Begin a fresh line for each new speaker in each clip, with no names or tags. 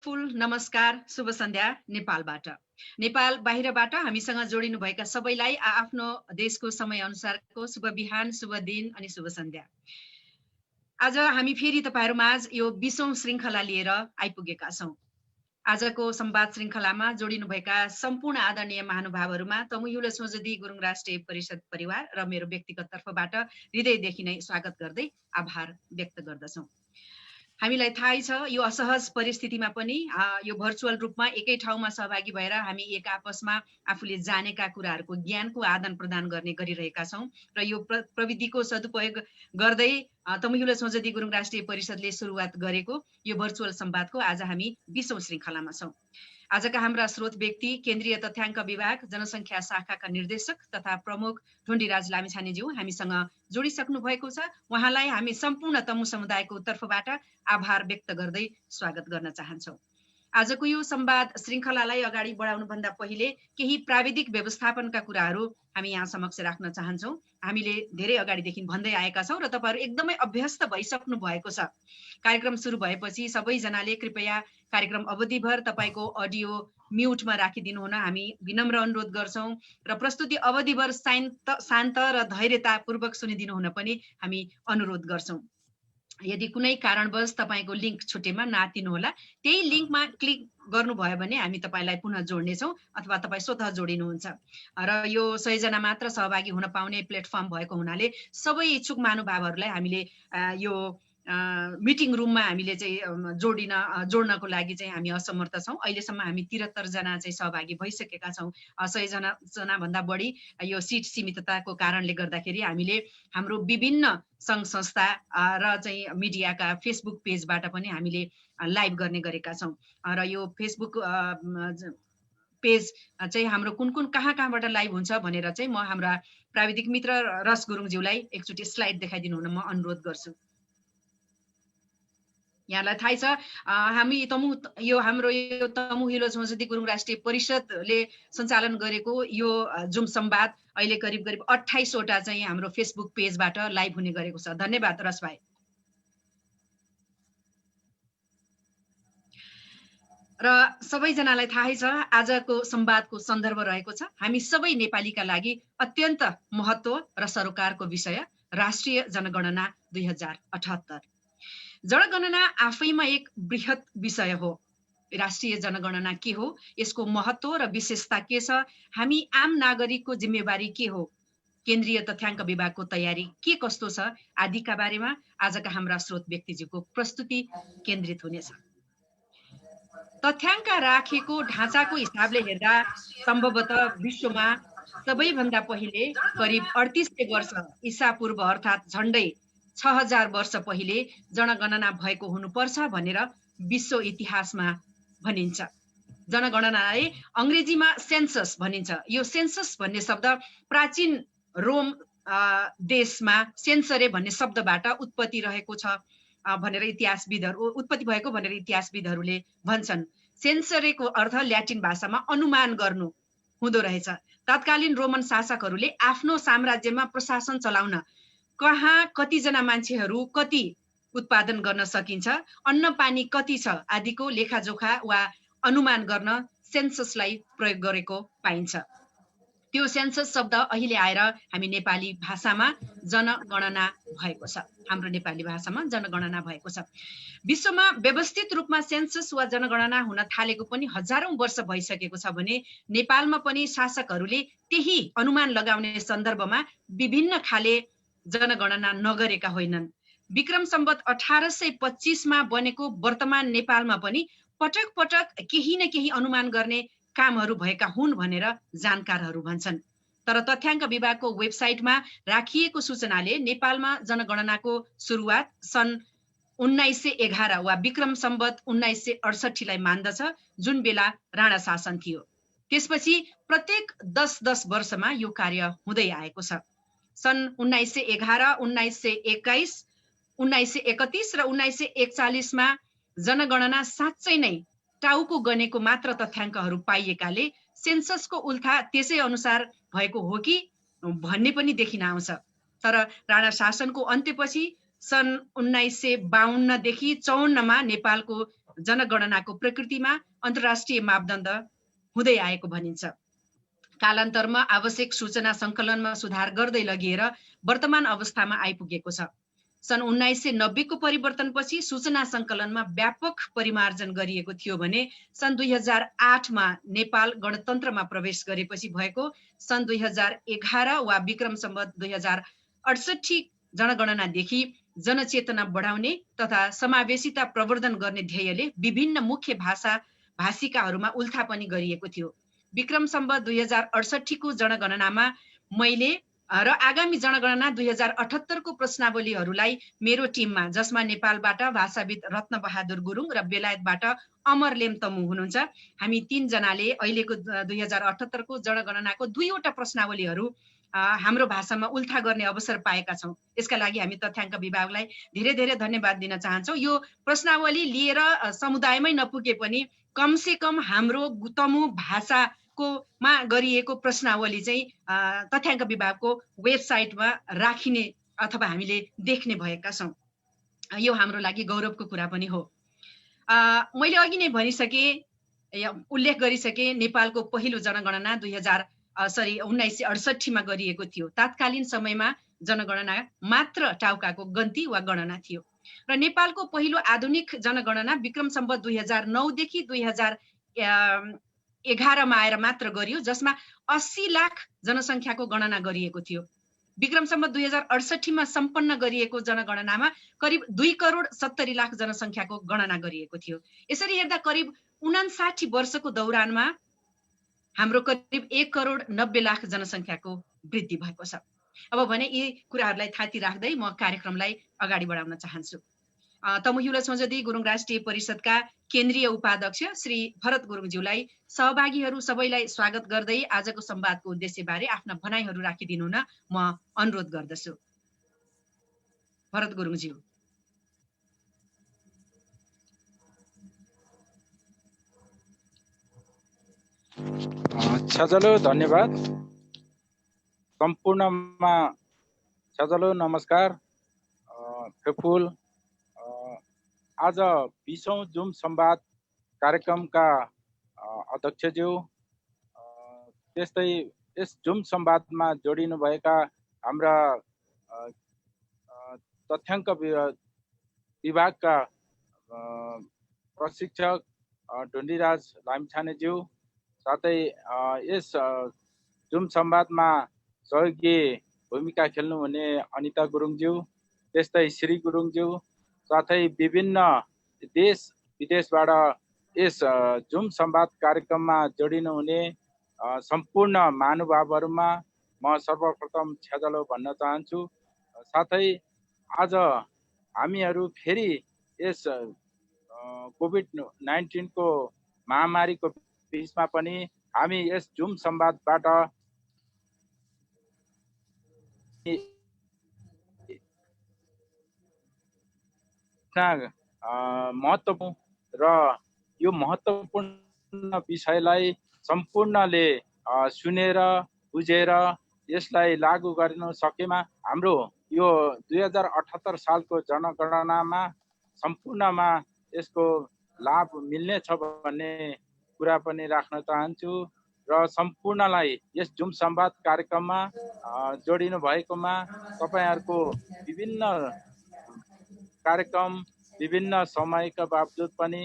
फुल नमस्कार शुभ सन्ध्या नेपालबाट। नेपाल बाहिरबाट हामीसँग जोडिनुभएका सबैलाई आफ्नो देशको समय अनुसारको शुभ बिहान, शुभ दिन अनि शुभ सन्ध्या। आज हामी फेरि तपाईँहरूमाझ यो 20औं श्रृङ्खला लिएर आइपुगेका छौँ। आजको संवाद श्रृङ्खलामा जोडिनुभएका सम्पूर्ण आदरणीय महानुभावहरूमा तमुयुल सोझदी गुरुङ राष्ट्रिय परिषद परिवार र मेरो व्यक्तिगत तर्फबाट हृदयदेखि नै स्वागत गर्दै आभार व्यक्त गर्दछौँ। हामीलाई थाहै छ यो असहज परिस्थितिमा पनि यो भर्चुअल रूपमा एकै ठाउँमा सहभागी भएर हामी एक आपसमा आफूले जानेका कुराहरूको ज्ञानको आदान प्रदान गरिरहेका छौँ र यो प्रविधिको सदुपयोग गर्दै तमुयुल सोझदी गुरुङ राष्ट्रिय परिषदले सुरुवात गरेको यो भर्चुअल संवादको आज हामी 20औं श्रृङ्खलामा छौँ। आजका हाम्रा स्रोत व्यक्ति केन्द्रीय तथ्याङ्क विभाग जनसङ्ख्या शाखाका निर्देशक तथा प्रमुख ढुण्डीराज लामिछानेज्यू हामीसँग जोडिसक्नु भएको छ। उहाँलाई हामी सम्पूर्ण तमु समुदायको तर्फबाट आभार व्यक्त गर्दै स्वागत गर्न चाहन्छौँ। आजको यो संवाद श्रृङ्खलालाई अगाडि बढाउनुभन्दा पहिले केही प्राविधिक व्यवस्थापनका कुराहरू हामी यहाँ समक्ष राख्न चाहन्छौँ। हामीले धेरै अगाडिदेखि भन्दै आएका छौँ र तपाईँहरू एकदमै अभ्यस्त भइसक्नु भएको छ। कार्यक्रम सुरु भएपछि सबैजनाले कृपया कार्यक्रम अवधिभर तपाईँको अडियो म्युटमा राखिदिनु हुन हामी विनम्र अनुरोध गर्छौँ र प्रस्तुति अवधिभर शान्त र धैर्यतापूर्वक सुनिदिनु हुन पनि हामी अनुरोध गर्छौँ। यदि कुनै कारणवश तपाईँको लिङ्क छुटेमा नआत्तिनुहोला। त्यही लिङ्कमा क्लिक गर्नुभयो भने हामी तपाईँलाई पुनः जोड्नेछौँ अथवा तपाईँ स्वतः जोडिनुहुन्छ। र यो 100 जना मात्र सहभागी हुन पाउने प्लेटफर्म भएको हुनाले सबै इच्छुक महानुभावहरूलाई हामीले यो मिटिङ रुममा हामीले चाहिँ जोड्नको लागि चाहिँ हामी असमर्थ छौँ। अहिलेसम्म हामी 73 जना चाहिँ सहभागी भइसकेका छौँ। 100 जना भन्दा बढी यो सिट सीमितताको कारणले गर्दाखेरि हामीले हाम्रो विभिन्न सङ्घ संस्था र चाहिँ मिडियाका फेसबुक पेजबाट पनि हामीले लाइभ गर्ने गरेका छौँ। र यो फेसबुक पेज चाहिँ हाम्रो कुन कुन कहाँबाट लाइभ हुन्छ भनेर चाहिँ म हाम्रा प्राविधिक मित्र रस गुरुङज्यूलाई एकचोटि स्लाइड देखाइदिनु हुन म अनुरोध गर्छु। यहाँलाई थाहै छ हामी हाम्रो यो तमुयुल सोझदी गुरुङ राष्ट्रिय परिषदले सञ्चालन गरेको यो जुम संवाद अहिले करिब 28 वटा चाहिँ हाम्रो फेसबुक पेजबाट लाइभ हुने गरेको छ। धन्यवाद रस भाइ। र सबैजनालाई थाहै छ आजको संवादको सन्दर्भ रहेको छ हामी सबै नेपालीका लागि अत्यन्त महत्त्व र सरोकारको विषय राष्ट्रिय जनगणना 2078। जनगणना आफैमा एक बृहत विषय हो। राष्ट्रिय जनगणना के हो, यसको महत्त्व र विशेषता के छ, हामी आम नागरिकको जिम्मेवारी के हो, केन्द्रीय तथ्याङ्क विभागको तयारी के कस्तो छ आदिका बारेमा आजका हाम्रा स्रोत व्यक्तिज्यूको प्रस्तुति केन्द्रित हुनेछ। तथ्याङ्क राखेको ढाँचाको हिसाबले हेर्दा सम्भवतः विश्वमा सबैभन्दा पहिले करिब 3800 वर्ष ईसापूर्व अर्थात् झन्डै 6000 वर्ष पहिले जनगणना भएको हुनुपर्छ भनेर विश्व इतिहासमा भनिन्छ। जनगणनालाई अङ्ग्रेजीमा सेन्सस भनिन्छ। यो सेन्सस भन्ने शब्द प्राचीन रोम देशमा सेन्सरे भन्ने शब्दबाट उत्पत्ति भएको छ भनेर उत्पत्ति भएको भनेर इतिहासविदहरूले भन्छन्। सेन्सरेको अर्थ ल्याटिन भाषामा अनुमान गर्नु हुँदो रहेछ। तत्कालीन रोमन शासकहरूले आफ्नो साम्राज्यमा प्रशासन चलाउन कहाँ कतिजना मान्छेहरू कति उत्पादन गर्न सकिन्छ, अन्न पानी कति छ आदिको लेखाजोखा वा अनुमान गर्न सेन्ससलाई प्रयोग गरेको पाइन्छ। त्यो सेन्सस शब्द अहिले आएर हामी नेपाली भाषामा जनगणना भएको छ। हाम्रो नेपाली भाषामा जनगणना भएको छ। विश्वमा व्यवस्थित रूपमा सेन्सस वा जनगणना हुन थालेको पनि हजारौं वर्ष भइसकेको छ भने नेपालमा पनि शासकहरूले त्यही अनुमान लगाउने सन्दर्भमा विभिन्न खाले जनगणना नगरेका होइनन्। विक्रम सम्वत 1825 मा बनेको वर्तमान नेपालमा पनि पटक पटक केही न केही अनुमान गर्ने कामहरू भएका हुन् भनेर जानकारहरू भन्छन्। तर तथ्याङ्क विभागको वेबसाइटमा राखिएको सूचनाले नेपालमा जनगणनाको सुरुवात सन् 1911 वा विक्रम सम्वत 1968 लाई मान्दछ, जुन बेला राणा शासन थियो। त्यसपछि प्रत्येक 10-10 वर्षमा यो कार्य हुँदै आएको छ। सन् 1911, 1921, 1931 र 1941 मा जनगणना साँच्चै नै टाउको गनेको मात्र तथ्याङ्कहरू पाइएकाले सेन्ससको उल्था त्यसै अनुसार भएको हो कि भन्ने पनि देखिन आउँछ। तर राणा शासनको अन्त्यपछि सन् 1952 देखि 54 मा नेपालको जनगणनाको प्रकृतिमा अन्तर्राष्ट्रिय मापदण्ड हुँदै आएको भनिन्छ। कालान्तरमा आवश्यक सूचना सङ्कलनमा सुधार गर्दै लगिएर वर्तमान अवस्थामा आइपुगेको छ। सन् 1990 को परिवर्तनपछि सूचना सङ्कलनमा व्यापक परिमार्जन गरिएको थियो भने सन् 2008 मा नेपाल गणतन्त्रमा प्रवेश गरेपछि भएको सन् 2011 वा विक्रम सम्वत 2068 जनगणनादेखि जनचेतना बढाउने तथा समावेशिता प्रवर्धन गर्ने ध्येयले विभिन्न मुख्य भाषिकाहरूमा उल्थापनी गरिएको थियो। विक्रम सम्वत 2068 को जनगणनामा मैले र आगामी जनगणना 2078 को प्रश्नावलीहरूलाई मेरो टिममा, जसमा नेपालबाट भाषाविद रत्नबहादुर गुरुङ र बेलायतबाट अमरलेम तमु हुनुहुन्छ, हामी 3 जनाले अहिलेको 2078 को जनगणनाको 2वटा प्रश्नावलीहरू हाम्रो भाषामा उल्था गर्ने अवसर पाएका छौँ। यसका लागि हामी तथ्याङ्क विभागलाई धेरै धेरै धन्यवाद दिन चाहन्छौँ। यो प्रश्नावली लिएर समुदायमै नपुगे पनि कमसे कम हाम्रो तमु भाषामा गरिएको प्रश्नावली चाहिँ तथ्याङ्क विभागको वेबसाइटमा राखिने अथवा हामीले देख्ने भएका छौँ। यो हाम्रो लागि गौरवको कुरा पनि हो। मैले अघि नै उल्लेख गरिसके नेपालको पहिलो जनगणना 1968 मा गरिएको थियो। तात्कालीन समयमा जनगणना मात्र टाउकाको गन्ती वा गणना थियो र नेपालको पहिलो आधुनिक जनगणना विक्रम सम्वत 2009 देखि 2011 मा आएर मात्र गरियो, जसमा 80 लाख जनसङ्ख्याको गणना गरिएको थियो। विक्रम सम्वत 2068 मा सम्पन्न गरिएको जनगणनामा करिब 2 करोड 70 लाख जनसङ्ख्याको गणना गरिएको थियो। यसरी हेर्दा करिब 59 वर्षको दौरानमा हाम्रो करिब 1 करोड 90 लाख जनसङ्ख्याको वृद्धि भएको छ। अब भने यी कुराहरूलाई थाती राख्दै म कार्यक्रमलाई अगाडि बढाउन चाहन्छु। तमु हिउला संसदीय गुरुङ राष्ट्रिय परिषदका केन्द्रीय उपाध्यक्ष श्री भरत गुरुङज्यूलाई सहभागीहरू सबैलाई स्वागत गर्दै आजको संवादको उद्देश्यबारे आफ्ना भनाइहरू राखिदिनु हुन म अनुरोध गर्दछु। भरत गुरुङज्यू।
छजलो धन्यवाद। सम्पूर्णमा छजलो नमस्कार। फेफुल आज 20औं जुम संवाद कार्यक्रमका अध्यक्षज्यू, त्यस्तै यस जुम संवादमा जोडिनुभएका हाम्रा तथ्याङ्क विभागका प्रशिक्षक ढुण्डीराज लामिछानेज्यू, साथै यस जुम संवादमा सहयोगी भूमिका खेल्नुहुने अनिता गुरुङज्यू, त्यस्तै श्री गुरुङज्यू, साथै विभिन्न देश विदेशबाट यस जुम संवाद कार्यक्रममा जोडिनुहुने सम्पूर्ण महानुभावहरूमा म सर्वप्रथम छ्याजलो भन्न चाहन्छु। साथै आज हामीहरू फेरि यस कोभिड-19 को महामारीको बीचमा पनि हामी यस जुम संवादबाट महत्त्वपूर्ण र यो महत्त्वपूर्ण विषयलाई सम्पूर्णले सुनेर बुझेर यसलाई लागू गर्न सकेमा हाम्रो यो 2078 सालको जनगणनामा सम्पूर्णमा यसको लाभ मिल्नेछ भन्ने कुरा पनि राख्न चाहन्छु र सम्पूर्णलाई यस जुम संवाद कार्यक्रममा जोडिनु भएकोमा तपाईहरुको विभिन्न कार्यक्रम विभिन्न समयका बावजुद पनि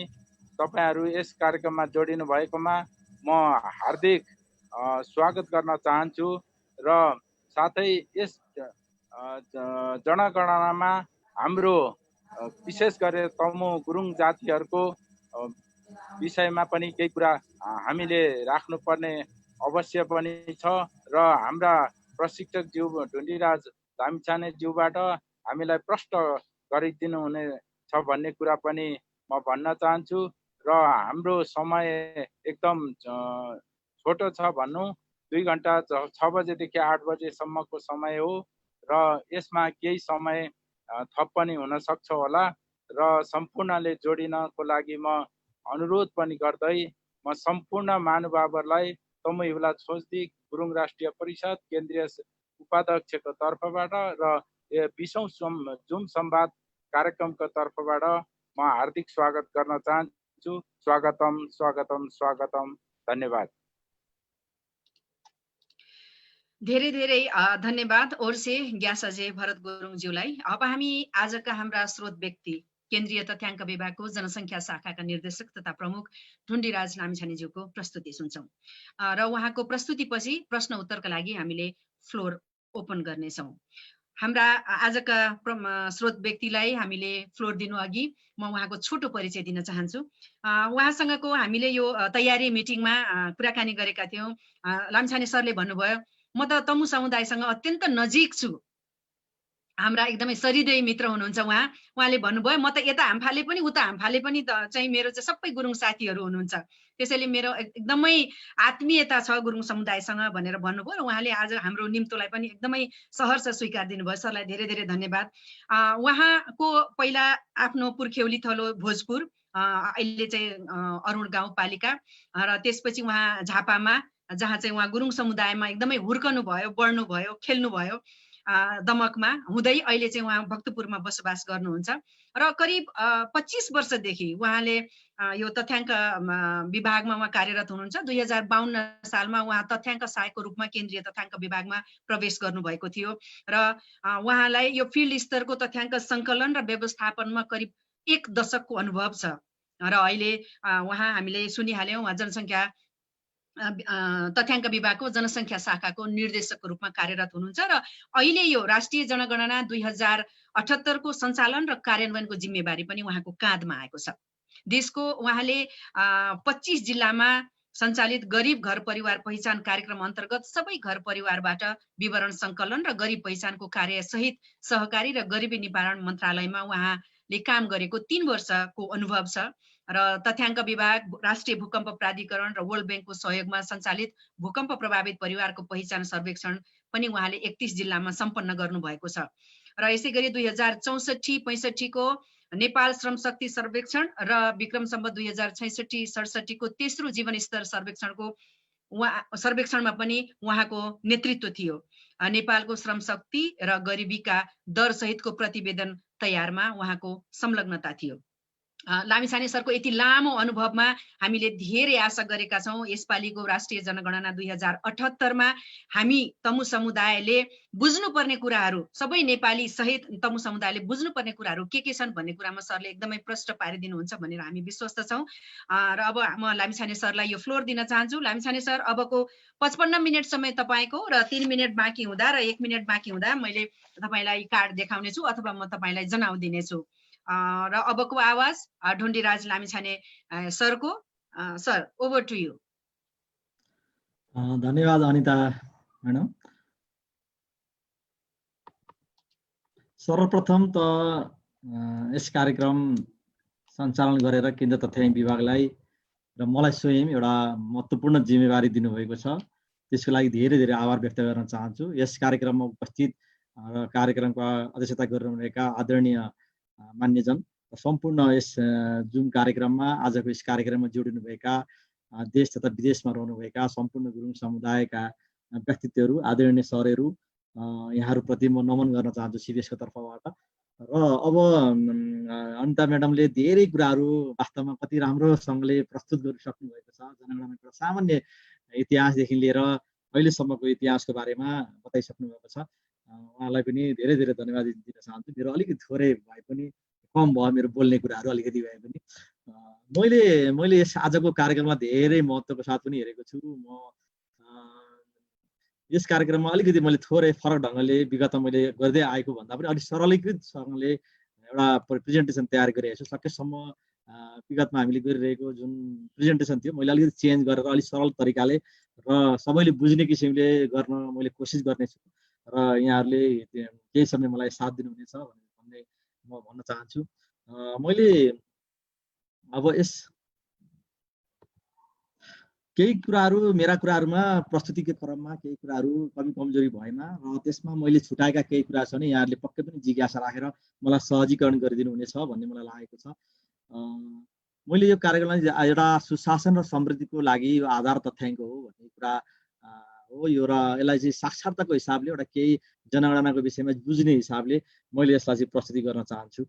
तपाईहरु यस कार्यक्रममा जोडिनु भएकोमा म हार्दिक स्वागत गर्न चाहन्छु र साथै यस जनगणनामा हाम्रो विशेष गरेर तमु गुरुङ जातिहरुको विषयमा पनि केही कुरा हामीले राख्नुपर्ने अवश्य पनि छ र हाम्रा प्रशिक्षक ज्यू ढुण्डीराज लामिछाने ज्यूबाट हामीलाई प्रश्न गरिदिनु हुने छ भन्ने कुरा पनि म भन्न चाहन्छु र हाम्रो समय एकदम छोटो छ भन्नु 2 घण्टा 6 बजेदेखि 8 बजेसम्मको समय हो र यसमा केही समय थप पनि हुन सक्छ होला र सम्पूर्णले जोडिनको लागि म अनुरोध पनि गर्दै म सम्पूर्ण महानुभावहरूलाई तमु हिउला छोस्दी गुरुङ राष्ट्रिय परिषद केन्द्रीय उपाध्यक्षको तर्फबाट र 20औं जुम संवाद कार्यक्रमको तर्फबाट म हार्दिक स्वागत गर्न चाहन्छु। चाहन्छु। स्वागतम स्वागतम स्वागतम। धन्यवाद।
धेरै धेरै धन्यवाद ओर्से ग्यास अजय भरत गुरुङज्यूलाई। अब हामी आजका हाम्रा स्रोत व्यक्ति केन्द्रीय तथ्याङ्क विभागको जनसङ्ख्या शाखाका निर्देशक तथा प्रमुख ढुण्डीराज लामिछानेज्यूको प्रस्तुति सुन्छौँ र उहाँको प्रस्तुतिपछि प्रश्न उत्तरका लागि हामीले फ्लोर ओपन गर्नेछौँ। हाम्रा आजका स्रोत व्यक्तिलाई हामीले फ्लोर दिनु अघि म उहाँको छोटो परिचय दिन चाहन्छु। उहाँसँगको हामीले यो तयारी मिटिङमा कुराकानी गरेका थियौँ। लामिछाने सरले भन्नुभयो म त तमु समुदायसँग अत्यन्त नजिक छु, हाम्रा एकदमै सरिदय मित्र हुनुहुन्छ उहाँले भन्नुभयो म त यता हाम्फाले पनि उता हाम्फाले पनि चाहिँ मेरो चाहिँ सबै गुरुङ साथीहरू हुनुहुन्छ, त्यसैले मेरो एकदमै आत्मीयता छ गुरुङ समुदायसँग भनेर भन्नुभयो र उहाँले आज हाम्रो निम्तोलाई पनि एकदमै सहर्ष स्वीकार दिनुभयो। सरलाई धेरै धेरै धन्यवाद। उहाँको पहिला आफ्नो पुर्ख्यौली थलो भोजपुर, अहिले चाहिँ अरुण गाउँपालिका र त्यसपछि उहाँ झापामा, जहाँ चाहिँ उहाँ गुरुङ समुदायमा एकदमै हुर्कनु भयो, बढ्नु भयो, खेल्नु भयो। दमकमा हुँदै अहिले चाहिँ उहाँ भक्तपुरमा बसोबास गर्नुहुन्छ र करिब 25 वर्षदेखि उहाँले यो तथ्याङ्क विभागमा उहाँ कार्यरत हुनुहुन्छ। 2052 सालमा उहाँ तथ्याङ्क सहायकको रूपमा केन्द्रीय तथ्याङ्क विभागमा प्रवेश गर्नुभएको थियो र उहाँलाई यो फिल्ड स्तरको तथ्याङ्क सङ्कलन र व्यवस्थापनमा करिब 1 दशकको अनुभव छ र अहिले उहाँ हामीले सुनिहाल्यौँ, उहाँ जनसङ्ख्या तथ्याङ्क विभागको जनसङ्ख्या शाखाको निर्देशकको रूपमा कार्यरत हुनुहुन्छ र अहिले यो राष्ट्रिय जनगणना 2078 को सञ्चालन र कार्यान्वयनको जिम्मेवारी पनि उहाँको काँधमा आएको छ। देशको उहाँले 25 जिल्लामा सञ्चालित गरिब घर परिवार पहिचान कार्यक्रम अन्तर्गत सबै घर परिवारबाट विवरण सङ्कलन र गरिब पहिचानको कार्य सहित सहकारी र गरिबी निवारण मन्त्रालयमा उहाँले काम गरेको 3 वर्षको अनुभव छ र तथ्याङ्क विभाग, राष्ट्रिय भूकम्प प्राधिकरण र वर्ल्ड ब्याङ्कको सहयोगमा सञ्चालित भूकम्प प्रभावित परिवारको पहिचान सर्वेक्षण पनि उहाँले 31 जिल्लामा सम्पन्न गर्नुभएको छ र यसै गरी 2064-65 को नेपाल श्रम शक्ति सर्वेक्षण र विक्रम सम्वत 2066-67 को तेस्रो जीवन स्तर सर्वेक्षणमा पनि उहाँको नेतृत्व थियो। नेपालको श्रम शक्ति र गरिबीका दर सहितको प्रतिवेदन तयारमा उहाँको संलग्नता थियो। लामिछाने सरको यति लामो अनुभवमा हामीले धेरै आशा गरेका छौँ यसपालिको राष्ट्रिय जनगणना 2078 मा हामी तमु समुदायले बुझ्नुपर्ने कुराहरू, सबै नेपाली सहित तमु समुदायले बुझ्नुपर्ने कुराहरू के छन् भन्ने कुरामा सरले एकदमै प्रष्ट पारिदिनुहुन्छ भनेर हामी विश्वस्त छौँ। र अब म लामिछाने सरलाई यो फ्लोर दिन चाहन्छु। लामिछाने सर, अबको 55 मिनट समय तपाईँको र 3 मिनट बाँकी हुँदा र 1 मिनट बाँकी हुँदा मैले तपाईँलाई कार्ड देखाउने छु अथवा म तपाईँलाई जनाउ दिनेछु। र अबको आवाज ढुण्डीराज लामिछाने सरको। Sir, over to you.
धन्यवाद अनिता म्याडम। सर्वप्रथम त यस कार्यक्रम सञ्चालन गरेर केन्द्रीय तथ्याङ्क विभागलाई र मलाई स्वयं एउटा महत्त्वपूर्ण जिम्मेवारी दिनुभएको छ, त्यसको लागि धेरै धेरै आभार व्यक्त गर्न चाहन्छु। यस कार्यक्रममा उपस्थित कार्यक्रमका अध्यक्षता गरिरहेका आदरणीय मान्यजन, सम्पूर्ण यस जुन कार्यक्रममा आजको यस कार्यक्रममा जोडिनुभएका देश तथा विदेशमा रहनुभएका सम्पूर्ण गुरुङ समुदायका व्यक्तित्वहरू, आदरणीय सरहरू, यहाँहरूप्रति म नमन गर्न चाहन्छु सिबिएसको तर्फबाट। र अब अनिता म्याडमले धेरै कुराहरू वास्तवमा कति राम्रोसँगले प्रस्तुत गरिसक्नु भएको छ। जनगणनाको सामान्य इतिहासदेखि लिएर अहिलेसम्मको इतिहासको बारेमा बताइसक्नु भएको छ। उहाँलाई पनि धेरै धेरै धन्यवाद दिन चाहन्छु। मेरो अलिकति थोरै भए पनि कम भयो मेरो बोल्ने कुराहरू अलिकति भए पनि। मैले यस आजको कार्यक्रममा धेरै महत्त्वको साथ पनि हेरेको छु। म यस कार्यक्रममा अलिकति मैले थोरै फरक ढङ्गले विगतमा मैले गर्दै आएको भन्दा पनि अलिक सरलीकृत सँगले एउटा प्रेजेन्टेसन तयार गरिरहेको छु। सकेसम्म विगतमा हामीले गरिरहेको जुन प्रेजेन्टेसन थियो मैले अलिकति चेन्ज गरेर अलिक सरल तरिकाले र सबैले बुझ्ने किसिमले गर्न मैले कोसिस गर्नेछु र यहाँहरूले केही समय मलाई साथ दिनुहुनेछ भन्ने म भन्न चाहन्छु। मैले अब यस केही कुराहरू मेरा कुराहरूमा प्रस्तुतिको क्रममा केही कुराहरू कमी कमजोरी भएमा र त्यसमा मैले छुटाएका केही कुरा छन् भने यहाँहरूले पक्कै पनि जिज्ञासा राखेर मलाई सहजीकरण गरिदिनु हुनेछ भन्ने मलाई लागेको छ। मैले यो कार्यक्रमलाई एउटा सुशासन र समृद्धिको लागि यो आधार तथ्याङ्क हो भन्ने कुरा हो यो, र यसलाई चाहिँ साक्षरताको हिसाबले एउटा केही जनगणनाको विषयमा बुझ्ने हिसाबले मैले यसलाई चाहिँ प्रस्तुति गर्न चाहन्छु।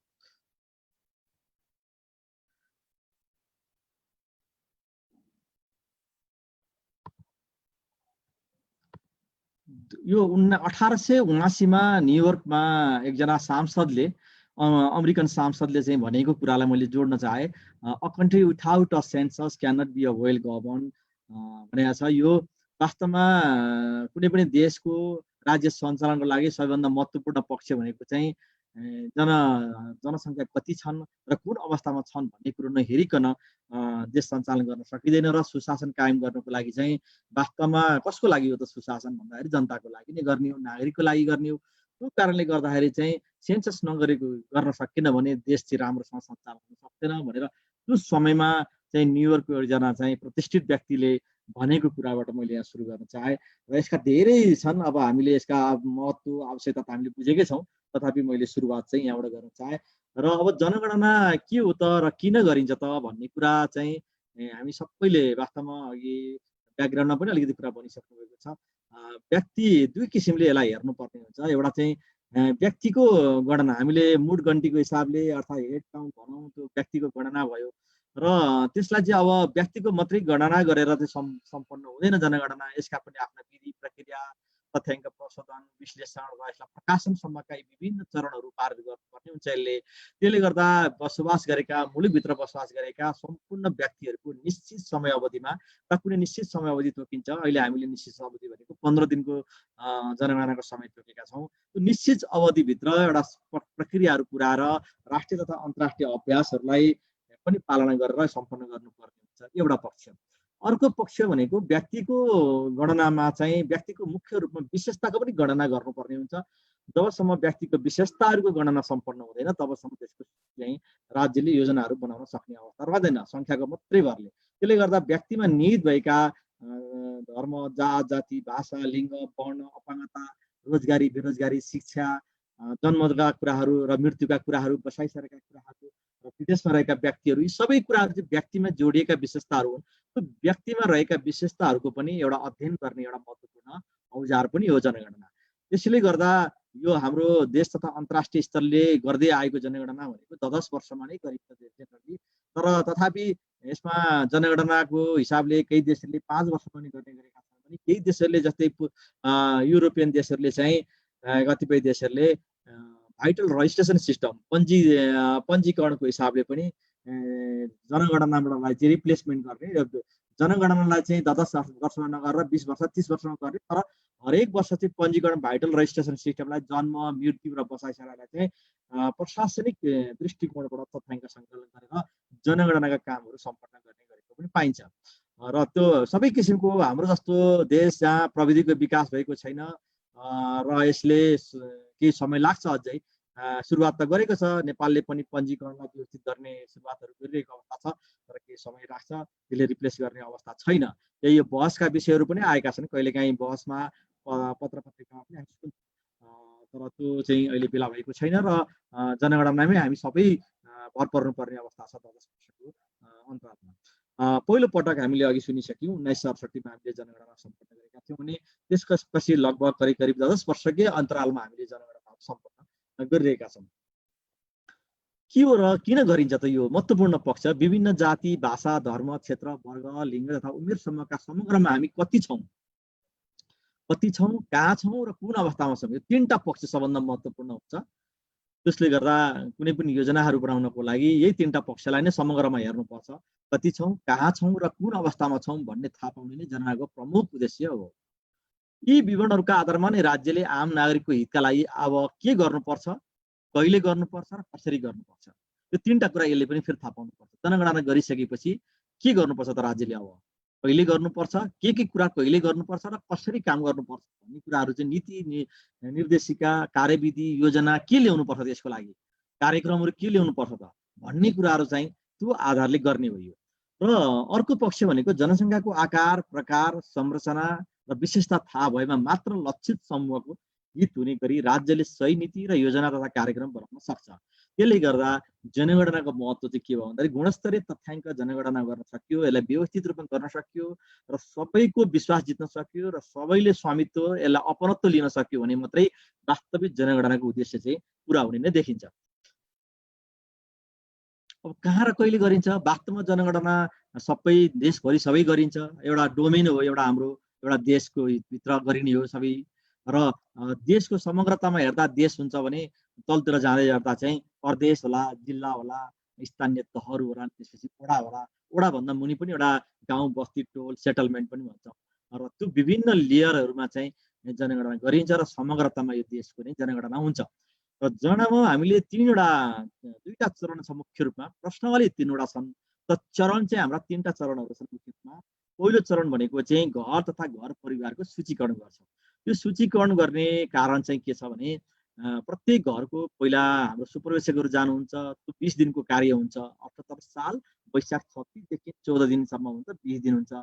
यो 1879 मा न्युयोर्कमा एकजना सांसदले अमेरिकन सांसदले चाहिँ भनेको कुरालाई मैले जोड्न चाहे, a country without a census can not be a well govern भनेको छ। यो वास्तवमा कुनै पनि देशको राज्य सञ्चालनको लागि सबैभन्दा महत्त्वपूर्ण पक्ष भनेको चाहिँ जनसङ्ख्या कति छन् र कुन अवस्थामा छन् भन्ने कुरो नहेरिकन देश सञ्चालन गर्न सकिँदैन। र सुशासन कायम गर्नको लागि चाहिँ वास्तवमा कसको लागि हो त सुशासन भन्दाखेरि जनताको लागि नै गर्ने हो, नागरिकको लागि गर्ने हो। त्यो कारणले गर्दाखेरि चाहिँ सेन्सस गर्न सकिएन भने देश चाहिँ राम्रोसँग सञ्चालन गर्न सक्दैन भनेर त्यो समयमा चाहिँ न्युयोर्कको एकजना चाहिँ प्रतिष्ठित व्यक्तिले भनेको कुराबाट मैले यहाँ सुरु गर्न चाहे। र यसका धेरै छन्, अब हामीले यसका महत्त्व आवश्यकता त हामीले बुझेकै छौँ, तथापि मैले सुरुवात चाहिँ यहाँबाट गर्न चाहे। र अब जनगणना के हो त र किन गरिन्छ त भन्ने कुरा चाहिँ हामी सबैले वास्तवमा अघि ब्याकग्राउन्डमा पनि अलिकति कुरा भनिसक्नु भएको छ। व्यक्ति दुई किसिमले यसलाई हेर्नुपर्ने हुन्छ। एउटा चाहिँ व्यक्तिको गणना, हामीले मुड गन्तीको हिसाबले अर्थात् हेड काउन्ट भनौँ, त्यो व्यक्तिको गणना भयो। र त्यसलाई चाहिँ अब व्यक्तिको मात्रै गणना गरेर चाहिँ सम्पन्न हुँदैन जनगणना। यसका पनि आफ्ना विधि प्रक्रिया, तथ्याङ्क प्रशोधन, विश्लेषण र यसलाई प्रकाशनसम्मका विभिन्न चरणहरू पार गर्नुपर्ने हुन्छ। त्यसले गर्दा बसोबास गरेका, मुलुकभित्र बसोबास गरेका सम्पूर्ण व्यक्तिहरूको निश्चित समय अवधिमा र कुनै निश्चित समय अवधि तोकिन्छ। अहिले हामीले निश्चित अवधि भनेको 15 दिनको जनगणनाको समय तोकेका छौँ। त्यो निश्चित अवधिभित्र एउटा प्रक्रियाहरू पुऱ्याएर राष्ट्रिय तथा अन्तर्राष्ट्रिय अभ्यासहरूलाई पनि पालना गरेर सम्पन्न गर्नुपर्ने हुन्छ, एउटा पक्ष। अर्को पक्ष भनेको व्यक्तिको गणनामा चाहिँ व्यक्तिको मुख्य रूपमा विशेषताको पनि गणना गर्नुपर्ने हुन्छ। जबसम्म व्यक्तिको विशेषताहरूको गणना सम्पन्न हुँदैन तबसम्म त्यसको चाहिँ राज्यले योजनाहरू बनाउन सक्ने अवस्था रहँदैन सङ्ख्याको मात्रै भरले। त्यसले गर्दा व्यक्तिमा निहित भएका धर्म, जात, जाति, भाषा, लिङ्ग, वर्ण, अपाङ्गता, रोजगारी, बेरोजगारी, शिक्षा, जन्मका कुराहरू र मृत्युका कुराहरू, बसाइसकेका कुराहरू र विदेशमा रहेका व्यक्तिहरू, यी सबै कुराहरू चाहिँ व्यक्तिमा जोडिएका विशेषताहरू हुन्। त्यो व्यक्तिमा रहेका विशेषताहरूको पनि एउटा अध्ययन गर्ने एउटा महत्त्वपूर्ण औजार पनि हो जनगणना। त्यसैले गर्दा यो हाम्रो देश तथा अन्तर्राष्ट्रिय स्तरले गर्दै आएको जनगणना भनेको 10 वर्षमा नै गरिन्छ जेनरली। तर तथापि यसमा जनगणनाको हिसाबले केही देशहरूले 5 वर्षमा नै गर्ने गरेका छन् भने केही देशहरूले जस्तै युरोपियन देशहरूले चाहिँ कतिपय देशहरूले भाइटल रजिस्ट्रेसन सिस्टम पञ्जीकरणको हिसाबले पनि जनगणनालाई चाहिँ रिप्लेसमेन्ट गर्ने, जनगणनालाई चाहिँ 10 वर्षमा नगरेर 20 वर्ष 30 वर्षमा गर्ने, तर हरेक वर्ष चाहिँ पञ्जीकरण भाइटल रजिस्ट्रेसन सिस्टमलाई जन्म, मृत्यु र बसाइसरालाई चाहिँ प्रशासनिक दृष्टिकोणबाट तथ्याङ्क सङ्कलन गरेर जनगणनाका कामहरू सम्पन्न गर्ने गरेको पनि पाइन्छ। र त्यो सबै किसिमको हाम्रो जस्तो देश जहाँ प्रविधिको विकास भएको छैन र यसले केही समय लाग्छ, अझै सुरुवात त गरेको छ। नेपालले पनि पञ्जीकरणलाई व्यवस्थित गर्ने सुरुवातहरू गरिरहेको अवस्था छ, तर केही समय लाग्छ, त्यसले रिप्लेस गर्ने अवस्था छैन। यो बहसका विषयहरू पनि आएका छन्, कहिलेकाहीँ बहसमा पत्र पत्रिकामा पनि आएको छ, तर त्यो चाहिँ अहिले बेला भएको छैन। र जनगणनामै हामी सबै भर पर्नुपर्ने अवस्था छ 10 वर्षको अन्तरालमा। पहिलो पटक हामीले अघि सुनिसक्यौँ 1968 मा हामीले जनगणना सम्पन्न गरेका थियौँ भने त्यसपछि लगभग करिब 10 वर्षकै अन्तरालमा हामीले जनगणना सम्पन्न गरिरहेका छौँ। के हो र किन गरिन्छ त यो महत्त्वपूर्ण पक्ष? विभिन्न जाति, भाषा, धर्म, क्षेत्र, वर्ग, लिङ्ग तथा उमेरसम्मका समग्रमा हामी कति छौँ, कहाँ छौँ र कुन अवस्थामा छौँ, यो 3टा पक्ष सबभन्दा महत्त्वपूर्ण हुन्छ। त्यसले गर्दा कुनै पनि योजनाहरू बनाउनको लागि यही 3टा पक्षलाई नै समग्रमा हेर्नुपर्छ। कति छौँ, कहाँ छौँ र कुन अवस्थामा छौँ भन्ने थाहा पाउने नै जनगणनाको प्रमुख उद्देश्य हो। यी विवरणहरूका आधारमा नै राज्यले आम नागरिकको हितका लागि अब के गर्नुपर्छ, कहिले गर्नुपर्छ र कसरी गर्नुपर्छ, यो 3टा कुरा यसले पनि फेरि थाहा पाउनुपर्छ। जनगणना गरिसकेपछि के गर्नुपर्छ त राज्यले, अब कहिले गर्नुपर्छ, के कुरा कहिले गर्नुपर्छ र कसरी काम गर्नुपर्छ भन्ने कुराहरू चाहिँ नीति निर्देशिका, कार्यविधि, योजना के ल्याउनुपर्छ, त्यसको लागि कार्यक्रमहरू के ल्याउनुपर्छ त भन्ने कुराहरू चाहिँ त्यो आधारले गर्ने हो। र अर्को पक्ष भनेको जनसङ्ख्याको आकार, प्रकार, संरचना र विशेषता थाहा भएमा मात्र लक्षित समूहको हित हुने गरी राज्यले सही नीति र योजना तथा कार्यक्रम बनाउन सक्छ। त्यसले गर्दा जनगणनाको महत्त्व चाहिँ के भयो भन्दाखेरि गुणस्तरीय तथ्याङ्क जनगणना गर्न सकियो, यसलाई व्यवस्थित रूपमा गर्न सकियो र सबैको विश्वास जित्न सकियो र सबैले स्वामित्व, यसलाई अपनत्व लिन सक्यो भने मात्रै वास्तविक जनगणनाको उद्देश्य चाहिँ पुरा हुने नै देखिन्छ। अब कहाँ र कहिले गरिन्छ? वास्तवमा जनगणना सबै देशभरि सबै गरिन्छ, एउटा डोमेन हो, एउटा हाम्रो एउटा देशको भित्र गरिने हो सबै। र देशको समग्रतामा हेर्दा देश हुन्छ भने तलतिर जाँदै हेर्दा चाहिँ प्रदेश होला, जिल्ला होला, स्थानीय तहहरू होला, त्यसपछि वडा होला, वडाभन्दा मुनि पनि एउटा गाउँ बस्ती टोल सेटलमेन्ट पनि भन्छ र त्यो विभिन्न लेयरहरूमा चाहिँ जनगणना गरिन्छ र समग्रतामा यो देशको नै जनगणना हुन्छ। र जनगणनामा हामीले दुईटा चरण छ मुख्य रूपमा। प्रश्नावली 3वटा छन्, त चरण चाहिँ हाम्रा 3टा चरणहरू छन् मुख्य रूपमा। पहिलो चरण भनेको चाहिँ घर तथा घर परिवारको सूचीकरण गर्छ। यो सूचीकरण गर्ने कारण चाहिँ के छ भने प्रत्येक घरको पहिला हाम्रो सुपरवाइजरहरू जानुहुन्छ। त्यो 20 दिनको कार्य हुन्छ। 78 साल वैशाख 36 देखि 14 दिनसम्म हुन्छ, 20 दिन हुन्छ।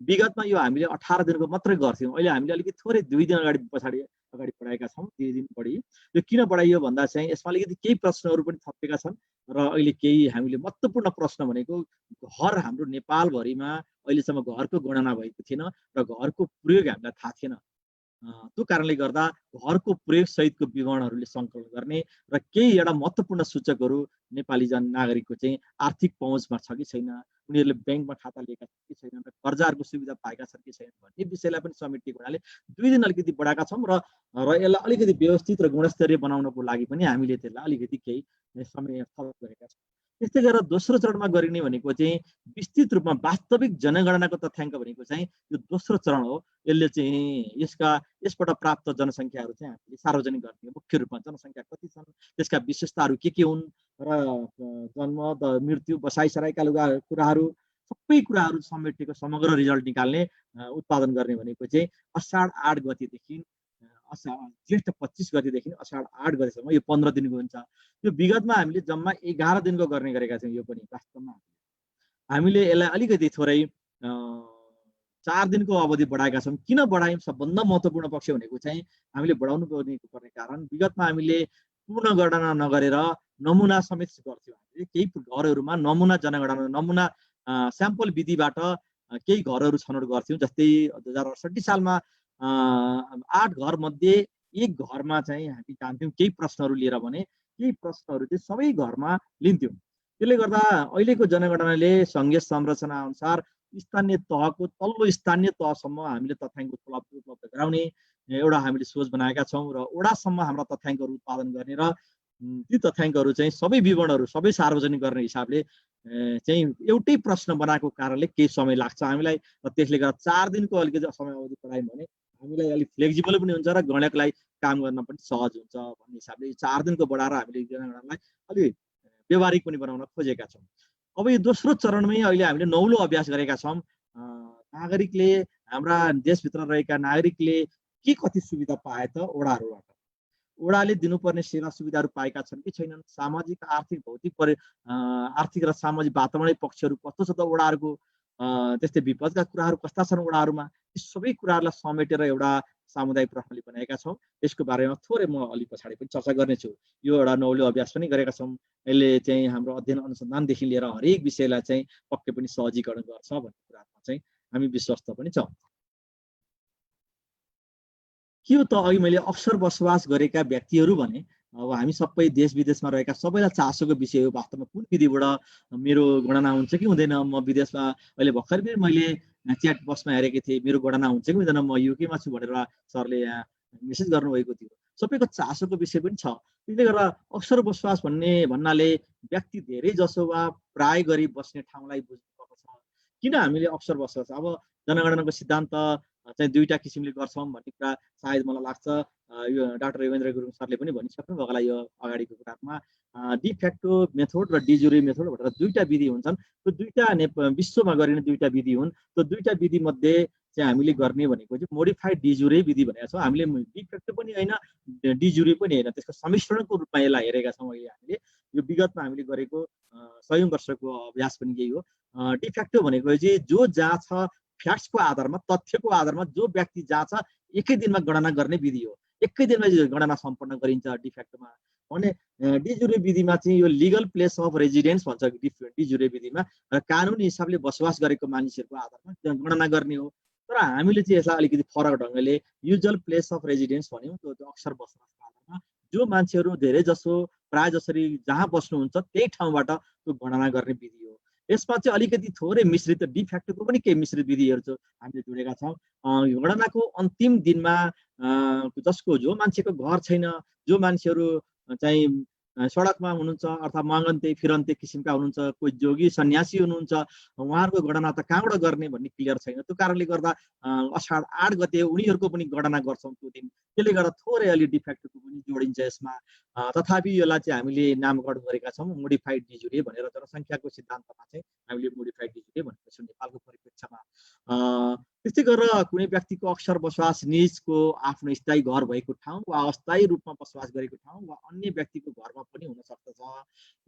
विगतमा यो हामीले 18 दिनको मात्रै गर्थ्यौँ। अहिले हामीले अलिकति थोरै 2 दिन अगाडि बढाएका छौँ, 2 दिन बढी। यो किन बढाइयो भन्दा चाहिँ यसमा अलिकति केही प्रश्नहरू पनि थपिएका छन् र अहिले केही हामीले महत्त्वपूर्ण प्रश्न भनेको घर हाम्रो नेपालभरिमा अहिलेसम्म घरको गणना भएको थिएन र घरको प्रयोग हामीलाई थाहा थिएन। त्यो कारणले गर्दा घरको प्रयोग सहितको विवरणहरूले सङ्कलन गर्ने र केही एउटा महत्त्वपूर्ण सूचकहरू नेपाली नागरिकको चाहिँ आर्थिक पहुँचमा छ कि छैन, उनीहरूले ब्याङ्कमा खाता लिएका छन् कि छैनन्, र कर्जाहरूको सुविधा पाएका छन् कि छैनन् भन्ने विषयलाई पनि समेटिएको हुनाले 2 दिन अलिकति बढाएका छौँ र यसलाई अलिकति व्यवस्थित र गुणस्तरीय बनाउनको लागि पनि हामीले त्यसलाई अलिकति केही समय थप गरेका छौँ। त्यस्तै गरेर दोस्रो चरणमा गरिने भनेको चाहिँ विस्तृत रूपमा वास्तविक जनगणनाको तथ्याङ्क भनेको चाहिँ यो दोस्रो चरण हो। यसले चाहिँ यसबाट प्राप्त जनसङ्ख्याहरू चाहिँ हामीले सार्वजनिक गर्ने हो। मुख्य रूपमा जनसङ्ख्या कति छन्, त्यसका विशेषताहरू के हुन् र जन्म, मृत्यु, बसाइसराईका कुराहरू सबै कुराहरू समेटेको समग्र रिजल्ट निकाल्ने उत्पादन गर्ने भनेको चाहिँ असाढ 8 गतेदेखि जेष्ठ 25 गतेदेखि असाढ 8 गतेसम्म यो 15 दिनको हुन्छ। यो विगतमा हामीले जम्मा 11 दिनको गर्ने गरेका छौँ। यो पनि वास्तवमा हामीले यसलाई अलिकति थोरै 4 दिनको अवधि बढाएका छौँ। किन बढायौँ? सबभन्दा महत्त्वपूर्ण पक्ष भनेको चाहिँ हामीले बढाउनु पर्ने कारण विगतमा हामीले पूर्ण गणना नगरेर नमुना समेत गर्थ्यौँ। हामीले केही घरहरूमा नमुना जनगणना, नमुना स्याम्पल विधिबाट केही घरहरू छनौट गर्थ्यौँ। जस्तै 2068 सालमा 8 घर मध्ये 1 घरमा चाहिँ हामी जान्थ्यौँ केही प्रश्नहरू लिएर भने केही प्रश्नहरू चाहिँ सबै घरमा लिन्थ्यौँ। त्यसले गर्दा अहिलेको जनगणनाले सङ्घीय संरचना अनुसार स्थानीय तहको तल्लो स्थानीय तहसम्म हामीले तथ्याङ्क उपलब्ध गराउने एउटा हामीले सोच बनाएका छौँ र वडासम्म हाम्रा तथ्याङ्कहरू उत्पादन गर्ने र ती तथ्याङ्कहरू चाहिँ सबै विवरणहरू सबै सार्वजनिक गर्ने हिसाबले चाहिँ एउटै प्रश्न बनाएको कारणले केही समय लाग्छ हामीलाई र त्यसले गर्दा 4 दिनको अलिकति समय अवधि बढायौँ भने हामीलाई अलिक फ्लेक्सिबल पनि हुन्छ र गणकलाई काम गर्न पनि सहज हुन्छ भन्ने हिसाबले 4 दिनको बढाएर हामीले जनगणनालाई अलिक व्यवहारिक पनि बनाउन खोजेका छौँ। अब यो दोस्रो चरणमै अहिले हामीले नौलो अभ्यास गरेका छौँ। नागरिकले, हाम्रा देशभित्र रहेका नागरिकले के कति सुविधा पाए त वडाहरूबाट, वडाले दिनुपर्ने सेवा सुविधाहरू पाएका छन् कि छैनन्, सामाजिक आर्थिक भौतिक आर्थिक र सामाजिक वातावरणीय पक्षहरू कस्तो छ त वडाहरूको, त्यस्तै विपदका कुराहरू कस्ता छन् वडाहरूमा, यी सबै कुराहरूलाई समेटेर एउटा सामुदायिक प्रणाली बनाएका छौँ। यसको बारेमा थोरै म अलि पछाडि पनि चर्चा गर्नेछु। यो एउटा नौलो अभ्यास पनि गरेका छौँ। यसले चाहिँ हाम्रो अध्ययन अनुसन्धानदेखि लिएर हरेक विषयलाई चाहिँ पक्कै पनि सहजीकरण गर्छ भन्ने कुरामा चाहिँ हामी विश्वस्त पनि छौँ। के हो त अघि मैले अक्सर बसोबास गरेका व्यक्तिहरू भने अब हामी सबै देश विदेशमा रहेका सबैलाई चासोको विषय हो। वास्तवमा कुन विधिबाट मेरो गणना हुन्छ कि हुँदैन? म विदेशमा अहिले भर्खर पनि मैले च्याट बक्समा हेरेको थिएँ, मेरो गणना हुन्छ कि हुँदैन, म युकेमा छु भनेर सरले यहाँ मेसेज गर्नुभएको थियो। सबैको चासोको विषय पनि छ। त्यसले गर्दा अक्सर बसोबास भन्नाले व्यक्ति धेरै जसो वा प्राय गरी बस्ने ठाउँलाई बुझ्नुपर्छ। किन हामीले अक्सर बसोबास, अब जनगणनाको सिद्धान्त चाहिँ 2टा किसिमले गर्छौँ भन्ने कुरा सायद मलाई लाग्छ यो डाक्टर योगेन्द्र गुरुङ सरले पनि भनिसक्नु भएको होला यो अगाडिको कुरामा। डिफ्याक्टो मेथड र डिजुरी मेथड भनेर 2टा विधि हुन्छन्। त्यो 2टा विश्वमा गरिने 2टा विधि हुन्। त्यो 2टा विधि मध्ये चाहिँ हामीले गर्ने भनेको चाहिँ मोडिफाइड डिजुरे विधि भनेको छौँ। हामीले डिफ्याक्टो पनि होइन, डिजुरी पनि होइन, त्यसको सम्मिश्रणको रूपमा यसलाई हेरेका छौँ। अहिले हामीले यो विगतमा हामीले गरेको 100औं वर्षको अभ्यास पनि यही हो। डिफ्याक्टो भनेको चाहिँ जो जहाँ छ फ्याक्ट्सको आधारमा, तथ्यको आधारमा जो व्यक्ति जहाँ छ एकै दिनमा गणना गर्ने विधि हो। एकै दिनमा गणना सम्पन्न गरिन्छ डिफ्याक्टोमा। भने डिजुरे विधिमा चाहिँ यो लिगल प्लेस अफ रेजिडेन्स भन्छ डिजुरे विधिमा, र कानुनी हिसाबले बसोबास गरेको मानिसहरूको आधारमा गणना गर्ने हो। तर हामीले चाहिँ यसलाई अलिकति फरक ढङ्गले युजुअल प्लेस अफ रेजिडेन्स भन्यौँ। त्यो अक्सर बसोबासको आधारमा जो मान्छेहरू धेरै जसो प्राय जसरी जहाँ बस्नुहुन्छ त्यही ठाउँबाट त्यो गणना गर्ने विधि हो। यसमा चाहिँ अलिकति थोरै मिश्रित डिफ्याक्टोको पनि केही मिश्रित विधिहरू चाहिँ हामीले जोडेका छौँ। गणनाको अन्तिम दिनमा जसको जो मान्छेको घर छैन, जो मान्छेहरू चाहिँ सडकमा हुनुहुन्छ अथवा मगन्ते फिरन्ते किसिमका हुनुहुन्छ, कोही जोगी सन्यासी हुनुहुन्छ, उहाँहरूको गणना त कहाँबाट गर्ने भन्ने क्लियर छैन। त्यो कारणले गर्दा असाढ 8 गते उनीहरूको पनि गणना गर्छौँ त्यो दिन। त्यसले गर्दा थोरै अलि डिफेक्टको पनि जोडिन्छ यसमा। तथापि यसलाई चाहिँ हामीले नामकरण गरेका छौँ मोडिफाइड डिजुरे भनेर। जनसङ्ख्याको सिद्धान्तमा चाहिँ हामीले मोडिफाइड डिजुरे भनेको छौँ नेपालको परिप्रेक्ष्यमा। त्यस्तै गरेर कुनै व्यक्तिको अक्सर बसोबास निजको आफ्नो स्थायी घर भएको ठाउँ वा अस्थायी रूपमा बसोबास गरेको ठाउँ वा अन्य व्यक्तिको घरमा पनि हुन सक्दछ।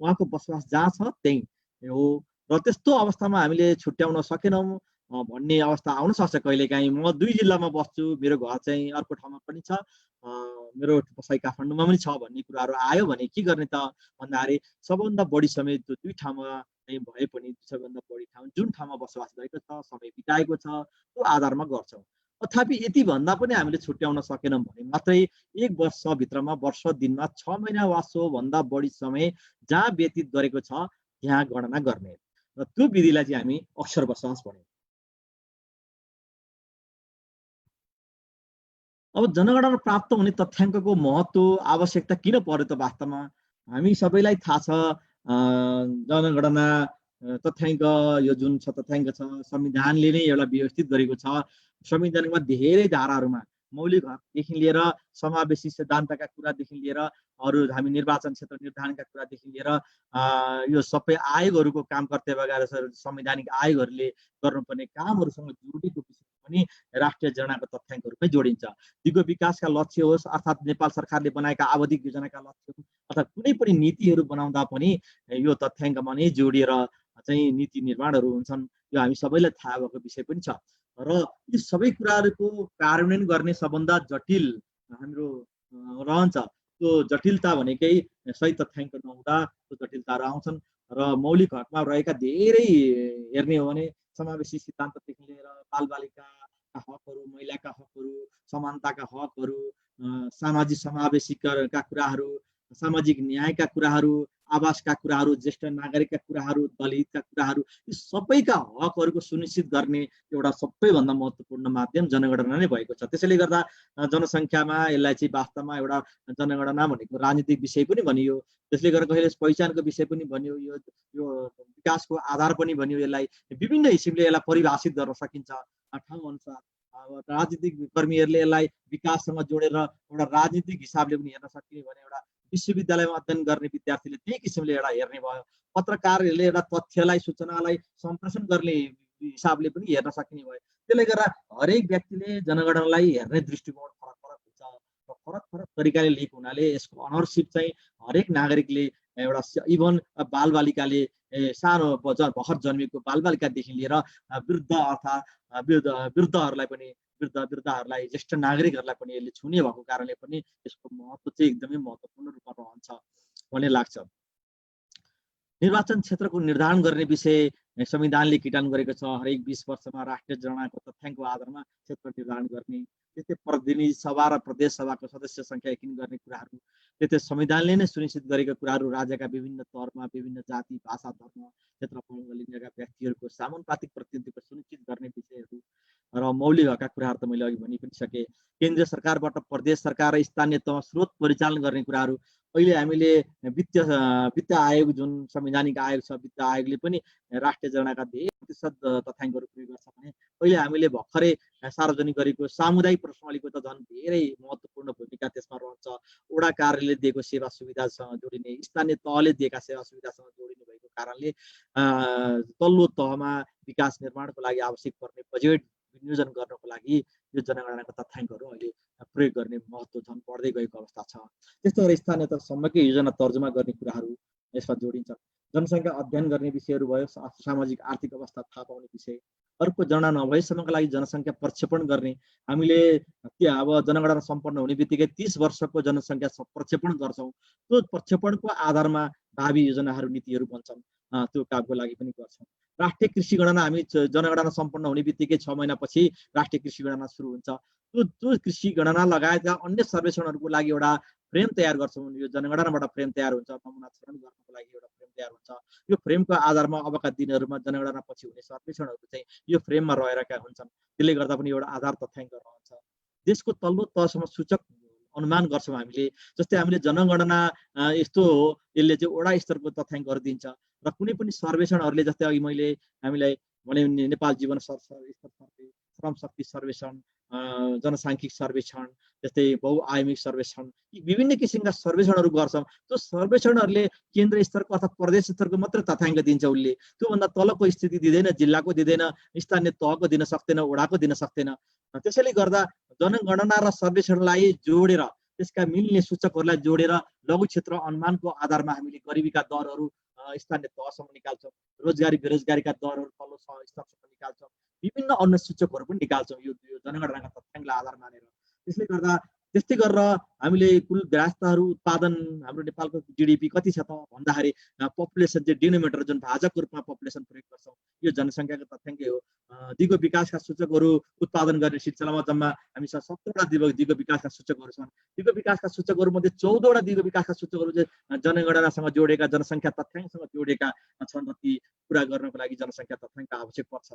उहाँको बसोबास जहाँ छ त्यही हो। र त्यस्तो अवस्थामा हामीले छुट्याउन सकेनौँ भन्ने अवस्था आउन सक्छ कहिलेकाहीँ। म 2 जिल्लामा बस्छु, मेरो घर चाहिँ अर्को ठाउँमा पनि छ, मेरो बसाइ काठमाडौँमा पनि छ भन्ने कुराहरू आयो भने के गर्ने त भन्दाखेरि सबभन्दा बढी समय त्यो 2 ठाउँमा भए पनि सबभन्दा बढी ठाउँ जुन ठाउँमा बसोबास गरेको छ, समय बिताएको छ, त्यो आधारमा गर्छौँ। तथापि यति भन्दा पनि हामीले छुट्याउन सकेनौँ भने मात्रै 1 वर्षभित्रमा, वर्ष दिनमा 6 महिना वा सो भन्दा बढी समय जहाँ व्यतीत गरेको छ त्यहाँ गणना गर्ने। र त्यो विधिलाई चाहिँ हामी अक्षर बसोबास भन्यौँ। अब जनगणना प्राप्त हुने तथ्याङ्कको महत्त्व आवश्यकता किन पर्यो त वास्तवमा? हामी सबैलाई थाहा छ जनगणना तथ्याङ्क यो जुन छ तथ्याङ्क छ संविधानले नै एउटा व्यवस्थित गरेको छ। संविधानमा धेरै धाराहरूमा मौलिक हकदेखि लिएर समावेशी सिद्धान्तका कुरादेखि लिएर अरू हामी निर्वाचन क्षेत्र निर्धारणका कुरादेखि लिएर यो सबै आयोगहरूको काम कर्तव्य गरेर संवैधानिक आयोगहरूले गर्नुपर्ने कामहरूसँग जोडिएको विषय पनि राष्ट्रिय जनगणनाको तथ्याङ्कहरूमै जोडिन्छ। दिगो विकासका लक्ष्य होस् अर्थात् नेपाल सरकारले बनाएका आवधिक योजनाका लक्ष्य अथवा कुनै पनि नीतिहरू बनाउँदा पनि यो तथ्याङ्कमा नै जोडिएर चाहिँ नीति निर्माणहरू हुन्छन्। यो हामी सबैलाई थाहा भएको विषय पनि छ। र यी सबै कुराहरूको कार्यान्वयन गर्ने सबभन्दा जटिल हाम्रो रहन्छ। त्यो जटिलता भनेकै सही तथ्याङ्क नहुँदा त्यो जटिलताहरू आउँछन्। र मौलिक हकमा रहेका धेरै हेर्ने हो भने समावेशी सिद्धान्तदेखि लिएर बालबालिकाका हकहरू, महिलाका हकहरू, समानताका हकहरू, सामाजिक समावेशीका कुराहरू, सामाजिक न्यायका कुराहरू, आवासका कुराहरू, ज्येष्ठ नागरिकका कुराहरू, दलितका कुराहरू, यी सबैका हकहरूको सुनिश्चित गर्ने एउटा सबैभन्दा महत्त्वपूर्ण माध्यम जनगणना नै भएको छ। त्यसैले गर्दा जनसङ्ख्यामा यसलाई चाहिँ वास्तवमा एउटा जनगणना भनेको राजनीतिक विषय पनि भनियो, त्यसले गर्दा कहिले पहिचानको विषय पनि भनियो, यो विकासको आधार पनि भनियो। यसलाई विभिन्न किसिमले यसलाई परिभाषित गर्न सकिन्छ ठाउँ अनुसार। राजनीतिक कर्मीहरूले यसलाई विकाससँग जोडेर एउटा राजनीतिक हिसाबले पनि हेर्न सकिने भने एउटा विश्वविद्यालयमा अध्ययन गर्ने विद्यार्थीले त्यही किसिमले एउटा हेर्ने भयो। पत्रकारहरूले एउटा तथ्यलाई सूचनालाई सम्प्रेषण गर्ने हिसाबले पनि हेर्न सकिने भयो। त्यसले गर्दा हरेक व्यक्तिले जनगणनालाई हेर्ने दृष्टिकोण फरक फरक हुन्छ र फरक फरक तरिकाले लिएको हुनाले यसको अनरसिप चाहिँ हरेक नागरिकले एउटा इभन बालबालिकाले सानो भर्खर जन्मेको बालबालिकादेखि लिएर वृद्ध अर्थात् वृद्धहरूलाई पनि वृद्धहरूलाई ज्येष्ठ नागरिकहरूलाई पनि यसले छुने भएको कारणले पनि यसको महत्त्व चाहिँ एकदमै महत्त्वपूर्ण रूपमा रहन्छ भन्ने लाग्छ। निर्वाचन क्षेत्रको निर्धारण गर्ने विषय संविधानले किटान गरेको छ। हरेक 20 वर्षमा राष्ट्रिय जनगणनाको तथ्याङ्कको आधारमा क्षेत्र निर्धारण गर्ने। त्यस्तै प्रतिनिधि सभा र प्रदेश सभाको सदस्य सङ्ख्या यकिन गर्ने कुराहरू, त्यस्तै संविधानले नै सुनिश्चित गरेका कुराहरू, राज्यका विभिन्न तहमा विभिन्न जाति भाषा धर्म क्षेत्रफल लिएका व्यक्तिहरूको समानुपातिक प्रतिनिधित्व सुनिश्चित गर्ने विषयहरू र मौलिक हकका कुराहरू त मैले अघि भनि पनि सकेँ। केन्द्रीय सरकारबाट प्रदेश सरकार र स्थानीय तहमा स्रोत परिचालन गर्ने कुराहरू, अहिले हामीले वित्त आयोग जुन संवैधानिक आयोग छ, वित्त आयोगले पनि राष्ट्रिय जनगणनाका धेरै प्रतिशत तथ्याङ्कहरू प्रयोग गर्छ भने अहिले हामीले भर्खरै सार्वजनिक गरेको सामुदायिक प्रणालीको त झन् धेरै महत्त्वपूर्ण भूमिका त्यसमा रहन्छ। वडा कार्यालयले दिएको सेवा सुविधासँग जोडिने, स्थानीय तहले दिएका सेवा सुविधासँग जोडिने भएको कारणले तल्लो तहमा विकास निर्माणको लागि आवश्यक पर्ने बजेट विनियोजन गर्नको लागि यो जनगणनाको तथ्याङ्कहरू अहिले प्रयोग गर्ने महत्त्व झन् बढ्दै गएको अवस्था छ। त्यस्तै गरी स्थानीय तहसम्मकै योजना तर्जुमा गर्ने कुराहरू यसमा जोडिन्छ। जनसङ्ख्या अध्ययन गर्ने विषयहरू भयो, सामाजिक आर्थिक अवस्था थाहा पाउने विषय। अर्को गणना नभएसम्मका लागि जनसङ्ख्या प्रक्षेपण गर्ने। हामीले अब जनगणना सम्पन्न हुने बित्तिकै 30 वर्षको जनसङ्ख्या प्रक्षेपण गर्छौँ। त्यो प्रक्षेपणको आधारमा भावी योजनाहरू नीतिहरू बन्छन्, त्यो कामको लागि पनि गर्छौँ। राष्ट्रिय कृषि गणना हामी जनगणना सम्पन्न हुने बित्तिकै 6 महिनापछि राष्ट्रिय कृषि गणना सुरु हुन्छ। त्यो कृषि गणना लगायतका अन्य सर्वेक्षणहरूको लागि एउटा फ्रेम तयार गर्छौँ। यो जनगणनाबाट फ्रेम तयार हुन्छ, नमुना छनौट गर्नको लागि एउटा फ्रेम तयार हुन्छ। यो फ्रेमको आधारमा अबका दिनहरूमा जनगणना पछि हुने सर्वेक्षणहरू चाहिँ यो फ्रेममा रहेका हुन्छन्। त्यसले गर्दा पनि एउटा आधार तथ्याङ्क रहन्छ। देशको तल्लो तहसम्म सूचक अनुमान गर्छौँ हामीले। जस्तै हामीले जनगणना यस्तो हो, यसले चाहिँ वडा स्तरको तथ्याङ्कहरू दिन्छ र कुनै पनि सर्वेक्षणहरूले, जस्तै अघि मैले हामीलाई भने नेपाल जीवन स्तर सर्वे, श्रम शक्ति सर्वेक्षण, जनसाङ्ख्यिक सर्वेक्षण, जस्तै बहुआयामिक सर्वेक्षण, यी विभिन्न किसिमका सर्वेक्षणहरू गर्छौँ। त्यो सर्वेक्षणहरूले केन्द्र स्तरको अथवा प्रदेश स्तरको मात्र तथ्याङ्क दिन्छ। उसले त्योभन्दा तलको स्थिति दिँदैन, जिल्लाको दिँदैन, स्थानीय तहको दिन सक्दैन, वडाको दिन सक्दैन। त्यसैले गर्दा जनगणना र सर्वेक्षणलाई जोडेर, त्यसका मिल्ने सूचकहरूलाई जोडेर लघु क्षेत्र अनुमानको आधारमा हामीले गरिबीका दरहरू स्थानीय तहसम्म निकाल्छौँ, रोजगारी बेरोजगारीका दरहरू तल्लो स्तरसम्म निकाल्छौँ, विभिन्न अन्य सूचकहरू पनि निकाल्छौँ यो जनगणनाका तथ्याङ्कलाई आधार मानेर। त्यसले गर्दा त्यस्तै गरेर हामीले कुल ग्राहकहरू उत्पादन, हाम्रो नेपालको जिडिपी कति छ त भन्दाखेरि पपुलेसन चाहिँ डिनोमिनेटर जुन भाजकको रूपमा पपुलेसन प्रयोग गर्छौँ, यो जनसङ्ख्याको तथ्याङ्कै हो। दिगो विकासका सूचकहरू उत्पादन गर्ने सिलसिलामा जम्मा हामीसँग 17वटा दिगो विकासका सूचकहरू छन्। दिगो विकासका सूचकहरू मध्ये 14वटा दिगो विकासका सूचकहरू चाहिँ जनगणनासँग जोडेका, जनसङ्ख्या तथ्याङ्कसँग जोडेका छन् र ती पुरा गर्नको लागि जनसङ्ख्या तथ्याङ्क आवश्यक पर्छ।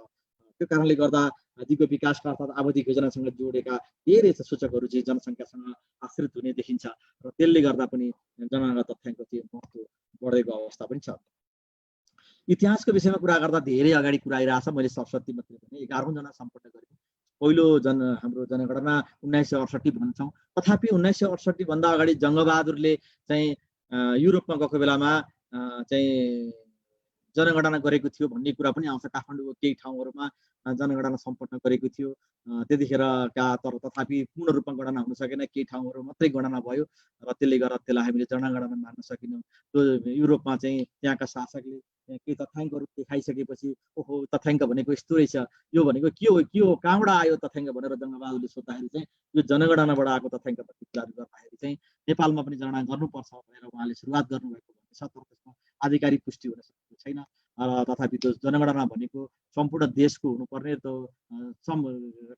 त्यो कारणले गर्दा दिगो विकासका अर्थात् आवधिक योजनासँग जोडेका धेरै सूचकहरू चाहिँ जनसङ्ख्यासँग आश्रित हुने देखिन्छ र त्यसले गर्दा पनि जनगणना तथ्याङ्कको चाहिँ महत्त्व बढेको अवस्था पनि छ। इतिहासको विषयमा कुरा गर्दा धेरै अगाडि कुरा आइरहेछ। मैले सरस्वती मात्रै भने 11औं जना सम्पन्न गरेँ। पहिलो हाम्रो जनगणना 1968 भन्छौँ, तथापि 1968 भन्दा अगाडि जङ्गबहादुरले चाहिँ युरोपमा गएको बेलामा चाहिँ जनगणना गरेको थियो भन्ने कुरा पनि आउँछ। काठमाडौँको केही ठाउँहरूमा जनगणना सम्पन्न गरेको थियो त्यतिखेरका, तर तथापि पूर्ण रूपमा गणना हुन सकेन, केही ठाउँहरू मात्रै गणना भयो र त्यसले गर्दा त्यसलाई हामीले जनगणना मान्न सकेनौँ। त्यो युरोपमा चाहिँ त्यहाँका शासकले केही तथ्याङ्कहरू देखाइसकेपछि ओहो तथ्याङ्क भनेको यस्तो रहेछ, यो भनेको के हो, कहाँबाट आयो तथ्याङ्क भनेर जङ्गबहादुरले सोद्धाखेरि चाहिँ यो जनगणनाबाट आएको तथ्याङ्क भन्ने कुराहरू गर्दाखेरि चाहिँ नेपालमा पनि जनगणना गर्नुपर्छ भनेर उहाँले सुरुवात गर्नुभएको भन्ने छ। तर त्यसमा आधिकारिक पुष्टि हुन सकेको छैन। तथापि त्यो जनगणना भनेको सम्पूर्ण देशको हुनुपर्ने, त्यो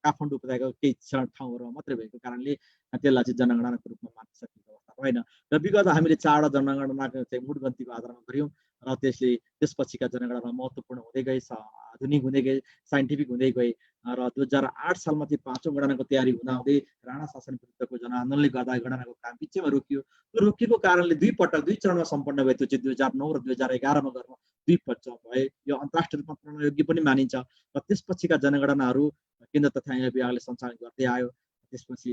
काठमाडौँ उपत्यकाको केही ठाउँहरूमा मात्रै भएको कारणले त्यसलाई चाहिँ जनगणनाको रूपमा मान्न सकिएको अवस्था रहेन। र विगत हामीले 4वटा जनगणनाको चाहिँ मुडगन्तीको आधारमा गऱ्यौँ र त्यसपछिका जनगणना महत्त्वपूर्ण हुँदै गए, आधुनिक हुँदै गए, साइन्टिफिक हुँदै गए र 2008 सालमा चाहिँ 5औं गणनाको तयारी हुँदाहुँदै राणा शासन विरुद्धको जनआन्दोलनले गर्दा गणनाको काम बिचैमा रोकियो। त्यो रोकिएको कारणले दुई चरणमा सम्पन्न भयो। त्यो चाहिँ 2009 र 2011मा गर्न 2 पटक भए। यो अन्तर्राष्ट्रिय रूपमा प्रणयोग्य पनि मानिन्छ र त्यसपछिका जनगणनाहरू केन्द्र तथ्याङ्क विभागले सञ्चालन गर्दै आयो। त्यसपछि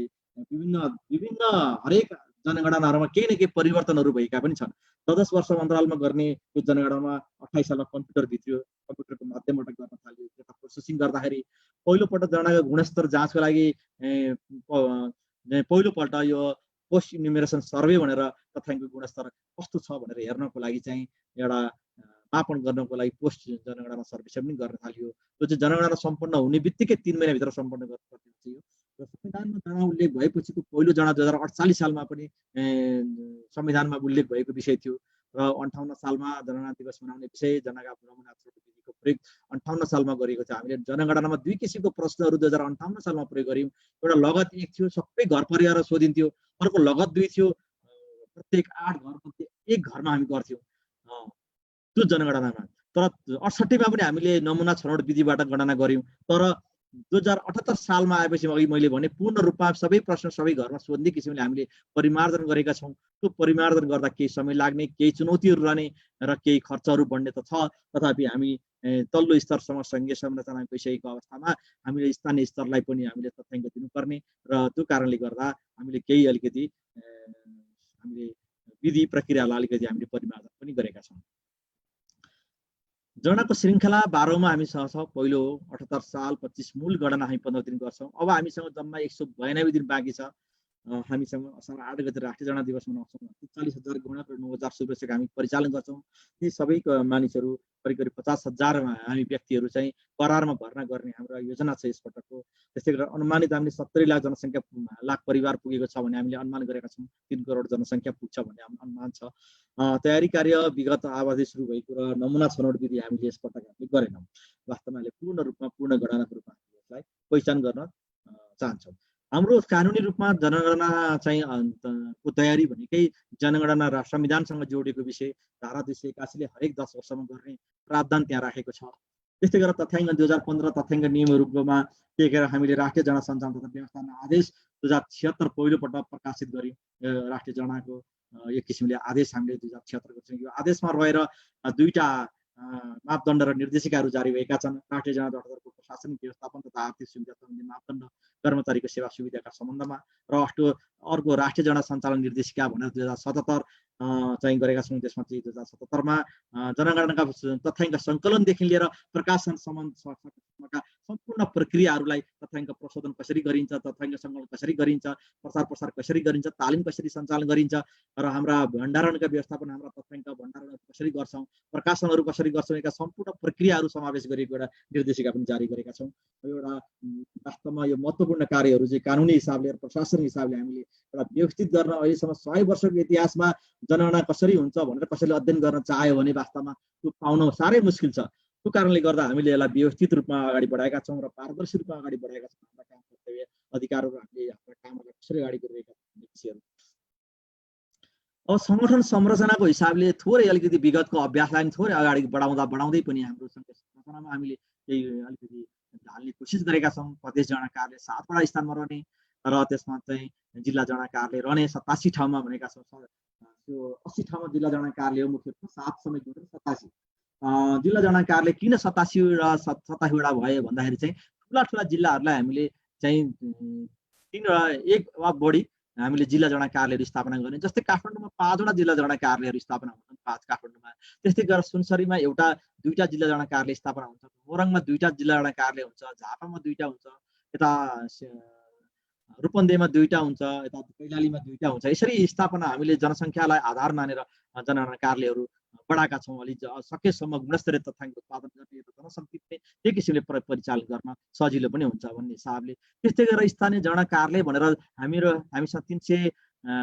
विभिन्न हरेक जनगणनाहरूमा केही न केही परिवर्तनहरू भएका पनि छन्। 10 वर्ष अन्तरालमा गर्ने यो जनगणनामा 28 सालमा कम्प्युटर भित्रियो, कम्प्युटरको माध्यमबाट गर्न थाल्यो। डेटा प्रोसेसिङ गर्दाखेरि पहिलोपल्ट जनगणनाको गुणस्तर जाँचको लागि पहिलोपल्ट यो पोस्ट इन्युमेरेसन सर्वे भनेर तथ्याङ्क गुणस्तर कस्तो छ भनेर हेर्नको लागि चाहिँ एउटा मापन गर्नको लागि पोस्ट जनगणना सर्वेक्षण पनि गर्न थालियो। त्यो चाहिँ जनगणना सम्पन्न हुने बित्तिकै 3 महिनाभित्र सम्पन्न गर्नुपर्ने थियो। र संविधानमा जहाँ उल्लेख भएपछिको पहिलो जना 2048 सालमा पनि संविधानमा उल्लेख भएको विषय थियो र 58 सालमा जनगणना दिवस मनाउने विषय नमुना छनौट विधिको प्रयोग 58 सालमा गरिएको छ। हामीले जनगणनामा 2 किसिमको प्रश्नहरू 2058 सालमा प्रयोग गर्यौँ। एउटा लगत 1 थियो, सबै घर परिवार सोधिन्थ्यो। अर्को लगत 2 थियो, प्रत्येक 8 घरमध्ये 1 घरमा हामी गर्थ्यौँ त्यो जनगणनामा। तर 68 मा पनि हामीले नमुना छनौट विधिबाट गणना गर्यौँ। तर 2078 सालमा आएपछि अघि मैले भने पूर्ण रूपमा सबै प्रश्न सबै घरमा सोध्ने किसिमले हामीले परिमार्जन गरेका छौँ। त्यो परिमार्जन गर्दा केही समय लाग्ने, केही चुनौतीहरू रहने र केही खर्चहरू बढ्ने त छ। तथापि हामी तल्लो स्तरसम्म सङ्घीय संरचना गइसकेको अवस्थामा हामीले स्थानीय स्तरलाई पनि हामीले तथ्याङ्क दिनुपर्ने र त्यो कारणले गर्दा हामीले केही अलिकति हामीले विधि प्रक्रियालाई अलिकति हामीले परिमार्जन पनि गरेका छौँ। जनगणनाको श्रृङ्खला 12औँमा हामीसँग छ। पहिलो 78 साल 25 मूल गणना हामी 15 दिन गर्छौँ। अब हामीसँग जम्मा 192 दिन बाँकी छ हामीसँग असार 8 गते राष्ट्रिय जनता दिवस मनाउँछौँ। 40,000 गुणक र 9,000 शुभेच्छक हामी परिचालन गर्छौँ। ती सबैको मानिसहरू करिब 50,000 हामी व्यक्तिहरू चाहिँ करारमा भर्ना गर्ने हाम्रो योजना छ यसपटकको। त्यसै गरेर अनुमानित हामीले 70 लाख जनसङ्ख्या लाख परिवार पुगेको छ भने हामीले अनुमान गरेका छौँ 3 करोड जनसङ्ख्या पुग्छ भन्ने अनुमान छ। तयारी कार्य विगत आवाजै सुरु भएको र नमुना छनौट विधि हामीले यसपटक हामीले गरेनौँ। वास्तवमा हामीले पूर्ण रूपमा पूर्ण गणनाको रूपमा यसलाई पहिचान गर्न चाहन्छौँ। हाम्रो कानुनी रूपमा जनगणना चाहिँ को तयारी भनेकै जनगणना र संविधानसँग जोडिएको विषय धारा 281 ले हरेक 10 वर्षमा गर्ने प्रावधान त्यहाँ राखेको छ। त्यस्तै गरेर तथ्याङ्क 2015 तथ्याङ्क नियमहरूमा टेकेर हामीले राष्ट्रिय जनसञ्चालन तथा व्यवस्थापन आदेश 2076 पहिलोपटक प्रकाशित गर्यौँ। राष्ट्रिय जनगणनाको एक किसिमले आदेश हामीले 2076 को चाहिँ यो आदेशमा रहेर दुईटा मापदण्ड र निर्देशिकाहरू जारी भएका छन्। राष्ट्रिय जनगणना दफ्तरको प्रशासनिक व्यवस्थापन तथा आर्थिक सुविधा सम्बन्धी मापदण्ड, कर्मचारीको सेवा सुविधाका सम्बन्धमा र अर्को राष्ट्रिय जनगणना सञ्चालन निर्देशिका भनेर 2077 चाहिँ गरेका छौँ। त्यसमा चाहिँ 2077 मा जनगणनाका तथ्याङ्क सङ्कलनदेखि लिएर प्रकाशनसम्मका सम्पूर्ण प्रक्रियाहरूलाई तथ्याङ्क प्रशोधन कसरी गरिन्छ, तथ्याङ्क सङ्कलन कसरी गरिन्छ, प्रचार प्रसार कसरी गरिन्छ, तालिम कसरी सञ्चालन गरिन्छ र हाम्रा भण्डारणका व्यवस्थापन, हाम्रा तथ्याङ्क भण्डारण कसरी गर्छौँ, प्रकाशनहरू कसरी गर्छौँ, यसका सम्पूर्ण प्रक्रियाहरू समावेश गरिएको एउटा निर्देशिका पनि जारी गरेका छौँ। एउटा वास्तवमा यो महत्त्वपूर्ण कार्यहरू चाहिँ कानुनी हिसाबले र प्रशासनिक हिसाबले हामीले एउटा व्यवस्थित गर्न अहिलेसम्म 100 वर्षको इतिहासमा जनगणना कसरी हुन्छ भनेर कसैले अध्ययन गर्न चाह्यो भने वास्तवमा त्यो पाउन साह्रै मुस्किल छ। त्यो कारणले गर्दा हामीले यसलाई व्यवस्थित रूपमा अगाडि बढाएका छौँ र पारदर्शी रूपमा अगाडि बढाएका छौँ। हाम्रा काम कर्तव्य अधिकारहरू हामीले हाम्रा कामहरूलाई कसरी अगाडि बढाएका विषयहरू। अब सङ्गठन संरचनाको हिसाबले थोरै अलिकति विगतको अभ्यासलाई थोरै अगाडि बढाउँदै पनि हाम्रो संरचनामा हामीले केही अलिकति ढाल्ने कोसिस गरेका छौँ। प्रदेश जनगणना कार्यालय 7 वटा स्थानमा रहने र त्यसमा चाहिँ जिल्ला जनगणना कार्यालय रहने 87 ठाउँमा भनेका छौँ। त्यो 80 ठाउँमा जिल्ला जनगणना कार्यालय हो मुख्य रूपमा 7 समेत जोडेर 87। जिल्ला जनगणना कार्यालय किन 87 र 87 वटा भयो भन्दाखेरि चाहिँ ठुला जिल्लाहरूलाई हामीले चाहिँ 1 वा बढी हामीले जिल्ला जनगणना कार्यालयहरू स्थापना गर्ने। जस्तै काठमाडौँमा 5 वटा जिल्ला जनगणना कार्यालयहरू स्थापना हुन्छन्, 5 काठमाडौँमा। त्यस्तै गरेर सुनसरीमा 2टा जिल्ला जनगणना कार्यालय स्थापना हुन्छ, मोरङमा 2टा जिल्ला जनगणना कार्यालय हुन्छ, झापामा 2टा हुन्छ, यता रूपन्देहीमा 2टा हुन्छ, यता कैलालीमा 2टा हुन्छ। यसरी स्थापना हामीले जनसङ्ख्यालाई आधार मानेर जनगणना कार्यालयहरू बढाएका छौँ। अलि सकेसम्म गुणस्तरीय तथ्याङ्क उत्पादन गर्ने र जनशक्ति पनि त्यही किसिमले परिचालन गर्न सजिलो पनि हुन्छ भन्ने हिसाबले। त्यस्तै गरेर स्थानीय जनगणना कार्यालय भनेर हामीसँग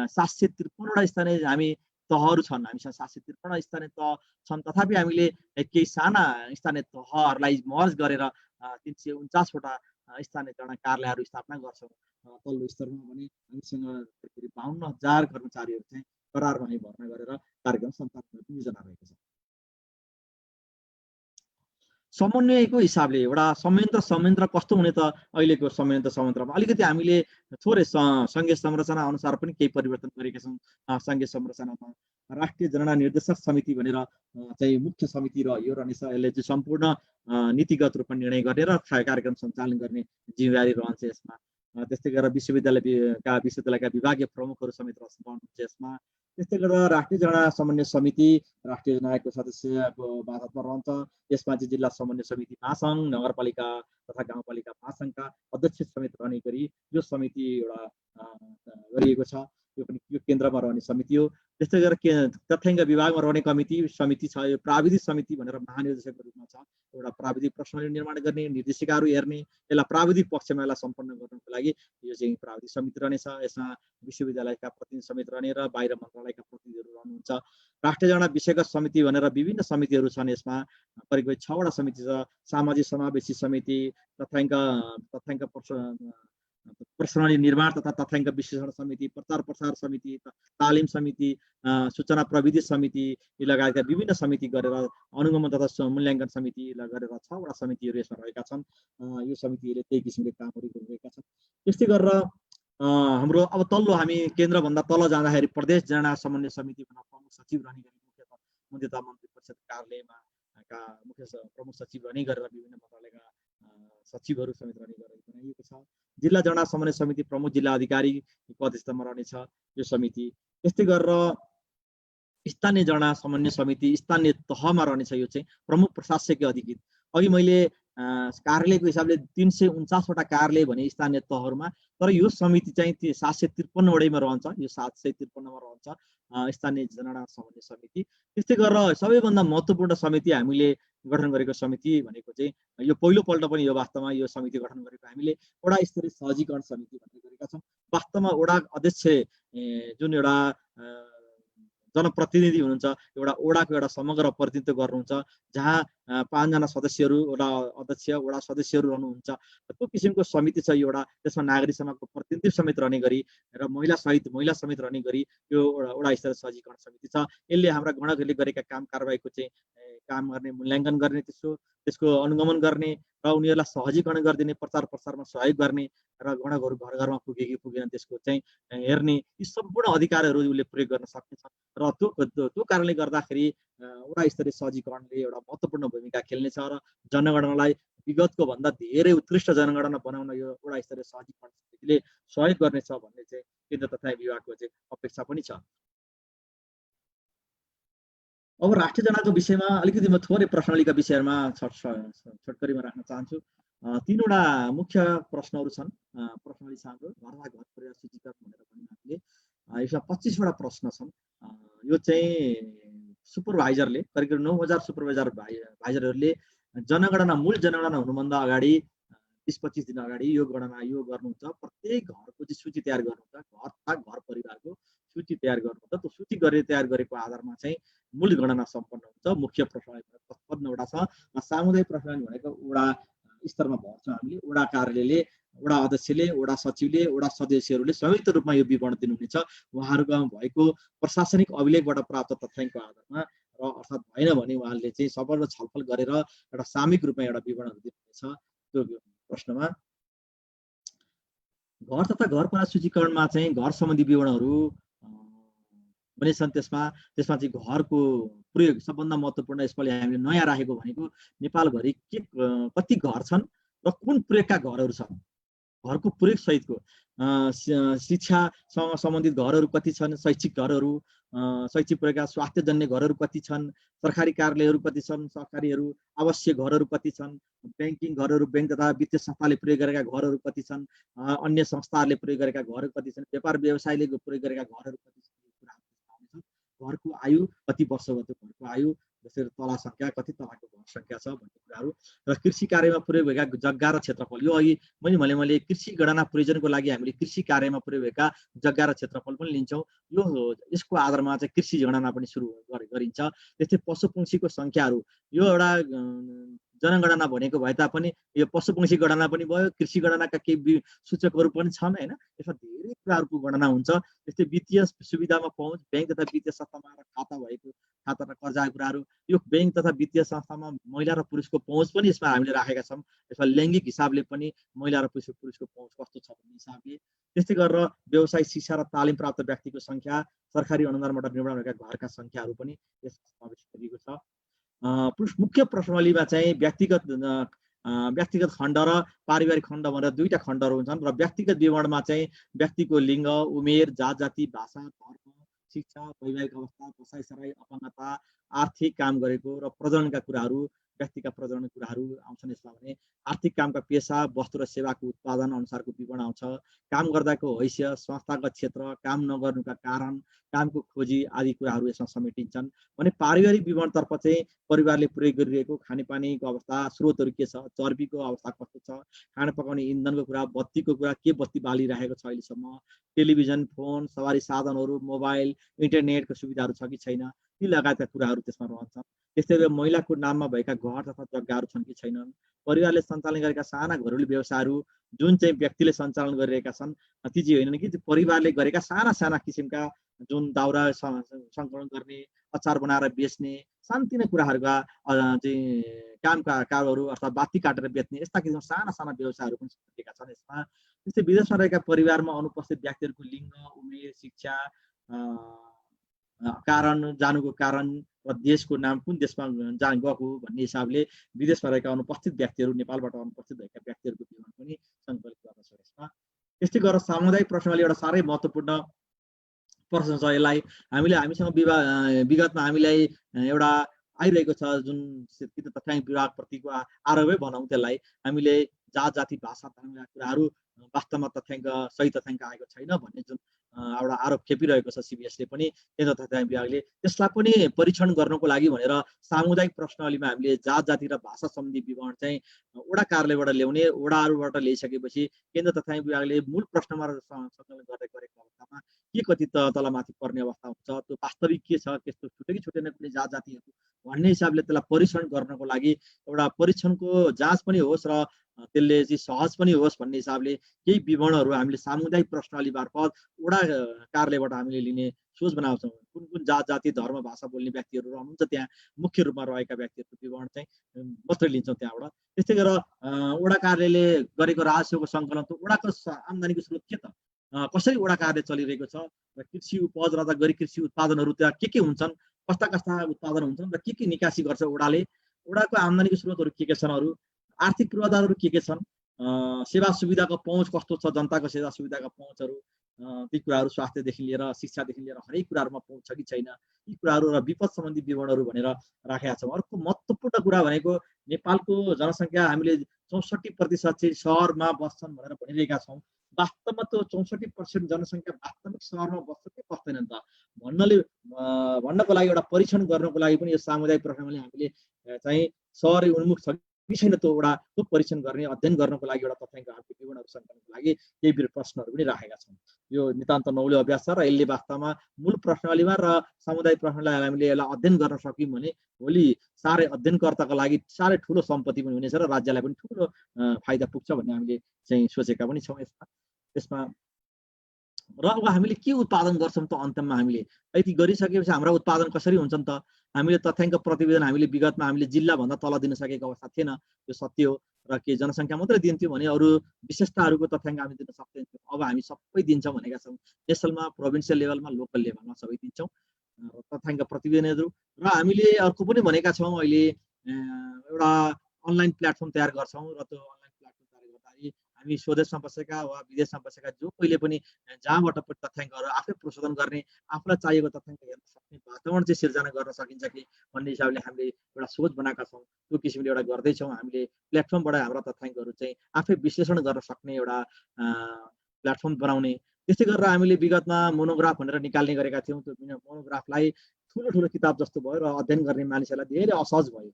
753 वटा स्थानीय तहहरू छन्। हामीसँग 753 स्थानीय तह छन्। तथापि हामीले केही साना स्थानीय तहहरूलाई मर्ज गरेर 349 वटा स्थानीय जनगणना कार्यालयहरू स्थापना गर्छौँ। तल्लो स्तरमा भने हामीसँग 52,000 कर्मचारीहरू चाहिँ करारमा नै भर्ना गरेर कार्यक्रम सञ्चालन गर्ने योजना रहेको छ। समन्वयको हिसाबले एउटा संयन्त्र कस्तो हुने त अहिलेको संयन्त्रमा अलिकति हामीले थोरै सङ्घीय संरचना अनुसार पनि केही परिवर्तन गरेका छौँ। सङ्घीय संरचनामा राष्ट्रिय जनगणना निर्देशक समिति भनेर चाहिँ मुख्य समिति रह्यो रहनेछ। यसले चाहिँ सम्पूर्ण नीतिगत रूपमा निर्णय गर्ने र कार्यक्रम सञ्चालन गर्ने जिम्मेवारी रहन्छ यसमा। त्यस्तै गरेर विश्वविद्यालयका विभागीय प्रमुखहरू समेत रहनुहुन्छ यसमा। त्यस्तै गरेर राष्ट्रिय जनगणना समन्वय समिति राष्ट्रिय जनगणनाको सदस्यको मातहतमा रहन्छ। यसमा चाहिँ जिल्ला समन्वय समिति महासङ्घ, नगरपालिका तथा गाउँपालिका महासङ्घका अध्यक्ष समेत रहने गरी यो समिति एउटा गरिएको छ। यो केन्द्रमा रहने समिति हो। त्यस्तै गरेर तथ्याङ्क विभागमा रहने समिति छ। यो प्राविधिक समिति भनेर महानिर्देशकको रूपमा छ। एउटा प्राविधिक प्रश्नहरू निर्माण गर्ने, निर्देशिकाहरू हेर्ने, यसलाई प्राविधिक पक्षमा यसलाई सम्पन्न गर्नको लागि यो चाहिँ प्राविधिक समिति रहनेछ। यसमा विश्वविद्यालयका प्रतिनिधि समेत रहने र बाहिर मन्त्रालयका प्रतिनिधिहरू रहनुहुन्छ। राष्ट्रिय जनगणना विषयगत समिति भनेर विभिन्न समितिहरू छन्। यसमा करिब 6 वटा समिति छ। सामाजिक समावेशी समिति, तथ्याङ्क प्रश्नावली निर्माण तथा तथ्याङ्क विश्लेषण समिति, प्रचार प्रसार समिति, तालिम समिति, सूचना प्रविधि समिति लगायतका विभिन्न समिति गरेर अनुगमन तथा मूल्याङ्कन समिति गरेर 6 वटा समितिहरू यसमा रहेका छन्। यो समितिहरूले त्यही किसिमले कामहरू गरिरहेका छन्। त्यस्तै गरेर हाम्रो अब तल्लो हामी केन्द्रभन्दा तल जाँदाखेरि प्रदेश जनगणना समन्वय समिति भनेर प्रमुख सचिव रहने गरी मुख्यतः मन्त्री परिषद कार्यालयमा मुख्य प्रमुख सचिव रहने गरेर विभिन्न मन्त्रालयका सचिवहरू समेत रहने गरेर बनाइएको छ। जिल्ला जनगणना समन्वय समिति प्रमुख जिल्ला अधिकारीको अध्यक्षतामा रहनेछ यो समिति। त्यस्तै गरेर स्थानीय जनगणना समन्वय समिति स्थानीय तहमा रहनेछ। यो चाहिँ प्रमुख प्रशासकीय अधिकृत। अघि मैले कार्यालयको हिसाबले 349 वटा कार्यालय भने स्थानीय तहहरूमा, तर यो समिति चाहिँ 753 वटैमा रहन्छ। यो 753 मा रहन्छ स्थानीय जनगणना समन्वय समिति। त्यस्तै गरेर सबैभन्दा महत्त्वपूर्ण समिति हामीले गठन गरेको समिति भनेको चाहिँ यो पहिलोपल्ट पनि यो वास्तवमा यो समिति गठन गरेको हामीले वडा स्तरीय सहजीकरण समिति भन्ने गरेका छौँ। वास्तवमा वडा अध्यक्ष जुन एउटा जनप्रतिनिधि हुनुहुन्छ, एउटा वडाको एउटा समग्र प्रतिनिधित्व गर्नुहुन्छ, जहाँ 5 जना सदस्यहरू, वडा अध्यक्ष, वडा सदस्यहरू रहनुहुन्छ। त्यो किसिमको समिति छ यो एउटा। त्यसमा नागरिक समाजको प्रतिनिधि समेत रहने गरी र महिला समेत रहने गरी यो वडा स्तरीय सहजीकरण समिति छ। यसले हाम्रा गणकहरूले गरेका काम कारबाहीको चाहिँ काम गर्ने, मूल्याङ्कन गर्ने, त्यसको अनुगमन गर्ने र उनीहरूलाई सहजीकरण गरिदिने, प्रचार प्रसारमा सहयोग गर्ने र गणकहरू घर घरमा पुगे कि पुगेन त्यसको चाहिँ हेर्ने, यी सम्पूर्ण अधिकारहरू उसले प्रयोग गर्न सक्नेछ। र त्यो कारणले गर्दाखेरि वडा स्तरीय सहजीकरणले एउटा महत्त्वपूर्ण भूमिका खेल्नेछ र जनगणनालाई विगतको भन्दा धेरै उत्कृष्ट जनगणना बनाउन यो वडा स्तरीय सहजीकरण समितिले सहयोग गर्नेछ भन्ने चाहिँ केन्द्र तथा विभागको चाहिँ अपेक्षा पनि छ। अब राष्ट्रिय जनगणनाको विषयमा अलिकति म थोरै प्रश्नावलीका विषयहरूमा छोटकरीमा राख्न चाहन्छु। 3 वटा मुख्य प्रश्नहरू छन् प्रश्नावली छ हाम्रो। घरका घर परिवार सूचीकरण भनेर भन्ने हामीले यसमा 25 वटा प्रश्न छन्। यो चाहिँ सुपरभाइजरले करिब 9000 सुपरभाइजरहरूले मूल जनगणना हुनुभन्दा अगाडि 20-25 दिन अगाडि यो गर्नुहुन्छ। प्रत्येक घरको चाहिँ सूची तयार गर्नुहुन्छ, घर परिवारको सूची तयार गर्नुहुन्छ। त्यो सूची तयार गरेको आधारमा चाहिँ मूल गणना सम्पन्न हुन्छ। मुख्य प्रश्नावली 55 वटा छ। सामुदायिक प्रश्नावली भनेको वडा स्तरमा भर्छ हामीले। वडा कार्यालयले, वडा अध्यक्षले, वडा सचिवले, वडा सदस्यहरूले संयुक्त रूपमा यो विवरण दिनुहुनेछ। उहाँहरूकोमा भएको प्रशासनिक अभिलेखबाट प्राप्त तथ्याङ्कको आधारमा, र अर्थात् भएन भने उहाँले चाहिँ सबैसँग छलफल गरेर एउटा सामूहिक रूपमा एउटा विवरणहरू दिनुहुनेछ। त्यो प्रश्नमा घर तथा घर परिवार सूचीकरणमा चाहिँ घर सम्बन्धी विवरणहरू पनि छन्। त्यसमा चाहिँ घरको प्रयोग सबभन्दा महत्त्वपूर्ण यसपालि हामीले नयाँ राखेको भनेको नेपालभरि कति घर छन् र कुन प्रयोगका घरहरू छन्। घरको प्रयोग सहितको शिक्षासँग सम्बन्धित घरहरू कति छन्, शैक्षिक घरहरू, शैक्षिक प्रयोगका स्वास्थ्यजन्य घरहरू कति छन्, सरकारी कार्यालयहरू कति छन्, सरकारीहरू, आवश्यक घरहरू कति छन्, ब्याङ्किङ घरहरू, ब्याङ्क तथा वित्तीय संस्थाले प्रयोग गरेका घरहरू कति छन्, अन्य संस्थाहरूले प्रयोग गरेका घरहरू कति छन्, व्यापार व्यवसायले प्रयोग गरेका घरहरू कति छन्। घरको आयु कति वर्ष भयो, त्यो घरको आयु, जसरी तला संख्या कति तलाको घर संख्या छ भन्ने कुराहरू, र कृषि कार्यमा प्रयोग भएका जग्गा र क्षेत्रफल। यो अघि मैले कृषि गणना प्रयोजनको लागि हामीले कृषि कार्यमा प्रयोग भएका जग्गा र क्षेत्रफल पनि लिन्छौँ। यसको आधारमा चाहिँ कृषि गणना पनि सुरु गरिन्छ। त्यस्तै पशुपक्षीको संख्याहरू, यो एउटा जनगणना भनेको भए तापनि यो पशुपक्षी गणना पनि भयो, कृषि गणनाका केही सूचकहरू पनि छन् हैन। यसमा धेरै कुराहरूको गणना हुन्छ। त्यस्तै वित्तीय सुविधामा पहुँच, ब्याङ्क तथा वित्तीय संस्थामा खाता र कर्जाको कुराहरू, यो ब्याङ्क तथा वित्तीय संस्थामा महिला र पुरुषको पहुँच पनि यसमा हामीले राखेका छौँ। यसमा लैङ्गिक हिसाबले पनि महिला र पुरुषको पहुँच कस्तो छ भन्ने हिसाबले। त्यस्तै गरेर व्यवसाय, शिक्षा र तालिम प्राप्त व्यक्तिको संख्या, सरकारी अनुदानबाट निर्माण भएका घरका संख्याहरू पनि यसमा समावेश गरिएको छ। मुख्य प्रश्नावलीमा चाहिँ व्यक्तिगत खण्ड र पारिवारिक खण्ड भनेर 2टा खण्डहरू हुन्छन्, र व्यक्तिगत विवरणमा चाहिँ व्यक्तिको लिङ्ग, उमेर, जाति, भाषा, धर्म, शिक्षा, वैवाहिक अवस्था, बसाइसराई, अपङ्गता, आर्थिक काम गरेको र प्रजननका कुराहरू, व्यक्तिका प्रजनन कुराहरू आउँछन्। यसमा भने आर्थिक कामका पेशा, वस्तु र सेवाको उत्पादन अनुसारको विवरण आउँछ। काम गर्दाको हैसियत, संस्थागत क्षेत्र, काम नगर्नुका कारण, कामको खोजी आदि कुराहरू यसमा समेटिन्छन्। भने पारिवारिक विवरणतर्फ चाहिँ परिवारले प्रयोग गरिरहेको खानेपानीको अवस्था, स्रोतहरू के छ, चर्बीको अवस्था कस्तो छ, खाना पकाउने इन्धनको कुरा, बत्तीको कुरा, के बत्ती बालिरहेको छ अहिलेसम्म, टेलिभिजन, फोन, सवारी साधनहरू, मोबाइल, इन्टरनेटको सुविधाहरू छ कि छैन, ती लगायतका कुराहरू त्यसमा रहन्छन्। त्यस्तै गरी महिलाको नाममा भएका घर तथा जग्गाहरू छन् कि छैनन्, परिवारले सञ्चालन गरेका साना घरेलु व्यवसायहरू जुन चाहिँ व्यक्तिले सञ्चालन गरिरहेका छन् ती चाहिँ होइनन् कि परिवारले गरेका साना किसिमका जुन दाउरा सङ्कलन गर्ने, अचार बनाएर बेच्ने, सानोतिनो कुराहरूका चाहिँ कामहरू अथवा बाती काटेर बेच्ने, यस्ता किसिमका साना व्यवसायहरू पनि समेटिएका छन् यसमा। त्यस्तै विदेशमा रहेका परिवारमा अनुपस्थित व्यक्तिहरूको लिङ्ग, उमेर, शिक्षा, कारण, जानुको कारण र देशको नाम, कुन देशमा गएको भन्ने हिसाबले विदेशमा रहेका अनुपस्थित व्यक्तिहरू, नेपालबाट अनुपस्थित भएका व्यक्तिहरूको विवरण पनि सङ्कलित गर्दछ यसमा। त्यस्तै गरेर सामुदायिक प्रश्नावली एउटा साह्रै महत्त्वपूर्ण प्रश्न छ। यसलाई हामीसँग विगतमा हामीलाई एउटा आइरहेको छ, जुन कि तथ्याङ्क विभागप्रतिको आरोपै भनौँ त्यसलाई, हामीले जात जाति भाषा धर्मका कुराहरू वास्तवमा तथ्याङ्क सही तथ्याङ्क आएको छैन भन्ने जुन एउटा आरोप खेपिरहेको छ CBSले पनि, केन्द्र तथ्याङ्क विभागले त्यसलाई पनि परीक्षण गर्नको लागि भनेर सामुदायिक प्रश्नावलीमा हामीले जात जाति र भाषा सम्बन्धी विवरण चाहिँ वडा कार्यालयबाट ल्याउने, वडाहरूबाट ल्याइसकेपछि केन्द्र तथ्याङ्क विभागले मूल प्रश्नमा सङ्कलन गर्दै गरेको अवस्थामा के कति तलमाथि पर्ने अवस्था हुन्छ, त्यो वास्तविक के छ, त्यस्तो छुट्यो कि छुटेन कुनै जात जातिहरू भन्ने हिसाबले त्यसलाई परीक्षण गर्नको लागि एउटा परीक्षणको जाँच पनि होस् र त्यसले चाहिँ सहज पनि होस् भन्ने हिसाबले केही विवरणहरू हामीले सामुदायिक प्रश्नावली मार्फत वडा कार्यालयबाट हामीले लिने सोच बनाउँछौँ। कुन कुन जात जाति धर्म भाषा बोल्ने व्यक्तिहरू रहनुहुन्छ त्यहाँ मुख्य रूपमा रहेका व्यक्तिहरूको विवरण चाहिँ मात्रै लिन्छौँ त्यहाँबाट। त्यस्तै गरेर वडा कार्यालयले गरेको राजस्वको सङ्कलन त वडाको आम्दानीको स्रोत के त, कसरी वडा कार्य चलिरहेको छ र कृषि उपज र गरी कृषि उत्पादनहरू त्यहाँ के हुन्छन्, कस्ता कस्ता उत्पादन हुन्छन् र के निकासी गर्छ वडाले, वडाको आम्दानीको स्रोतहरू के छन्, अरू आर्थिक पूर्वाधारहरू के छन्, सेवा सुविधाको पहुँच कस्तो छ, जनताको सेवा सुविधाको पहुँचहरू, ती कुराहरू स्वास्थ्यदेखि लिएर शिक्षादेखि लिएर हरेक कुराहरूमा पहुँच छ कि छैन, यी कुराहरू र विपद सम्बन्धी विवरणहरू भनेर राखेका छौँ। अर्को महत्त्वपूर्ण कुरा भनेको नेपालको जनसङ्ख्या हामीले 64% चाहिँ सहरमा बस्छन् भनेर भनिरहेका छौँ। वास्तवमा त्यो 64% जनसङ्ख्या वास्तविक सहरमा बस्छ कि बस्दैनन् त भन्नको लागि एउटा परीक्षण गर्नको लागि पनि यो सामुदायिक प्रश्नावली हामीले चाहिँ सहरै उन्मुख छ कि छैन त्यो एउटा परीक्षण गर्ने, अध्ययन गर्नको लागि एउटा तथ्याङ्क विवरणहरू सङ्कलनको लागि केही प्रश्नहरू पनि राखेका छौँ। यो नितान्त नौलो अभ्यास छ र यसले वास्तवमा मूल प्रश्नावलीमा र सामुदायिक प्रश्नलाई हामीले यसलाई अध्ययन गर्न सक्यौँ भने भोलि साह्रै अध्ययनकर्ताको लागि साह्रै ठुलो सम्पत्ति पनि हुनेछ र राज्यलाई पनि ठुलो फाइदा पुग्छ भन्ने हामीले चाहिँ सोचेका पनि छौँ यसमा। र अब हामीले के उत्पादन गर्छौँ त अन्तमा हामीले यति गरिसकेपछि हाम्रा उत्पादन कसरी हुन्छन् त? हामीले तथ्याङ्क प्रतिवेदन हामीले विगतमा हामीले जिल्लाभन्दा तल दिन सकेको अवस्था थिएन, यो सत्य हो। र के जनसङ्ख्या मात्रै दिन्थ्यो भने अरू विशेषताहरूको तथ्याङ्क हामी दिन सक्दैनथ्यौँ। अब हामी सबै दिन्छौँ भनेका छौँ, नेसनलमा, प्रोभिन्सियल लेभलमा, लोकल लेभलमा सबै दिन्छौँ तथ्याङ्क प्रतिवेदनहरू। र हामीले अर्को पनि भनेका छौँ, अहिले एउटा अनलाइन प्लेटफर्म तयार गर्छौँ र त्यो अनलाइन प्लेटफर्म तयार गर्दाखेरि हामी स्वदेशमा बसेका वा विदेशमा बसेका जो कहिले पनि जहाँबाट पनि तथ्याङ्कहरू आफै प्रशोधन गर्ने, आफूलाई चाहिएको तथ्याङ्क हेर्न सक्ने वातावरण चाहिँ सिर्जना गर्न सकिन्छ कि भन्ने हिसाबले हामीले एउटा सोच बनाएका छौँ। त्यो किसिमले एउटा गर्दैछौँ। हामीले प्लेटफर्मबाट हाम्रा तथ्याङ्कहरू चाहिँ आफै विश्लेषण गर्न सक्ने एउटा प्लेटफर्म बनाउने। त्यस्तै गरेर हामीले विगतमा मोनोग्राफ भनेर निकाल्ने गरेका थियौँ। त्यो मोनोग्राफलाई ठुलो ठुलो किताब जस्तो भयो र अध्ययन गर्ने मानिसहरूलाई धेरै असहज भयो।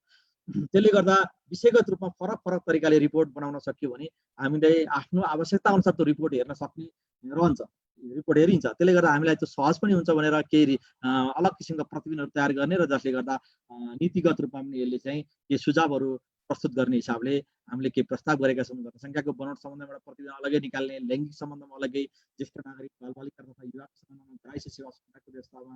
त्यसले गर्दा विषयगत रूपमा फरक फरक तरिकाले रिपोर्ट बनाउन सक्यो भने हामीले आफ्नो आवश्यकता अनुसार त्यो रिपोर्ट हेर्न सक्ने रहन्छ, रिपोर्ट हेरिन्छ। त्यसले गर्दा हामीलाई त्यो सहज पनि हुन्छ भनेर केही अलग किसिमका प्रतिवेदनहरू तयार गर्ने र जसले गर्दा नीतिगत रूपमा पनि यसले चाहिँ केही सुझावहरू प्रस्तुत गर्ने हिसाबले हामीले केही प्रस्ताव गरेका छौँ। जनसङ्ख्याको बनोट सम्बन्धमा एउटा प्रतिवेदन अलग्गै निकाल्ने, लैङ्गिक सम्बन्धमा अलग्गै, ज्येष्ठ नागरिक, बालबालिका तथा युवाको सम्बन्धमा, गाइस सेवा सुविधाको व्यवस्थामा,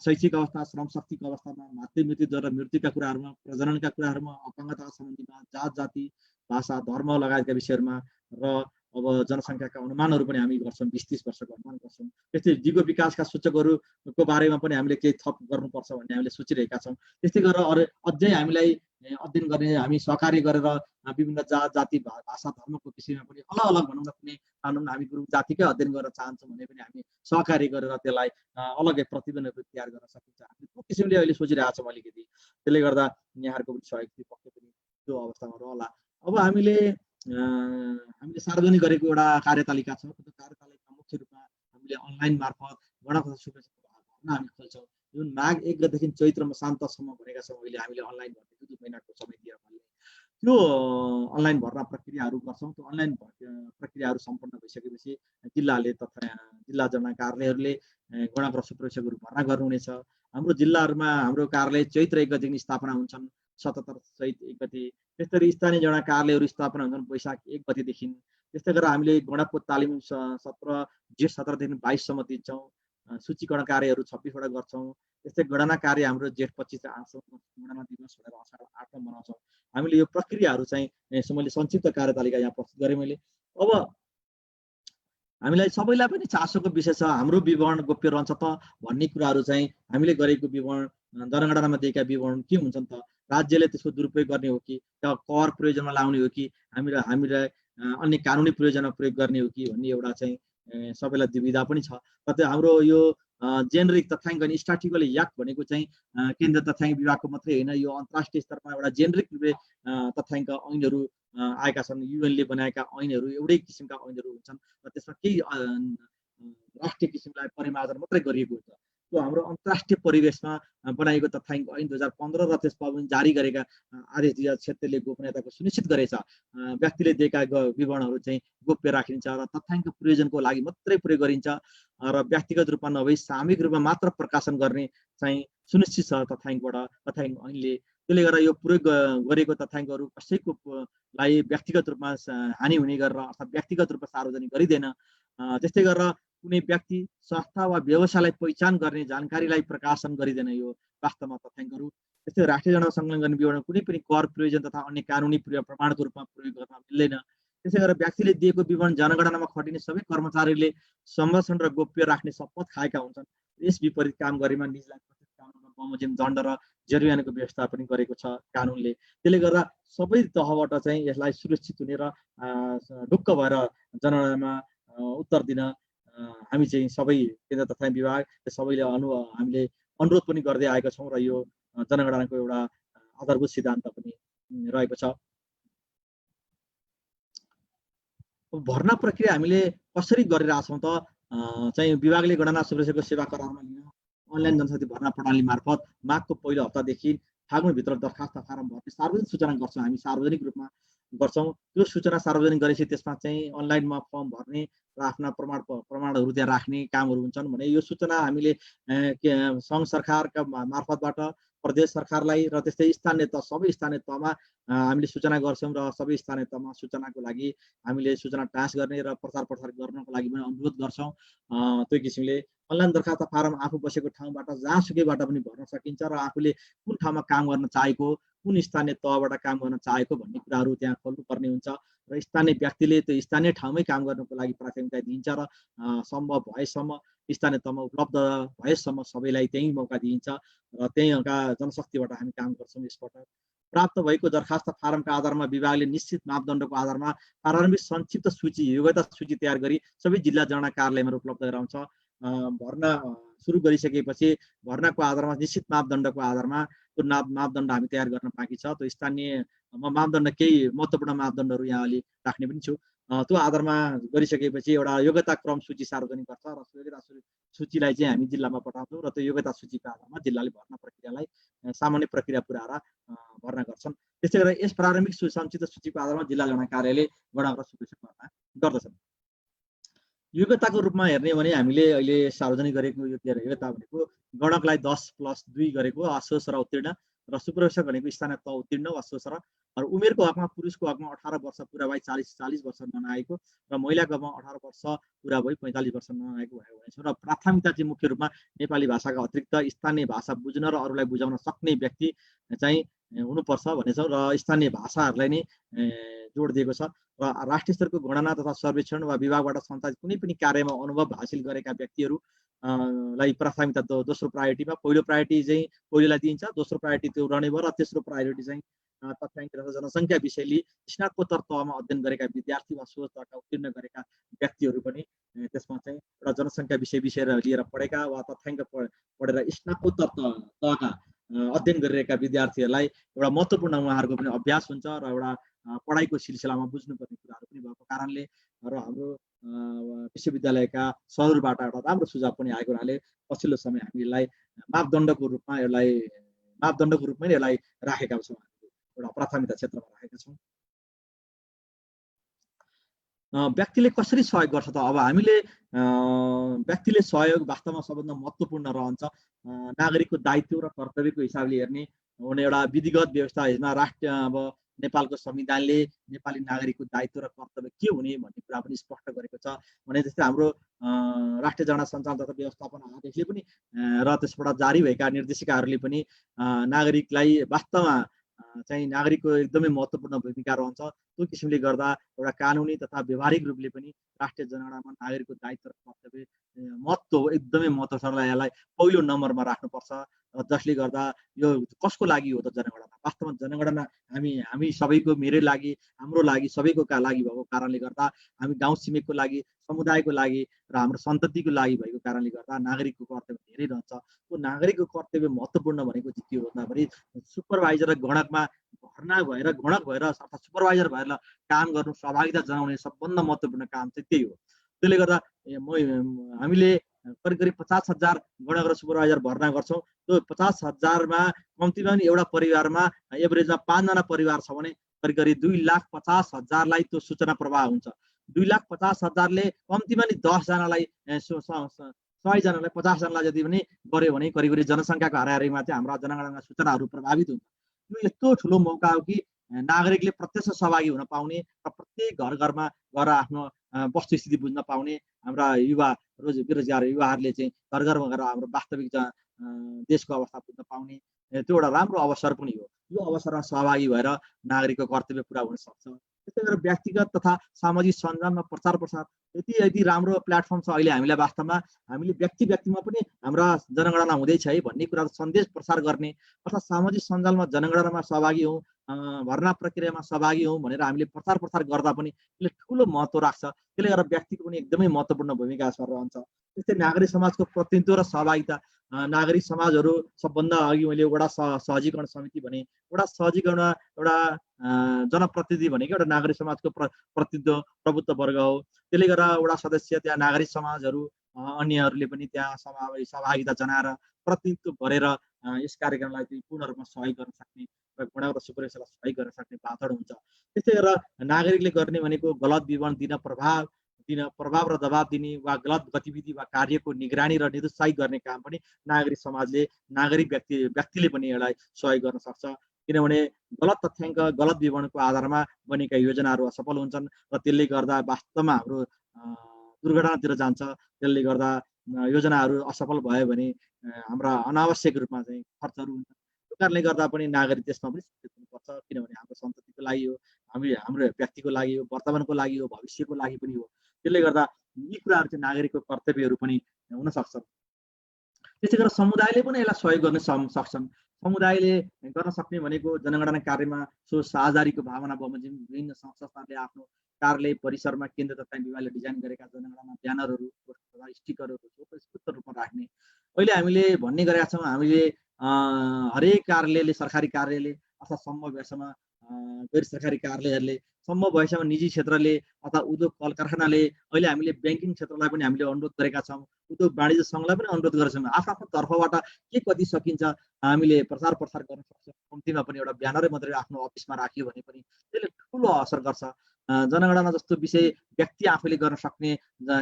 शैक्षिक अवस्था, श्रम शक्तिको अवस्थामा, मातृ मृत्यु दर र मृत्युका कुराहरूमा, प्रजननका कुराहरूमा, अपाङ्गता सम्बन्धीमा, जात जाति भाषा धर्म लगायतका विषयहरूमा र अब जनसङ्ख्याका अनुमानहरू पनि हामी गर्छौँ, 20-30 वर्षको अनुमान गर्छौँ। त्यस्तै दिगो विकासका सूचकहरूको बारेमा पनि हामीले केही थप गर्नुपर्छ भन्ने हामीले सोचिरहेका छौँ। त्यस्तै गरेर अझै हामीलाई अध्ययन गर्ने, हामी सहकार्य गरेर विभिन्न जात जाति भाषा धर्मको विषयमा पनि अलग अलग भनौँ न, कुनै कानुन हामी गुरुङ जातिकै अध्ययन गर्न चाहन्छौँ भने पनि हामी सहकार्य गरेर त्यसलाई अलग्गै प्रतिवेदनहरू तयार गर्न सकिन्छ। हामीले त्यो किसिमले अहिले सोचिरहेका छौँ अलिकति। त्यसले गर्दा यहाँहरूको पनि सहयोग पक्कै पनि त्यो अवस्थामा रहला। अब हामीले सार्वजनिक गरेको एउटा कार्यतालिका छ। त्यो कार्यतालिका मुख्य रूपमा हामीले अनलाइन मार्फत वडा तथा सुब्रेसको भर्ना हामी खोल्छौँ। जुन माघ 1 गतेदेखि चैत्र मसान्तसम्म भनेका छौँ अहिले हामीले अनलाइन भर्ने 2 महिनाको समय दिएर भन्ने त्यो अनलाइन भर्ना प्रक्रियाहरू गर्छौँ। त्यो अनलाइन प्रक्रियाहरू सम्पन्न भइसकेपछि जिल्लाले तथा जिल्ला जना कार्यालयहरूले वडा तथा सुब्रेसकहरू भर्ना गर्नुहुनेछ। हाम्रो जिल्लाहरूमा हाम्रो कार्यालय चैत्र 1 गतेदेखि स्थापना हुन्छन्, 77 चैत 1 गते। त्यसरी स्थानीय जना कार्यालयहरू स्थापना हुन्छन् वैशाख 1 गतेदेखि। त्यस्तै गरेर हामीले गणको तालिम 17 जेठ 17 देखि 22 सम्म दिन्छौँ। सूचीकरण कार्यहरू 26 वटा गर्छौँ। त्यस्तै गणना कार्य हाम्रो जेठ 25 गणना दिवस भनेर असार 8 मा मनाउँछौँ। हामीले यो प्रक्रियाहरू चाहिँ मैले संक्षिप्त कार्यतालिका यहाँ प्रस्तुत गरेँ मैले। अब हामीलाई सबैलाई पनि चासोको विषय छ, हाम्रो विवरण गोप्य रहन्छ त भन्ने कुराहरू चाहिँ हामीले गरेको विवरण, जनगणनामा दिएका विवरण के हुन्छन् त, राज्यले त्यसको दुरुपयोग गर्ने हो कि, कर प्रयोजनमा लाउने हो कि, हामीलाई अन्य कानुनी प्रयोजनमा प्रयोग गर्ने हो कि भन्ने एउटा चाहिँ सबैलाई दुविधा पनि छ। र त्यो हाम्रो यो जेनेरिक तथ्याङ्क अनि स्ट्याटिस्टिकल एक्ट भनेको चाहिँ केन्द्रीय तथ्याङ्क विभागको मात्रै होइन, यो अन्तर्राष्ट्रिय स्तरमा एउटा जेनेरिक रूपले तथ्याङ्क ऐनहरू आएका छन्। युएनले बनाएका ऐनहरू एउटै किसिमका ऐनहरू हुन्छन् र त्यसमा केही राष्ट्रिय किसिमलाई परिमार्जन मात्रै गरिएको हुन्छ। त्यो हाम्रो अन्तर्राष्ट्रिय परिवेशमा बनाएको तथ्याङ्क ऐन 2015 र त्यसमा जारी गरेका आदेश 2076ले गोपनीयताको सुनिश्चित गरेछ। व्यक्तिले दिएका विवरणहरू चाहिँ गोप्य राखिन्छ र तथ्याङ्क प्रयोजनको लागि मात्रै प्रयोग गरिन्छ र व्यक्तिगत रूपमा नभई सामूहिक रूपमा मात्र प्रकाशन गर्ने चाहिँ सुनिश्चित छ तथ्याङ्क ऐनले। त्यसले गर्दा यो प्रयोग गरेको तथ्याङ्कहरू कसैको लाई व्यक्तिगत रूपमा हानि हुने गरेर अर्थात् व्यक्तिगत रूपमा सार्वजनिक गरिँदैन। त्यस्तै गरेर कुनै व्यक्ति संस्था वा व्यवसायलाई पहिचान गर्ने जानकारीलाई प्रकाशन गरिँदैन यो वास्तवमा तथ्याङ्कहरू। त्यस्तै राष्ट्रिय जनगणना सङ्कलन गर्ने विवरण कुनै पनि कर प्रयोजन तथा अन्य कानुनी प्रमाणको रूपमा प्रयोग गर्न मिल्दैन। त्यसै गरेर व्यक्तिले दिएको विवरण जनगणनामा खटिने सबै कर्मचारीले संरक्षण र गोप्य राख्ने शपथ खाएका हुन्छन्। यस विपरीत काम गरेमा निजलाई कानुनमा बमोजिम दण्ड र जरिवानाको व्यवस्था पनि गरेको छ कानुनले। त्यसले गर्दा सबै तहबाट चाहिँ यसलाई सुरक्षित हुने र ढुक्क भएर जनगणनामा उत्तर दिन हामी चाहिँ सबै केन्द्र तथ्याङ्क विभाग सबैले हामीले अनुरोध पनि गर्दै आएका छौँ र यो जनगणनाको एउटा आधारभूत सिद्धान्त पनि रहेको छ। भर्ना प्रक्रिया हामीले कसरी गरिरहेछौँ त चाहिँ विभागले गणना सुरक्षाको सेवा करारमा लिन अनलाइन जनशक्ति भर्ना प्रणाली मार्फत माघको पहिलो हप्तादेखि फागुनभित्र दरखास्त फारम भर्ने सार्वजनिक सूचना गर्छौँ। हामी सार्वजनिक रूपमा गर्छौँ। त्यो सूचना सार्वजनिक गरेपछि त्यसमा चाहिँ अनलाइनमा फर्म भर्ने र आफ्ना प्रमाणहरू त्यहाँ राख्ने कामहरू हुन्छन् भने यो सूचना हामीले सङ्घ सरकारका मार्फतबाट प्रदेश सरकारलाई र त्यस्तै स्थानीय तह सबै स्थानीय तहमा हामीले सूचना गर्छौँ र सबै स्थानीय तहमा सूचनाको लागि हामीले सूचना टाँस गर्ने र प्रचार प्रसार गर्नको लागि पनि अनुरोध गर्छौँ। त्यो किसिमले अनलाइन दरखास्त फारम आफू बसेको ठाउँबाट जहाँसुकैबाट पनि भर्न सकिन्छ र आफूले कुन ठाउँमा काम गर्न चाहेको, कुन स्थानीय तहबाट काम गर्न चाहेको भन्ने कुराहरू त्यहाँ खोल्नुपर्ने हुन्छ र स्थानीय व्यक्तिले त्यो स्थानीय ठाउँमै काम गर्नको लागि प्राथमिकता दिइन्छ र सम्भव भएसम्म स्थानीय तहमा उपलब्ध भएसम्म सबैलाई त्यही मौका दिइन्छ र त्यहीँका जनशक्तिबाट हामी काम गर्छौँ। यसबाट प्राप्त भएको दरखास्त फारमका आधारमा विभागले निश्चित मापदण्डको आधारमा प्रारम्भिक संक्षिप्त सूची योग्यता सूची तयार गरी सबै जिल्ला जनगणना कार्यालयमा उपलब्ध गराउँछ। भर्ना सुरु गरिसकेपछि भर्नाको आधारमा निश्चित मापदण्डको आधारमा त्यो मापदण्ड हामी तयार गर्न बाँकी छ। त्यो स्थानीय मापदण्ड केही महत्त्वपूर्ण मापदण्डहरू यहाँ अलि राख्ने पनि छु। त्यो आधारमा गरिसकेपछि एउटा योग्यता क्रम सूची सार्वजनिक गर्छ र योग्यता सूचीलाई चाहिँ हामी जिल्लामा पठाउँछौँ र त्यो योग्यता सूचीको आधारमा जिल्लाले भर्ना प्रक्रियालाई सामान्य प्रक्रिया पुऱ्याएर भर्ना गर्छन्। त्यस्तै गरेर यस प्रारम्भिक संक्षिप्त सूचीको आधारमा जिल्ला जनगणना कार्यालयले गणना र सुरक्षा भर्ना गर्दछन्। योग्यताको रूपमा हेर्ने भने हामीले अहिले सार्वजनिक गरेको योग्यता भनेको गणकलाई 10+2 गरेको असोज र उत्तीर्ण र सुपरभाइजर भनेको स्थानीय तह उत्तीर्ण वा सोच र उमेरको हकमा पुरुषको हकमा 18 वर्ष पुरा भई 40 वर्ष नआएको र महिलाको हकमा 18 वर्ष पुरा भई 45 वर्ष नआएको भएको छ। र प्राथमिकता चाहिँ मुख्य रूपमा नेपाली भाषाका अतिरिक्त स्थानीय भाषा बुझ्न र अरूलाई बुझाउन सक्ने व्यक्ति चाहिँ हुनुपर्छ भनेछौँ र स्थानीय भाषाहरूलाई नै जोड दिएको छ। र राष्ट्रिय स्तरको गणना तथा सर्वेक्षण वा विभागबाट सञ्चालित कुनै पनि कार्यमा अनुभव हासिल गरेका व्यक्तिहरू लाई प्राथमिकता दोस्रो प्रायोरिटीमा पहिलो प्रायोरिटी चाहिँ पहिलोलाई दिइन्छ, दोस्रो प्रायोरिटी त्यो रहने भयो र तेस्रो प्रायोरिटी चाहिँ तथ्याङ्क र जनसङ्ख्या विषयले स्नातकोत्तर तहमा अध्ययन गरेका विद्यार्थी वा शोधकर्ता उत्तीर्ण गरेका व्यक्तिहरू पनि त्यसमा चाहिँ एउटा जनसङ्ख्या विषय लिएर पढेका वा तथ्याङ्क पढेर स्नातकोत्तर तहका अध्ययन गरिरहेका विद्यार्थीहरूलाई एउटा महत्त्वपूर्ण उहाँहरूको पनि अभ्यास हुन्छ र एउटा पढाइको सिलसिलामा बुझ्नुपर्ने कुराहरू पनि भएको कारणले र हाम्रो विश्वविद्यालयका सहरबाट एउटा राम्रो सुझाव पनि आएको हुनाले पछिल्लो समय हामीलाई मापदण्डको रूपमा यसलाई राखेका छौँ, एउटा प्राथमिकता क्षेत्रमा राखेका छौँ। व्यक्तिले कसरी सहयोग गर्छ त? अब हामीले व्यक्तिले सहयोग वास्तवमा सबभन्दा महत्त्वपूर्ण रहन्छ। नागरिकको दायित्व र कर्तव्यको हिसाबले हेर्ने हो भने एउटा विधिगत व्यवस्था यसमा राष्ट्रिय अब नेपालको संविधानले नेपाली नागरिकको दायित्व र कर्तव्य के हुने भन्ने कुरा पनि स्पष्ट गरेको छ। भने जस्तै हाम्रो राष्ट्रिय जनगणना सञ्चालन तथा व्यवस्थापन आदेशले पनि र त्यसबाट जारी भएका निर्देशिकाहरूले पनि नागरिकलाई वास्तवमा चाहिँ नागरिकको एकदमै महत्त्वपूर्ण भूमिका रहन्छ। त्यो किसिमले गर्दा एउटा कानुनी तथा व्यवहारिक रूपले पनि राष्ट्रिय जनगणनामा नागरिकको दायित्व र कर्तव्य महत्त्व एकदमै महत्त्व छ र यसलाई पहिलो नम्बरमा राख्नुपर्छ जसले गर्दा यो कसको लागि हो त जनगणना? वास्तवमा जनगणना हामी सबैको, मेरै लागि, हाम्रो लागि, सबैको लागि भएको कारणले गर्दा, हामी गाउँ छिमेकको लागि, समुदायको लागि र हाम्रो सन्ततिको लागि भएको कारणले गर्दा नागरिकको कर्तव्य धेरै रहन्छ। त्यो नागरिकको कर्तव्य महत्त्वपूर्ण भनेको चाहिँ के हो भन्दाखेरि सुपरभाइजर र गणकमा भर्ना भएर, गणक भएर अर्थात् सुपरभाइजर भएर काम गर्नु, सहभागिता जनाउने सबभन्दा महत्त्वपूर्ण काम चाहिँ त्यही हो। त्यसले गर्दा हामीले करिब 50,000 गणक र सुपरभाइजर भर्ना गर्छौँ। त्यो 50,000मा कम्तीमा पनि एउटा परिवारमा एभरेजमा 5 जना परिवार छ भने करिब 2,50,000लाई त्यो सूचना प्रवाह हुन्छ। 2,50,000ले कम्तीमा नि 10 जनालाई 100 जनालाई 50 जनालाई जति पनि गर्यो भने करिब जनसङ्ख्याको हाराहारीमा चाहिँ हाम्रा जनगणना सूचनाहरू प्रभावित हुन्छ। यो यस्तो ठुलो मौका हो कि नागरिकले प्रत्यक्ष सहभागी हुन पाउने र प्रत्येक घर घरमा गएर आफ्नो वस्तुस्थिति बुझ्न पाउने, हाम्रा बेरोजगार युवाहरूले चाहिँ घर घरमा गएर हाम्रो वास्तविक देशको अवस्था बुझ्न पाउने त्यो एउटा राम्रो अवसर पनि हो। यो अवसरमा सहभागी भएर नागरिकको कर्तव्य पुरा हुन सक्छ। त्यसै गरेर व्यक्तिगत तथा सामाजिक सञ्जालमा प्रचार प्रसार यति राम्रो प्लेटफर्म छ अहिले हामीलाई। वास्तवमा हामीले व्यक्तिमा पनि हाम्रा जनगणना हुँदैछ है भन्ने कुरा सन्देश प्रसार गर्ने अथवा सामाजिक सञ्जालमा जनगणनामा सहभागी हौँ, भर्ना प्रक्रियामा सहभागी हौँ भनेर हामीले प्रचार प्रसार गर्दा पनि यसले ठुलो महत्त्व राख्छ। त्यसले गर्दा व्यक्तिको पनि एकदमै महत्त्वपूर्ण भूमिका रहन्छ। त्यस्तै नागरिक समाजको प्रतिनिधित्व र सहभागिता। नागरिक समाजहरू सबभन्दा अघि मैले वडा सहजीकरण समिति भने, वडा सहजीकरण एउटा जनप्रतिनिधि भनेको एउटा नागरिक समाजको प्रतिनिधित्व प्रभुत्व वर्ग हो। त्यसले गर्दा वडा सदस्य, त्यहाँ नागरिक समाजहरू, अन्यहरूले पनि त्यहाँ सहभागिता जनाएर प्रतिनिधित्व गरेर यस कार्यक्रमलाई चाहिँ पूर्ण रूपमा सहयोग गर्न सक्ने र गणक र सुपरभाइजरलाई सहयोग गर्न सक्ने वातावरण हुन्छ। त्यस्तै गरेर नागरिकले गर्ने भनेको गलत विवरण दिन, प्रभाव र दबाब दिने वा गलत गतिविधि वा कार्यको निगरानी र निरुत्साहित गर्ने काम पनि नागरिक समाजले, नागरिक व्यक्तिले पनि यसलाई सहयोग गर्न सक्छ। किनभने गलत तथ्याङ्क, गलत विवरणको आधारमा बनेका योजनाहरू असफल हुन्छन् र त्यसले गर्दा वास्तवमा हाम्रो दुर्घटनातिर जान्छ। त्यसले गर्दा योजनाहरू असफल भयो भने हाम्रा अनावश्यक रूपमा चाहिँ खर्चहरू हुन्छ। त्यो कारणले गर्दा पनि नागरिक त्यसमा पनि सचेत हुनुपर्छ। किनभने हाम्रो सन्ततिको लागि हो, हाम्रो व्यक्तिको लागि हो, वर्तमानको लागि हो, भविष्यको लागि पनि हो। त्यसले गर्दा यी कुराहरू चाहिँ नागरिकको कर्तव्यहरू पनि हुन सक्छन्। त्यसै गरेर समुदायले पनि यसलाई सहयोग गर्न सक्छन्। समुदायले गर्न सक्ने भनेको जनगणना कार्यमा साझेदारीको भावना बमोजिम विभिन्न संस्थाहरूले आफ्नो कार्यालय परिसरमा केन्द्र तथा विभागले डिजाइन गरेका जनगणना ब्यानरहरू, स्टिकरहरू स्पष्ट रूपमा राख्ने। अहिले हामीले भन्ने गरेका छौँ, हामीले हरेक कार्यालयले, सरकारी कार्यालयले अथवा सम्भव भएसम्म गैर सरकारी कार्यालयहरूले, सम्भव भएसम्म निजी क्षेत्रले अथवा उद्योग कल कारखानाले, अहिले हामीले ब्याङ्किङ क्षेत्रलाई पनि हामीले अनुरोध गरेका छौँ, उद्योग वाणिज्य सङ्घलाई पनि अनुरोध गरेका छौँ। आफ्नो तर्फबाट के कति सकिन्छ हामीले प्रचार प्रसार गर्न सक्छौँ। कम्तीमा पनि एउटा ब्यानरै मात्रै आफ्नो अफिसमा राख्यो भने पनि त्यसले ठुलो असर गर्छ। जनगणना जस्तो विषय व्यक्ति आफैले गर्न सक्ने,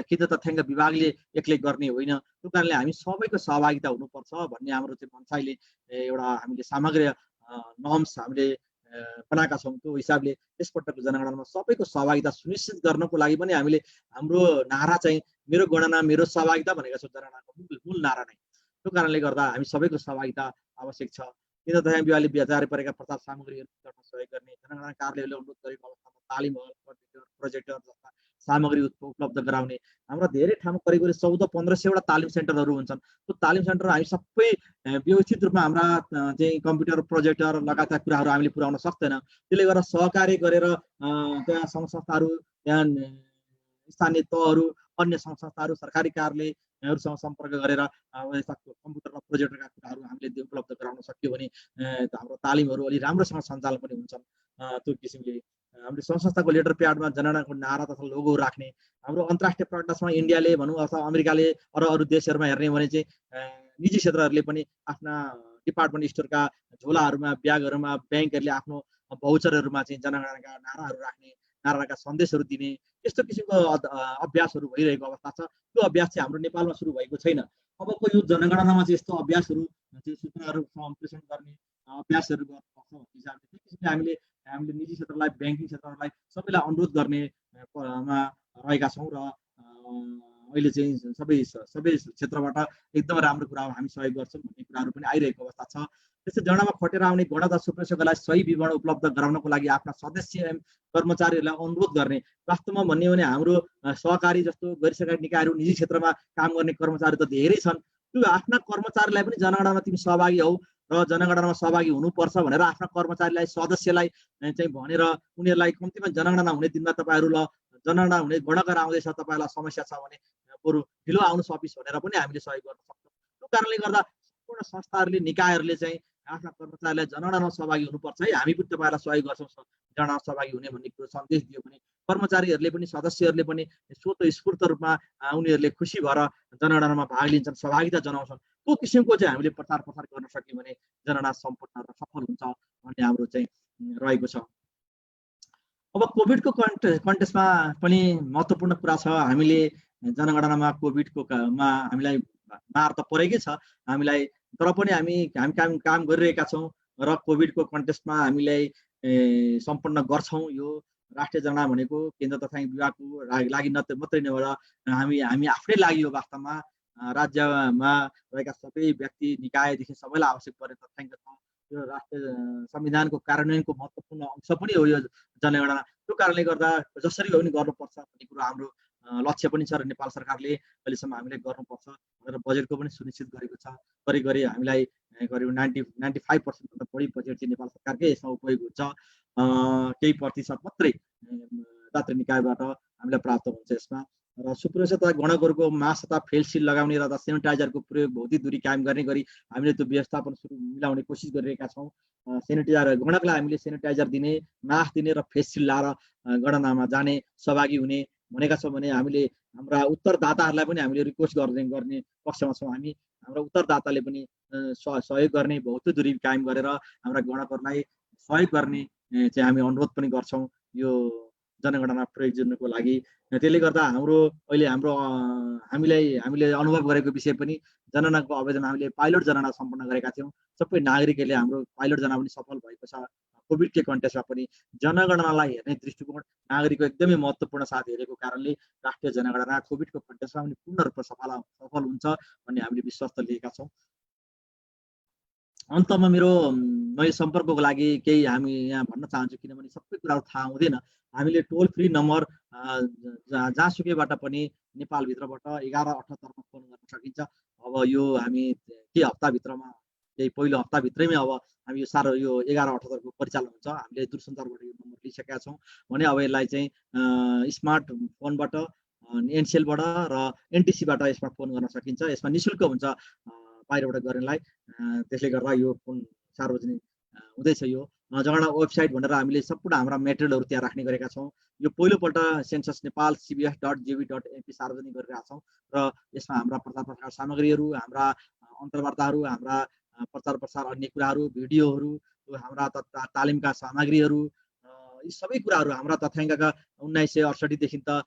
केन्द्र तथ्याङ्क विभागले एक्लै गर्ने होइन। त्यो कारणले हामी सबैको सहभागिता हुनुपर्छ भन्ने हाम्रो चाहिँ मनसायले एउटा हामीले सामग्री नर्म्स हामीले बनाएका छौँ। त्यो हिसाबले यसपटकको जनगणनामा सबैको सहभागिता सुनिश्चित गर्नको लागि पनि हामीले हाम्रो नारा चाहिँ मेरो गणना मेरो सहभागिता भनेका छौँ। जनगणनाको मूल नारा नै। त्यो कारणले गर्दा हामी सबैको सहभागिता आवश्यक छ। केन्द्र तथ्याङ्क विभागले तयार पारेका प्रचार सामग्रीहरू गर्न सहयोग गर्ने, जनगणना कार्यालयले अनुरोध गरेको अवस्थामा तालिम हल, प्रोजेक्टर जस्ता सामग्री उपलब्ध गराउने। हाम्रा धेरै ठाउँमा करिब 1400-1500 तालिम सेन्टरहरू हुन्छन्। त्यो तालिम सेन्टर हामी सबै व्यवस्थित रूपमा हाम्रा चाहिँ कम्प्युटर, प्रोजेक्टर लगायतका कुराहरू हामीले पुर्याउन सक्दैन। त्यसले गर्दा सहकार्य गरेर त्यहाँ सङ्घ संस्थाहरू, त्यहाँ स्थानीय तहहरू, अन्य सङ्घ संस्थाहरू, सरकारी कार्यालयहरूसँग सम्पर्क गरेर कम्प्युटर र प्रोजेक्टरका कुराहरू हामीले उपलब्ध गराउन सक्यो भने हाम्रो तालिमहरू अलि राम्रोसँग सञ्चालन पनि हुन्छन्। त्यो किसिमले हामीले सङ्घ संस्थाको लेटर प्याडमा जनगणनाको नारा तथा लोगो राख्ने। हाम्रो अन्तर्राष्ट्रिय प्रकटनमा इन्डियाले भनौँ अथवा अमेरिकाले अरू देशहरूमा हेर्ने भने चाहिँ निजी क्षेत्रहरूले पनि आफ्ना डिपार्टमेन्ट स्टोरका झोलाहरूमा, ब्यागहरूमा ब्याङ्कहरूले आफ्नो भाउचरहरूमा चाहिँ जनगणनाका नाराहरू राख्ने, नाराका सन्देशहरू दिने, यस्तो किसिमको अभ्यासहरू भइरहेको अवस्था छ। त्यो अभ्यास चाहिँ हाम्रो नेपालमा सुरु भएको छैन। अबको यो जनगणनामा चाहिँ यस्तो अभ्यासहरू चाहिँ सूचनाहरू सम्प्रेषण गर्ने अभ्यासहरू गर्नुपर्छ भन्ने हिसाबले त्यो किसिमले हामीले निजी क्षेत्रलाई, ब्याङ्किङ क्षेत्रहरूलाई सबैलाई अनुरोध गर्ने रहेका छौँ र अहिले चाहिँ सबै क्षेत्रबाट एकदम राम्रो कुरा हो, हामी सहयोग गर्छौँ भन्ने कुराहरू पनि आइरहेको अवस्था छ। त्यस्तै जनगणनामा खटेर आउने गणक र सुपरभाइजरलाई सही विवरण उपलब्ध गराउनको लागि आफ्ना सदस्य कर्मचारीहरूलाई अनुरोध गर्ने। वास्तवमा भन्ने हो भने हाम्रो सहकारी जस्तो गैर सरकारी निकायहरू, निजी क्षेत्रमा काम गर्ने कर्मचारी त धेरै छन्। त्यो आफ्ना कर्मचारीलाई पनि जनगणनामा तिमी सहभागी हौ र जनगणनामा सहभागी हुनुपर्छ भनेर आफ्ना कर्मचारीलाई सदस्यलाई चाहिँ भनेर उनीहरूलाई कम्तीमा जनगणना हुने दिनमा तपाईँहरू ल जनगणना हुने गणकर आउँदैछ तपाईँलाई समस्या छ भने बरु ढिलो आउनुहोस् अफिस भनेर पनि हामीले सहयोग गर्न सक्छौँ। त्यो कारणले गर्दा सम्पूर्ण संस्थाहरूले निकायहरूले चाहिँ आफ्ना कर्मचारीलाई जनगणनामा सहभागी हुनुपर्छ है, हामी पनि तपाईँलाई सहयोग गर्छौँ जनगणनामा सहभागी हुने भन्ने कुरो सन्देश दियो भने कर्मचारीहरूले पनि सदस्यहरूले पनि स्वतस्फूर्त रूपमा उनीहरूले खुसी भएर जनगणनामा भाग लिन्छन्, सहभागिता जनाउँछन्। त्यो किसिमको चाहिँ हामीले प्रचार प्रसार गर्न सक्यौँ भने जनगणना सम्पन्न र सफल हुन्छ भन्ने हाम्रो चाहिँ रहेको छ। अब कोभिडको कन्टेक्स्टमा पनि महत्त्वपूर्ण कुरा छ। हामीले जनगणनामा कोभिडको मा हामीलाई मार त परेकै छ हामीलाई, तर पनि हामी काम गरिरहेका छौँ र कोभिडको कन्टेक्स्टमा हामीलाई सम्पन्न गर्छौँ। यो राष्ट्रिय जनगणना भनेको केन्द्र तथ्याङ्क विभागको लागि मात्रै नभएर हामी आफ्नै लागि हो। वास्तवमा राज्यमा रहेका सबै व्यक्ति निकायदेखि सबैलाई आवश्यक पर्ने तथ्याङ्क छ। यो राष्ट्रिय संविधानको कार्यान्वयनको महत्त्वपूर्ण अंश पनि हो यो जनगणना। त्यो कारणले गर्दा जसरी भए पनि गर्नुपर्छ भन्ने कुरो हाम्रो लक्ष्य पनि छ र नेपाल सरकारले अहिलेसम्म हामीले गर्नुपर्छ भनेर बजेटको पनि सुनिश्चित गरेको छ। गरी हामीलाई करिब 95% भन्दा बढी बजेट चाहिँ नेपाल सरकारकै यसमा उपयोग हुन्छ। केही प्रतिशत मात्रै दात्री निकायबाट हामीलाई प्राप्त हुन्छ यसमा। र सुप्रवेश तथा गणकहरूको मास्क तथा फेस सिल्ड लगाउने र सेनिटाइजरको प्रयोग भौतिक दूरी कायम गर्ने गरी हामीले त्यो व्यवस्थापन मिलाउने कोसिस गरिरहेका छौँ। सेनिटाइजर गणकलाई हामीले सेनिटाइजर दिने, मास्क दिने र फेस सिल्ड लाएर गणनामा जाने सहभागी हुने भनेका छौँ भने हामीले हाम्रा उत्तरदाताहरूलाई पनि हामीले रिक्वेस्ट गर्ने पक्षमा छौँ। हामी हाम्रा उत्तरदाताले पनि सहयोग गर्ने, भौतिक दूरी कायम गरेर हाम्रा गणकहरूलाई सहयोग गर्ने चाहिँ हामी अनुरोध पनि गर्छौँ यो जनगणना प्रयोजनको लागि। त्यसले गर्दा हामीले हामीले अनुभव गरेको विषय पनि जनगणनाको आवेदन हामीले पाइलट जनगणना सम्पन्न गरेका थियौँ। सबै नागरिकहरूले हाम्रो पाइलट जनगणना पनि सफल भएको छ। कोभिडकै कन्टेक्स्टमा पनि जनगणनालाई हेर्ने दृष्टिकोण नागरिकको एकदमै महत्त्वपूर्ण साथ हेरेको कारणले राष्ट्रिय जनगणना कोभिडको कन्टेक्स्टमा पनि पूर्ण रूपमा सफल हुन्छ भन्ने हामीले विश्वास लिएका छौँ। अन्तमा मैले सम्पर्कको लागि केही हामी यहाँ भन्न चाहन्छु, किनभने सबै कुराहरू थाहा हुँदैन। हामीले टोल फ्री नम्बर जहाँसुकैबाट पनि नेपालभित्रबाट 1178 फोन गर्न सकिन्छ। अब यो हामी केही हप्ताभित्रमा केही पहिलो हप्ताभित्रैमै अब हामी यो 1178 को परिचालन हुन्छ। हामीले दूरसञ्चारबाट यो नम्बर लिइसकेका छौँ भने अब यसलाई चाहिँ स्मार्ट फोनबाट, एनसेलबाट र एनटिसीबाट यसमा फोन गर्न सकिन्छ। यसमा निःशुल्क हुन्छ बाहिरबाट गर्नेलाई। त्यसले गर्दा यो फोन सार्वजनिक हुँदैछ। यो जनगणना वेबसाइट भनेर हामीले सम्पूर्ण हाम्रा मेटेरियलहरू त्यहाँ राख्ने गरेका छौँ। यो पहिलोपल्ट सेन्सस नेपाल cbs.gov.mp सार्वजनिक गरिरहेका छौँ र यसमा हाम्रा प्रचार प्रसार सामग्रीहरू, हाम्रा अन्तर्वार्ताहरू, हाम्रा प्रचार प्रसार अन्य कुराहरू, भिडियोहरू, हाम्रा तालिमका सामग्रीहरू, यी सबै कुराहरू हाम्रा तथ्याङ्कका 1968 देखि त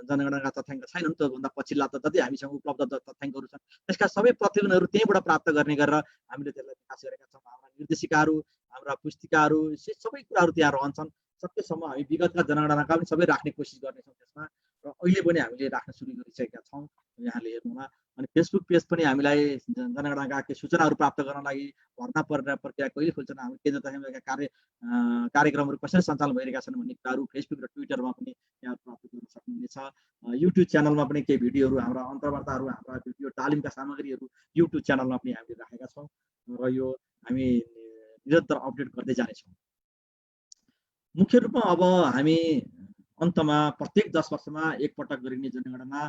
जनगणनाका तथ्याङ्क छैनन्। त्योभन्दा पछिल्ला त जति हामीसँग उपलब्ध तथ्याङ्कहरू छन् त्यसका सबै प्रतिवेदनहरू त्यहीँबाट प्राप्त गर्ने गरेर हामीले त्यसलाई विकास गरेका छौँ। हाम्रा निर्देशिकाहरू, हाम्रा पुस्तिकाहरू, सबै कुराहरू त्यहाँ रहन्छन्। सकेसम्म हामी विगतका जनगणनाका पनि सबै राख्ने कोसिस गर्नेछौँ त्यसमा, र अहिले पनि हामीले राख्न सुरु गरिसकेका छौँ। यहाँले हेर्नुमा अनि फेसबुक पेज पनि हामीलाई जनगणनाका केही सूचनाहरू प्राप्त गर्न लागि भर्ना प्रक्रिया कहिले खोल्छन्, हाम्रो केन्द्र तथ्याङ्कका कार्यक्रमहरू कसरी सञ्चालन भइरहेका छन् भन्ने कुराहरू फेसबुक र ट्विटरमा पनि यहाँ प्राप्त गर्न सक्नुहुनेछ। युट्युब च्यानलमा पनि केही भिडियोहरू, हाम्रा अन्तर्वार्ताहरू, हाम्रा भिडियो तालिमका सामग्रीहरू युट्युब च्यानलमा पनि हामीले राखेका छौँ र यो हामी निरन्तर अपडेट गर्दै जानेछौँ। मुख्य रूपमा अब हामी अन्तमा प्रत्येक 10 वर्षमा एकपटक गरिने जनगणना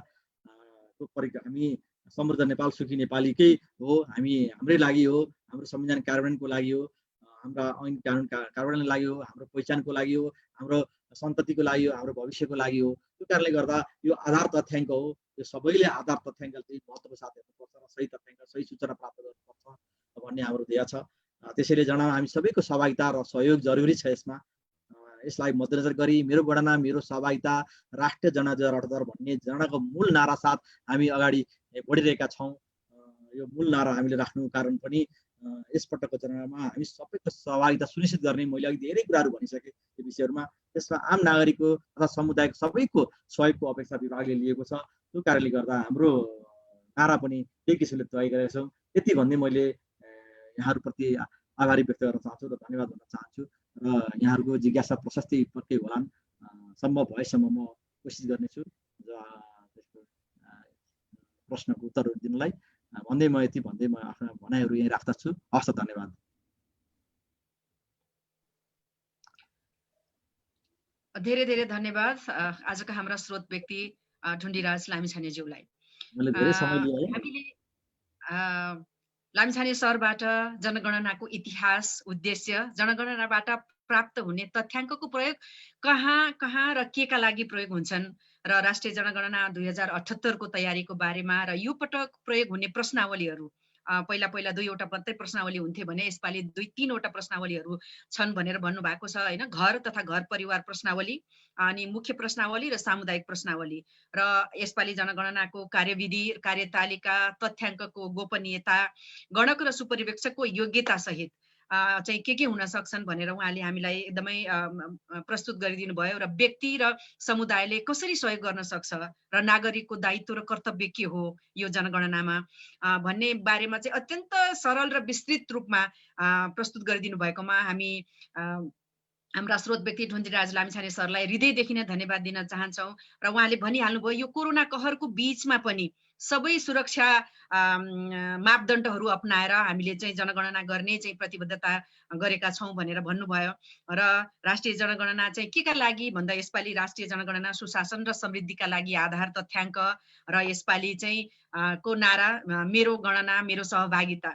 हामी समृद्ध नेपाल सुखी नेपालीकै हो, हाम्रै लागि हो, हाम्रो संविधान कार्यान्वयनको लागि हो, हाम्रा ऐन कानुन कार्यान्वयनको लागि हो, हाम्रो पहिचानको लागि हो, हाम्रो सन्ततिको लागि हो, हाम्रो भविष्यको लागि हो। त्यो कारणले गर्दा यो आधार तथ्याङ्क हो। यो सबैले आधार तथ्याङ्क चाहिँ महत्त्वको साथ हेर्नुपर्छ र सही तथ्याङ्क, सही सूचना प्राप्त गर्नुपर्छ भन्ने हाम्रो ध्येय छ। त्यसैले जनगणना हामी सबैको सहभागिता र सहयोग जरुरी छ। यसलाई मध्यनजर गरी मेरो गणना मेरो सहभागिता राष्ट्रिय जनगणना 2078 भन्ने जनगणनाको मूल नारा साथ हामी अगाडि बढिरहेका छौँ। यो मूल नारा हामीले राख्नु कारण पनि यसपटकको जनगणनामा हामी सबैको सहभागिता सुनिश्चित गर्ने, मैले अघि धेरै कुराहरू भनिसकेँ यो विषयहरूमा। त्यसमा आम नागरिकको तथा समुदायको सबैको सहयोगको अपेक्षा विभागले लिएको छ। त्यो कारणले गर्दा हाम्रो नारा पनि त्यही किसिमले तय गरेका छौँ। यति भन्दै मैले यहाँहरूप्रति आभारी व्यक्त गर्न चाहन्छु र धन्यवाद भन्न चाहन्छु र यहाँहरूको जिज्ञासा प्रशस्तै पक्कै होलान्। सम्भव भएसम्म म कोसिस गर्नेछु त्यसको प्रश्नको उत्तरहरू दिनलाई। भन्दै म यति भन्दै म आफ्ना भनाइहरू यहीँ राख्दछु। हस्, धन्यवाद।
धेरै धेरै धन्यवाद आजका हाम्रा स्रोत व्यक्ति ढुण्डिराज लामिछानेज्यूलाई।
मैले धेरै समय लिएँ है।
हामीले लामिछाने सरबाट जनगणनाको इतिहास, उद्देश्य, जनगणनाबाट प्राप्त हुने तथ्याङ्कको प्रयोग कहाँ कहाँ र केका लागि प्रयोग हुन्छन् र राष्ट्रिय जनगणना 2078 को तयारीको बारेमा र यो पटक प्रयोग हुने प्रश्नावलीहरू, पहिला 2वटा मात्रै प्रश्नावली हुन्थे भने यसपालि 2-3वटा प्रश्नावलीहरू छन् भनेर भन्नुभएको छ हैन। घर तथा घर परिवार प्रश्नावली, अनि मुख्य प्रश्नावली र सामुदायिक प्रश्नावली, र यसपालि जनगणनाको कार्यविधि, कार्यतालिका, तथ्याङ्कको गोपनीयता, गणक र सुपरिवेक्षकको योग्यता सहित चाहिँ के हुन सक्छन् भनेर उहाँले हामीलाई एकदमै प्रस्तुत गरिदिनु भयो, र व्यक्ति र समुदायले कसरी सहयोग गर्न सक्छ र नागरिकको दायित्व र कर्तव्य के हो यो जनगणनामा भन्ने बारेमा चाहिँ अत्यन्त सरल र विस्तृत रूपमा प्रस्तुत गरिदिनु भएकोमा हामी हाम्रा स्रोत व्यक्ति ढुण्डिराज लामिछाने सरलाई हृदयदेखि नै धन्यवाद दिन चाहन्छौँ। र उहाँले भनिहाल्नुभयो यो कोरोना कहरको बीचमा पनि सबै सुरक्षा मापदण्डहरू अपनाएर हामीले चाहिँ जनगणना गर्ने चाहिँ प्रतिबद्धता गरेका छौँ भनेर भन्नुभयो। र राष्ट्रिय जनगणना चाहिँ केका लागि भन्दा यसपालि राष्ट्रिय जनगणना सुशासन र समृद्धिका लागि आधार तथ्याङ्क, र यसपालि चाहिँ को नारा मेरो गणना मेरो सहभागिता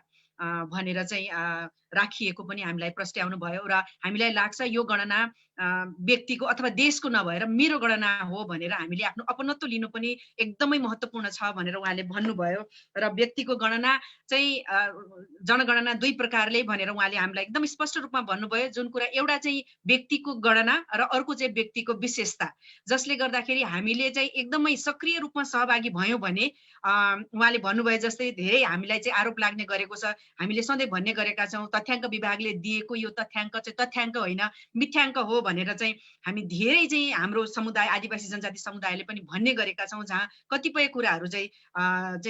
भनेर चाहिँ राखिएको पनि हामीलाई प्रस्ट्याउनु भयो। र हामीलाई लाग्छ यो गणना व्यक्तिको अथवा देशको नभएर मेरो गणना हो भनेर हामीले आफ्नो अपनत्व लिनु पनि एकदमै महत्त्वपूर्ण छ भनेर उहाँले भन्नुभयो। र व्यक्तिको गणना चाहिँ जनगणना 2 प्रकारले भनेर उहाँले हामीलाई एकदम स्पष्ट रूपमा भन्नुभयो। जुन कुरा एउटा चाहिँ व्यक्तिको गणना र अर्को चाहिँ व्यक्तिको विशेषता, जसले गर्दाखेरि हामीले चाहिँ एकदमै सक्रिय रूपमा सहभागी भयौँ भने उहाँले भन्नुभयो जस्तै धेरै हामीलाई चाहिँ आरोप लाग्ने गरेको छ, हामीले सधैँ भन्ने गरेका छौँ तथ्याङ्क विभागले दिएको यो तथ्याङ्क चाहिँ तथ्याङ्क होइन मिथ्याङ्क हो भनेर चाहिँ हामी धेरै चाहिँ हाम्रो समुदाय आदिवासी जनजाति समुदायले पनि भन्ने गरेका छौँ, जहाँ कतिपय कुराहरू चाहिँ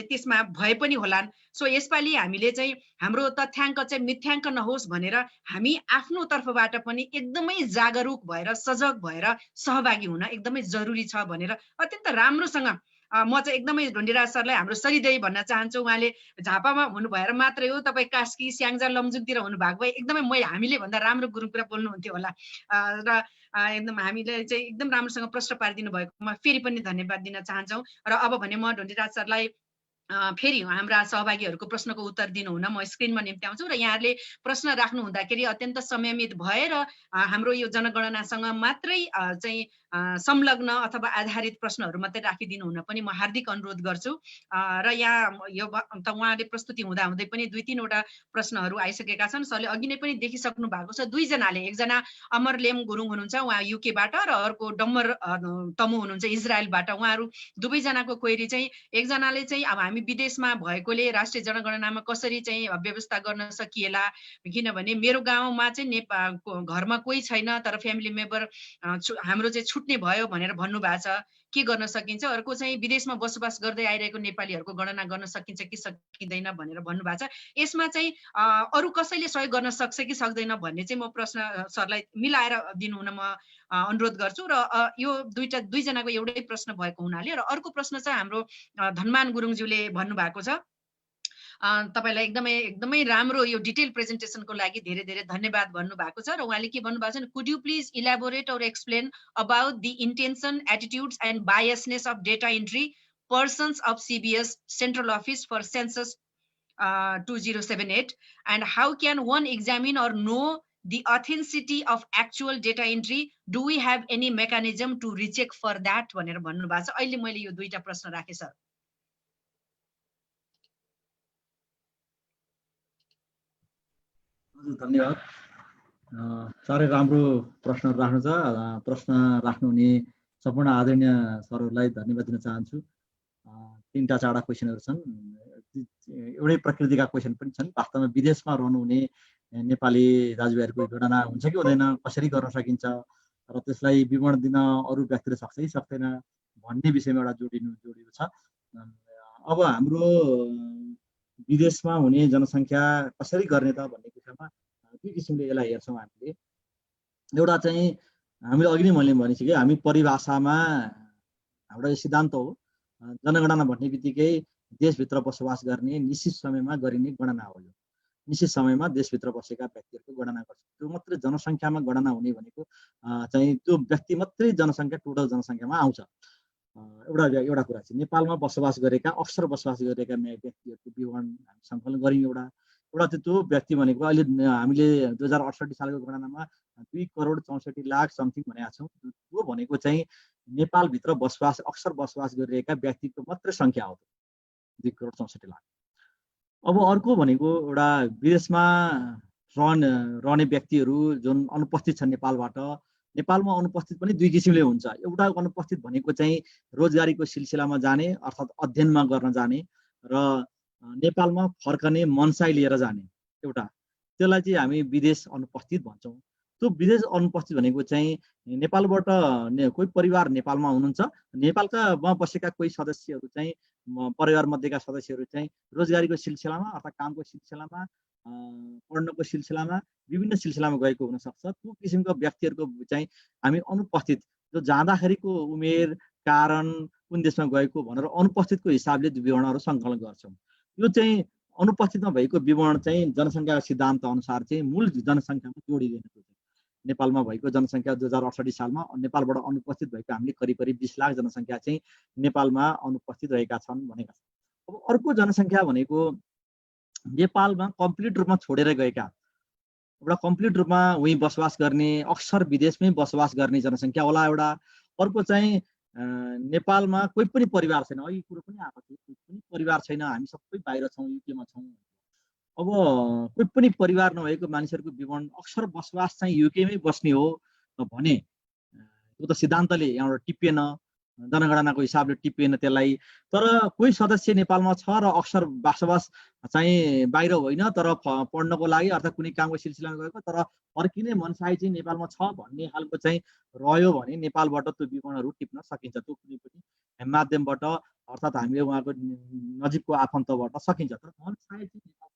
त्यसमा भए पनि होलान्। सो यसपालि हामीले चाहिँ हाम्रो तथ्याङ्क चाहिँ मिथ्याङ्क नहोस् भनेर हामी आफ्नो तर्फबाट पनि एकदमै जागरुक भएर सजग भएर सहभागी हुन एकदमै जरुरी छ भनेर अत्यन्त राम्रोसँग म चाहिँ एकदमै ढुण्डिराज सरलाई हाम्रो सरिदय भन्न चाहन्छु। उहाँले झापामा हुनु भएर मात्रै हो, तपाईँ कास्की स्याङ्जा लमजुङतिर हुनुभएको भए एकदमै हामीले भन्दा राम्रो गुरुङ बोल्नुहुन्थ्यो होला। र एकदम हामीले चाहिँ एकदम राम्रोसँग प्रश्न पारिदिनु भएकोमा फेरि पनि धन्यवाद दिन चाहन्छौँ। र अब भने म ढुण्डिराज सरलाई फेरि हाम्रा सहभागीहरूको प्रश्नको उत्तर दिनुहुन म स्क्रिनमा निम्त्याउँछु, र यहाँहरूले प्रश्न राख्नु हुँदाखेरि अत्यन्त संयमित भएर हाम्रो यो जनगणनासँग मात्रै चाहिँ संलग्न अथवा आधारित प्रश्नहरू मात्रै राखिदिनु हुन पनि म हार्दिक अनुरोध गर्छु। र यहाँ यो त उहाँले प्रस्तुति हुँदाहुँदै पनि 2-3वटा प्रश्नहरू आइसकेका छन्। सरले अघि नै पनि देखिसक्नु भएको छ, 2 जनाले, एकजना अमरलेम गुरुङ हुनुहुन्छ उहाँ युकेबाट र अर्को डम्बर तमु हुनुहुन्छ इजरायलबाट। उहाँहरू दुवैजनाको क्वेरी चाहिँ, एकजनाले चाहिँ अब हामी विदेशमा भएकोले राष्ट्रिय जनगणनामा कसरी चाहिँ व्यवस्था गर्न सकिएला, किनभने मेरो गाउँमा चाहिँ घरमा कोही छैन तर फ्यामिली मेम्बर हाम्रो चाहिँ छुट्ने भयो भनेर भन्नुभएको छ, के गर्न सकिन्छ। अर्को चाहिँ विदेशमा बसोबास गर्दै आइरहेको नेपालीहरूको गणना गर्न सकिन्छ कि सकिँदैन भनेर भन्नुभएको छ। यसमा चाहिँ अरू कसैले सहयोग गर्न सक्छ कि सक्दैन भन्ने चाहिँ म प्रश्न सरलाई मिलाएर दिनुहुन म अनुरोध गर्छु। र यो दुईजनाको एउटै प्रश्न भएको हुनाले, र अर्को प्रश्न चाहिँ हाम्रो धनमान गुरुङज्यूले भन्नुभएको छ। तपाईलाई एकदमै राम्रो यो डिटेल प्रेजेन्टेसनको लागि धेरै धेरै धन्यवाद भन्नुभएको छ। र उहाँले के भन्नुभएको छ, could you please elaborate or explain about the intention, attitudes and biasness of data entry persons of CBS central office for census 2078 and how can one examine or know the authenticity of actual data entry? Do we have any mechanism to recheck for that भनेर भन्नुभएको छ। अहिले मैले यो 2टा प्रश्न राखे sir.
धन्यवाद। साह्रै राम्रो प्रश्नहरू राख्नु छ। प्रश्न राख्नुहुने सम्पूर्ण आदरणीय सरहरूलाई धन्यवाद दिन चाहन्छु। 3-4 क्वेसनहरू छन्, एउटै प्रकृतिका क्वेसन पनि छन्। वास्तवमा विदेशमा रहनुहुने नेपाली दाजुभाइहरूको गणना हुन्छ कि हुँदैन, कसरी गर्न सकिन्छ र त्यसलाई विवरण दिन अरू व्यक्तिले सक्छ कि सक्दैन भन्ने विषयमा एउटा जोडिएको छ। अब हाम्रो विदेशमा हुने जनसङ्ख्या कसरी गर्ने त भन्ने विषयमा 2 किसिमले यसलाई हेर्छौँ हामीले। एउटा चाहिँ हामीले अघि नै मैले भनिसकेँ, हामी परिभाषामा हाम्रो सिद्धान्त हो जनगणना भन्ने बित्तिकै देशभित्र बसोबास गर्ने निश्चित समयमा गरिने गणना हो। यो निश्चित समयमा देशभित्र बसेका व्यक्तिहरूको गणना गर्छ। त्यो मात्रै जनसङ्ख्यामा गणना हुने भनेको चाहिँ त्यो व्यक्ति मात्रै जनसङ्ख्या टोटल जनसङ्ख्यामा आउँछ। एउटा कुरा चाहिँ नेपालमा बसोबास गरेका अक्सर बसोबास गरेका व्यक्तिहरूको विवरण हामी सङ्कलन गऱ्यौँ। एउटा चाहिँ त्यो व्यक्ति भनेको अहिले हामीले 2068 सालको गणनामा 2,64,00,000 समथिङ भनेका छौँ। त्यो भनेको चाहिँ नेपालभित्र अक्सर बसोबास गरिरहेका व्यक्तिको मात्रै सङ्ख्या हो, 2,64,00,000। अब अर्को भनेको एउटा विदेशमा रहने व्यक्तिहरू जुन अनुपस्थित छन् नेपालबाट, नेपालमा अनुपस्थित पनि दुई किसिमले हुन्छ। एउटा अनुपस्थित भनेको चाहिँ रोजगारीको सिलसिलामा जाने अर्थात् अध्ययनमा गर्न जाने र नेपालमा फर्कने मनसाई लिएर जाने एउटा, त्यसलाई चाहिँ हामी विदेश अनुपस्थित भन्छौँ। त्यो विदेश अनुपस्थित भनेको चाहिँ नेपालबाट कोही परिवार नेपालमा हुनुहुन्छ, नेपालमा बसेका कोही सदस्यहरू चाहिँ परिवार मध्येका सदस्यहरू चाहिँ रोजगारीको सिलसिलामा अर्थात् कामको सिलसिलामा, पढ्नको सिलसिलामा, विभिन्न सिलसिलामा गएको हुनसक्छ। त्यो किसिमको व्यक्तिहरूको चाहिँ हामी अनुपस्थित, जो जाँदाखेरिको उमेर कारण कुन देशमा गएको भनेर अनुपस्थितको हिसाबले विवरणहरू सङ्कलन गर्छौँ। यो चाहिँ अनुपस्थितमा भएको विवरण चाहिँ जनसङ्ख्या सिद्धान्त अनुसार चाहिँ मूल जनसङ्ख्यामा जोडिँदैन। नेपालमा भएको जनसङ्ख्या 2068 सालमा नेपालबाट अनुपस्थित भएको हामीले करिब 20 लाख जनसङ्ख्या चाहिँ नेपालमा अनुपस्थित रहेका छन् भनेका छन्। अब अर्को जनसङ्ख्या भनेको नेपालमा कम्प्लिट रूपमा छोडेर गएका, एउटा कम्प्लिट रूपमा उहीँ बसोबास गर्ने, अक्सर विदेशमै बसोबास गर्ने जनसङ्ख्या होला एउटा। अर्को चाहिँ नेपालमा कोही पनि परिवार छैन, अघि कुरो पनि आएको थियो, कोही पनि परिवार छैन, हामी सबै बाहिर छौँ, युकेमा छौँ। अब कोही पनि परिवार नभएको मानिसहरूको विवरण अक्सर बसोबास चाहिँ युकेमै बस्ने हो भने त्यो त सिद्धान्तले यहाँबाट टिपिएन, जनगणनाको हिसाबले टिपिएन त्यसलाई। तर कोही सदस्य नेपालमा छ र अक्सर बसोबास चाहिँ बाहिर होइन तर पढ्नको लागि अर्थात् कुनै कामको सिलसिलामा गएको तर फर्किने मनसाई चाहिँ नेपालमा छ भन्ने खालको चाहिँ रह्यो भने नेपालबाट त्यो विवरणहरू टिप्न सकिन्छ। त्यो कुनै पनि माध्यमबाट अर्थात् हामीले उहाँको नजिकको आफन्तबाट सकिन्छ। तर मनसाई चाहिँ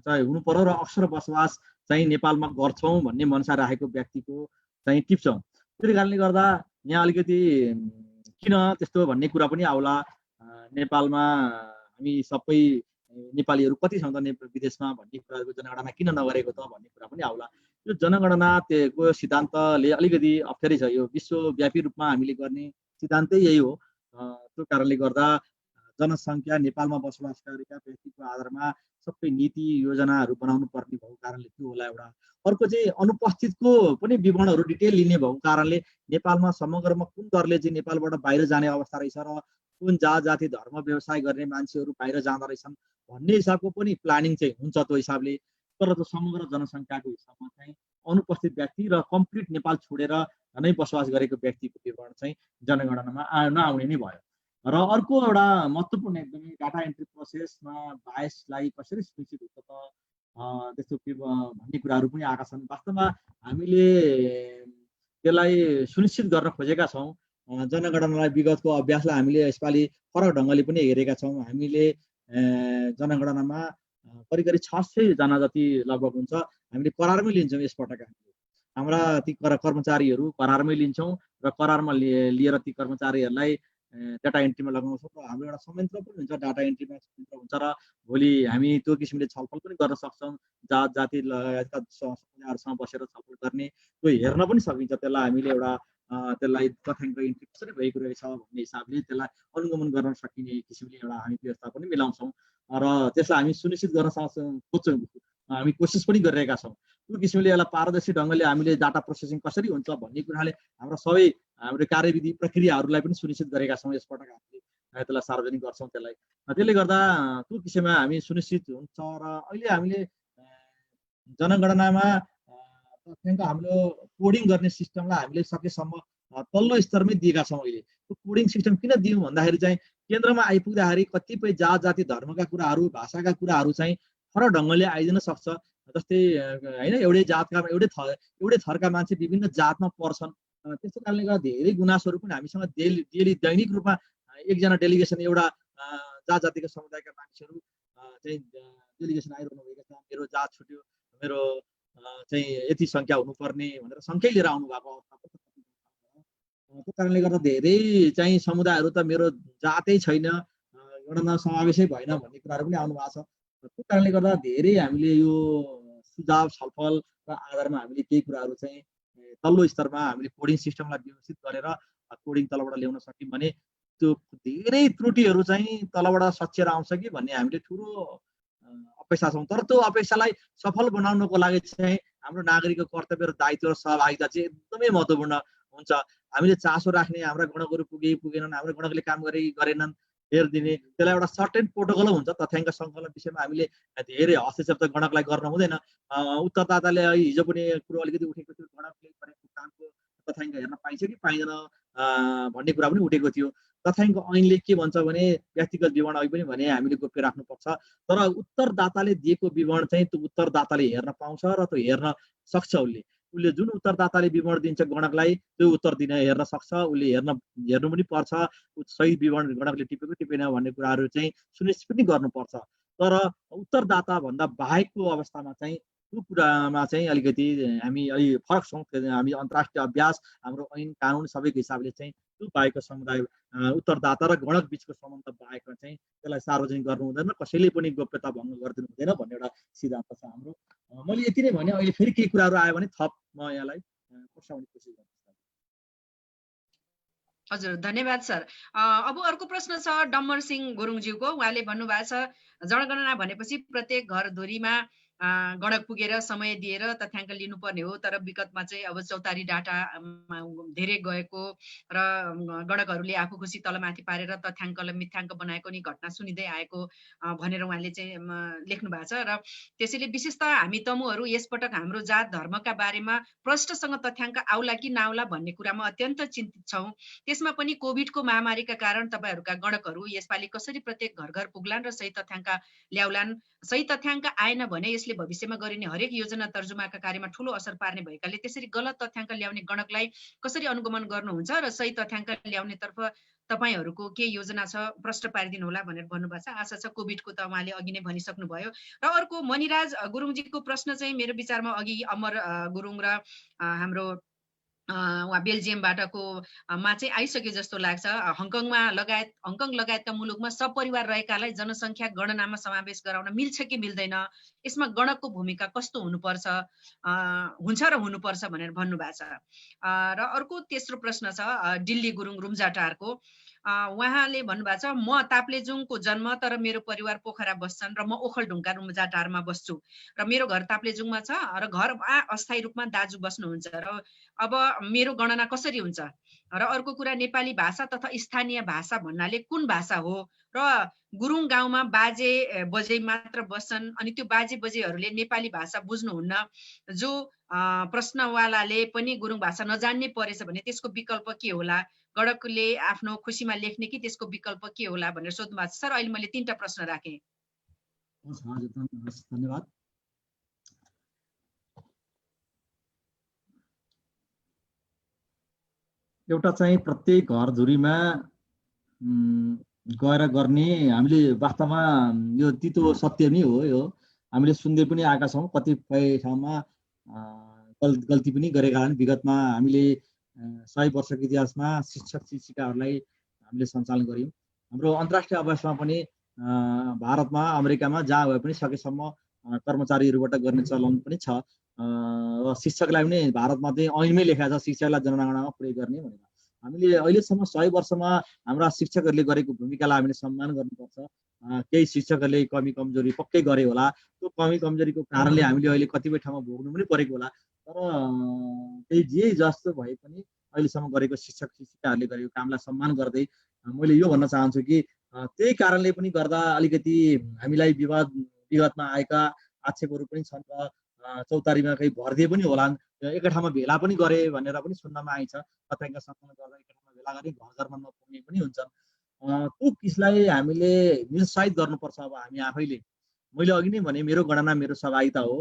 चाहिँ हुनु पर्यो र अक्सर बसोबास चाहिँ नेपालमा गर्छौँ भन्ने मनसा राखेको व्यक्तिको चाहिँ टिप्छौँ। त्यसै कारणले गर्दा यहाँ अलिकति किन त्यस्तो भन्ने कुरा पनि आउला। नेपालमा हामी सबै नेपालीहरू कति छौँ त विदेशमा भन्ने कुराको जनगणना किन नगरेको त भन्ने कुरा पनि आउला। यो जनगणनाको सिद्धान्तले अलिकति अप्ठ्यारै छ। यो विश्वव्यापी रूपमा हामीले गर्ने सिद्धान्तै यही हो। त्यो कारणले गर्दा जनसङ्ख्या नेपालमा बसोबास गरेका व्यक्तिको आधारमा सबै नीति योजनाहरू बनाउनु पर्ने भएको कारणले त्यो होला एउटा। अर्को चाहिँ अनुपस्थितको पनि विवरणहरू डिटेल लिने भएको कारणले नेपालमा समग्रमा कुन दरले चाहिँ नेपालबाट बाहिर जाने अवस्था रहेछ र कुन जाति धर्म व्यवसाय गर्ने मान्छेहरू बाहिर जाँदो रहेछन् भन्ने हिसाबको पनि प्लानिङ चाहिँ हुन्छ त्यो हिसाबले। तर त्यो समग्र जनसङ्ख्याको हिसाबमा चाहिँ अनुपस्थित व्यक्ति र कम्प्लिट नेपाल छोडेर नै बसोबास गरेको व्यक्तिको विवरण चाहिँ जनगणनामा नआउने नै भयो। र अर्को एउटा महत्त्वपूर्ण एकदमै डाटा एन्ट्री प्रोसेसमा बायसलाई कसरी सुनिश्चित हुन्छ त त्यस्तो भन्ने कुराहरू पनि आएका छन्। वास्तवमा हामीले त्यसलाई सुनिश्चित गर्न खोजेका छौँ। जनगणनालाई विगतको अभ्यासलाई हामीले यसपालि फरक ढङ्गले पनि हेरेका छौँ। हामीले जनगणनामा करिब 600 जना जति लगभग हुन्छ हामीले करारमै लिन्छौँ। यसपटक हाम्रा ती कर्मचारीहरू करारमै लिन्छौँ र करारमा लिएर ती कर्मचारीहरूलाई डाटा एन्ट्रीमा लगाउँछौँ। र हाम्रो एउटा संयन्त्र पनि हुन्छ, डाटा एन्ट्रीमा संयन्त्र हुन्छ र भोलि हामी त्यो किसिमले छलफल पनि गर्न सक्छौँ। जाति लगायतका समुदायहरूसँग बसेर छलफल गर्ने त्यो हेर्न पनि सकिन्छ। त्यसलाई हामीले एउटा त्यसलाई तथ्याङ्क एन्ट्री कसरी भइएको रहेछ भन्ने हिसाबले त्यसलाई अनुगमन गर्न सकिने किसिमले एउटा हामी व्यवस्था पनि मिलाउँछौँ र त्यसलाई हामी सुनिश्चित गर्न खोज्छौँ। हामी कोसिस पनि गरिरहेका छौँ। त्यो किसिमले यसलाई पारदर्शी ढङ्गले हामीले डाटा प्रोसेसिङ कसरी हुन्छ भन्ने कुराले हाम्रो कार्यविधि प्रक्रियाहरूलाई पनि सुनिश्चित गरेका छौँ। यसपटक हामीले त्यसलाई सार्वजनिक गर्छौँ। त्यसले गर्दा त्यो किसिममा हामी सुनिश्चित हुन्छ। र अहिले हामीले जनगणनामा तथ्याङ्क हाम्रो कोडिङ गर्ने सिस्टमलाई हामीले सकेसम्म तल्लो स्तरमै दिएका छौँ। अहिले त्यो कोडिङ सिस्टम किन दियौँ भन्दाखेरि चाहिँ केन्द्रमा आइपुग्दाखेरि कतिपय जाति धर्मका कुराहरू, भाषाका कुराहरू चाहिँ फरक ढङ्गले आइदिन सक्छ। जस्तै होइन, एउटै जातका एउटै थरका मान्छे विभिन्न जातमा पर्छन्। त्यस्तो कारणले गर्दा धेरै गुनासोहरू पनि हामीसँग दैनिक रूपमा एकजना डेलिगेसन एउटा जातिका समुदायका मानिसहरू चाहिँ डेलिगेसन आइरहनु भएको छ। मेरो जात छुट्यो, मेरो चाहिँ यति सङ्ख्या हुनुपर्ने भनेर सङ्ख्यै लिएर आउनु भएको अवस्था पनि छ। त्यो कारणले गर्दा धेरै चाहिँ समुदायहरू त मेरो जातै छैन, गणना समावेशै भएन भन्ने कुराहरू पनि आउनु भएको छ। त्यो कारणले गर्दा धेरै हामीले यो सुझाव छलफल र आधारमा हामीले केही कुराहरू चाहिँ तल्लो स्तरमा हामीले कोडिङ सिस्टमलाई व्यवस्थित गरेर कोडिङ तलबाट ल्याउन सक्यौँ भने त्यो धेरै त्रुटिहरू चाहिँ तलबाट सच्याएर आउँछ कि भन्ने हामीले ठुलो अपेक्षा छौँ। तर त्यो अपेक्षालाई सफल बनाउनको लागि चाहिँ हाम्रो नागरिकको कर्तव्य र दायित्व र सहभागिता चाहिँ एकदमै महत्त्वपूर्ण हुन्छ। हामीले चासो राख्ने हाम्रा गणकहरू पुगेनन्, हाम्रो गणकले काम गरेनन् हेरिदिने, त्यसलाई एउटा सर्टेन प्रोटोकल हुन्छ। तथ्याङ्क सङ्कलन विषयमा हामीले धेरै हस्तक्षेप त गणकलाई गर्न हुँदैन। उत्तरदाताले हिजो पनि कुरो अलिकति उठेको थियो, गणकले गरेको कामको तथ्याङ्क हेर्न पाइन्छ कि पाइँदैन भन्ने कुरा पनि उठेको थियो। तथ्याङ्क ऐनले के भन्छ भने व्यक्तिगत विवरण अघि पनि भने हामीले गोप्य राख्नुपर्छ, तर उत्तरदाताले दिएको विवरण चाहिँ त्यो उत्तरदाताले हेर्न पाउँछ र त्यो हेर्न सक्छ। उसले जुन उत्तरदाताले विवरण दिन्छ गणकलाई त्यो उत्तर दिन हेर्न सक्छ, उसले हेर्नु पनि पर्छ। सही विवरण गणकले टिपेको टिपेन भन्ने कुराहरू चाहिँ सुनिश्चित पनि गर्नुपर्छ। तर उत्तरदाता भन्दा बाहेकको अवस्थामा चाहिँ त्यो कुरामा चाहिँ अलिकति हामी अलि फरक छौँ। हामी अन्तर्राष्ट्रिय अभ्यास, हाम्रो ऐन कानुन सबैको हिसाबले चाहिँ त्यो बाहेकको समुदाय उत्तरदाता र गणक बिचको सम्बन्ध बाहेकमा चाहिँ त्यसलाई सार्वजनिक गर्नु हुँदैन, कसैले पनि गोप्यता भङ्ग गरिदिनु हुँदैन भन्ने एउटा सिद्धान्त छ हाम्रो। मैले यति नै भने, अहिले फेरि केही कुराहरू आयो भने थप म यहाँलाई पर्साउने कोसिस गर्छु।
हजुर, धन्यवाद सर। अब अर्को प्रश्न छ डम्बर सिंह गुरुङज्यूको। उहाँले भन्नुभएको छ जनगणना भनेपछि प्रत्येक घरधुरीमा गणक पुगेर समय दिएर तथ्याङ्क लिनुपर्ने हो, तर विगतमा चाहिँ अब चौतारी डाटामा धेरै गएको र गणकहरूले आफू खुसी तलमाथि पारेर तथ्याङ्कलाई मिथ्याङ्क बनाएको नि घटना सुनिँदै आएको भनेर उहाँले चाहिँ लेख्नु भएको छ। र त्यसैले विशेषतः हामी तमुहरू यसपटक हाम्रो जात धर्मका बारेमा प्रष्टसँग तथ्याङ्क आउला कि नआउला भन्ने कुरामा अत्यन्त चिन्तित छौँ। त्यसमा पनि कोभिडको महामारीका कारण तपाईँहरूका गणकहरू यसपालि कसरी प्रत्येक घर घर पुग्लान् र सही तथ्याङ्क ल्याउलान्? सही तथ्याङ्क आएन भने यसले भविष्यमा गरिने हरेक योजना तर्जुमाका कार्यमा ठूलो असर पार्ने भएकाले त्यसरी गलत तथ्याङ्क ल्याउने गणकलाई कसरी अनुगमन गर्नुहुन्छ र सही तथ्याङ्क ल्याउनेतर्फ तपाईहरूको के योजना छ प्रश्न पारिदिनु होला भनेर भन्नुभएको छ। आशा छ कोभिडको त उहाँले अघि नै भनिसक्नुभयो। र अर्को मणिराज गुरुङजीको प्रश्न चाहिँ मेरो विचारमा अघि अमर गुरुङ र हाम्रो उहाँ बेल्जियमबाटको मा चाहिँ आइसक्यो जस्तो लाग्छ। हङकङ लगायतका मुलुकमा सपरिवार रहेकालाई जनसङ्ख्या गणनामा समावेश गराउन मिल्छ कि मिल्दैन? यसमा गणकको भूमिका कस्तो हुनुपर्छ, हुन्छ र हुनुपर्छ भनेर भन्नुभएको छ। र अर्को तेस्रो प्रश्न छ दिल्ली गुरुङ रुम्जाटारको। उहाँले भन्नुभएको छ म ताप्लेजुङको जन्म, तर मेरो परिवार पोखरा बस्छन् र म ओखलढुङ्गा रुम्जाटारमा बस्छु र मेरो घर ताप्लेजुङमा छ र घरमा अस्थायी रूपमा दाजु बस्नुहुन्छ र अब मेरो गणना कसरी हुन्छ? र अर्को कुरा नेपाली भाषा तथा स्थानीय भाषा भन्नाले कुन भाषा हो? र गुरुङ गाउँमा बाजे बजे मात्र बस्छन्, अनि त्यो बाजे बजेहरूले नेपाली भाषा बुझ्नुहुन्न, जो प्रश्नवालाले पनि गुरुङ भाषा नजान्ने परेछ भने त्यसको विकल्प के होला? गणकले आफ्नो खुसीमा लेख्ने कि त्यसको विकल्प के होला भनेर सोध्नु भएको छ। सर, अहिले मैले 3टा प्रश्न राखेँ।
धन्यवाद। एउटा चाहिँ प्रत्येक घरधुरीमा गएर गर्ने, हामीले वास्तवमा यो तितो सत्य नै हो। यो हामीले सुन्दै पनि आएका छौँ, कतिपय ठाउँमा गल्ती पनि गरेका छन्। विगतमा हामीले 100 वर्षको इतिहासमा शिक्षक शिक्षिकाहरूलाई हामीले सञ्चालन गऱ्यौँ। हाम्रो अन्तर्राष्ट्रिय अभ्यासमा पनि भारतमा अमेरिकामा जहाँ भए पनि सकेसम्म कर्मचारीहरूबाट गर्ने चलन पनि छ। शिक्षकलाई पनि भारतमा चाहिँ ऐनमै लेखाएको छ शिक्षकलाई जनगणनामा प्रयोग गर्ने भनेर। हामीले अहिलेसम्म 100 वर्षमा हाम्रा शिक्षकहरूले गरेको भूमिकालाई हामीले सम्मान गर्नुपर्छ। केही शिक्षकहरूले कमी कमजोरी पक्कै गरे होला, त्यो कमी कमजोरीको कारणले हामीले अहिले कतिपय ठाउँमा भोग्नु पनि परेको होला। तर केही जे जस्तो भए पनि अहिलेसम्म गरेको शिक्षक शिक्षिकाहरूले गरेको कामलाई सम्मान गर्दै मैले यो भन्न चाहन्छु कि त्यही कारणले पनि गर्दा अलिकति हामीलाई विगतमा आएका आक्षेपहरू पनि छन् र चौतारीमा केही भरिदिए पनि होलान्, एकै ठाउँमा भेला पनि गरे भनेर पनि सुन्नमा आइन्छ। तथ्याङ्क सङ्कलन गर्दा एकै ठाउँमा भेला गरे घर घरमा नपुग्ने पनि हुन्छन्। त्यो किसलाई हामीले निरुत्साहित गर्नुपर्छ। अब हामी आफैले, मैले अघि नै भने मेरो गणना मेरो सहभागिता हो,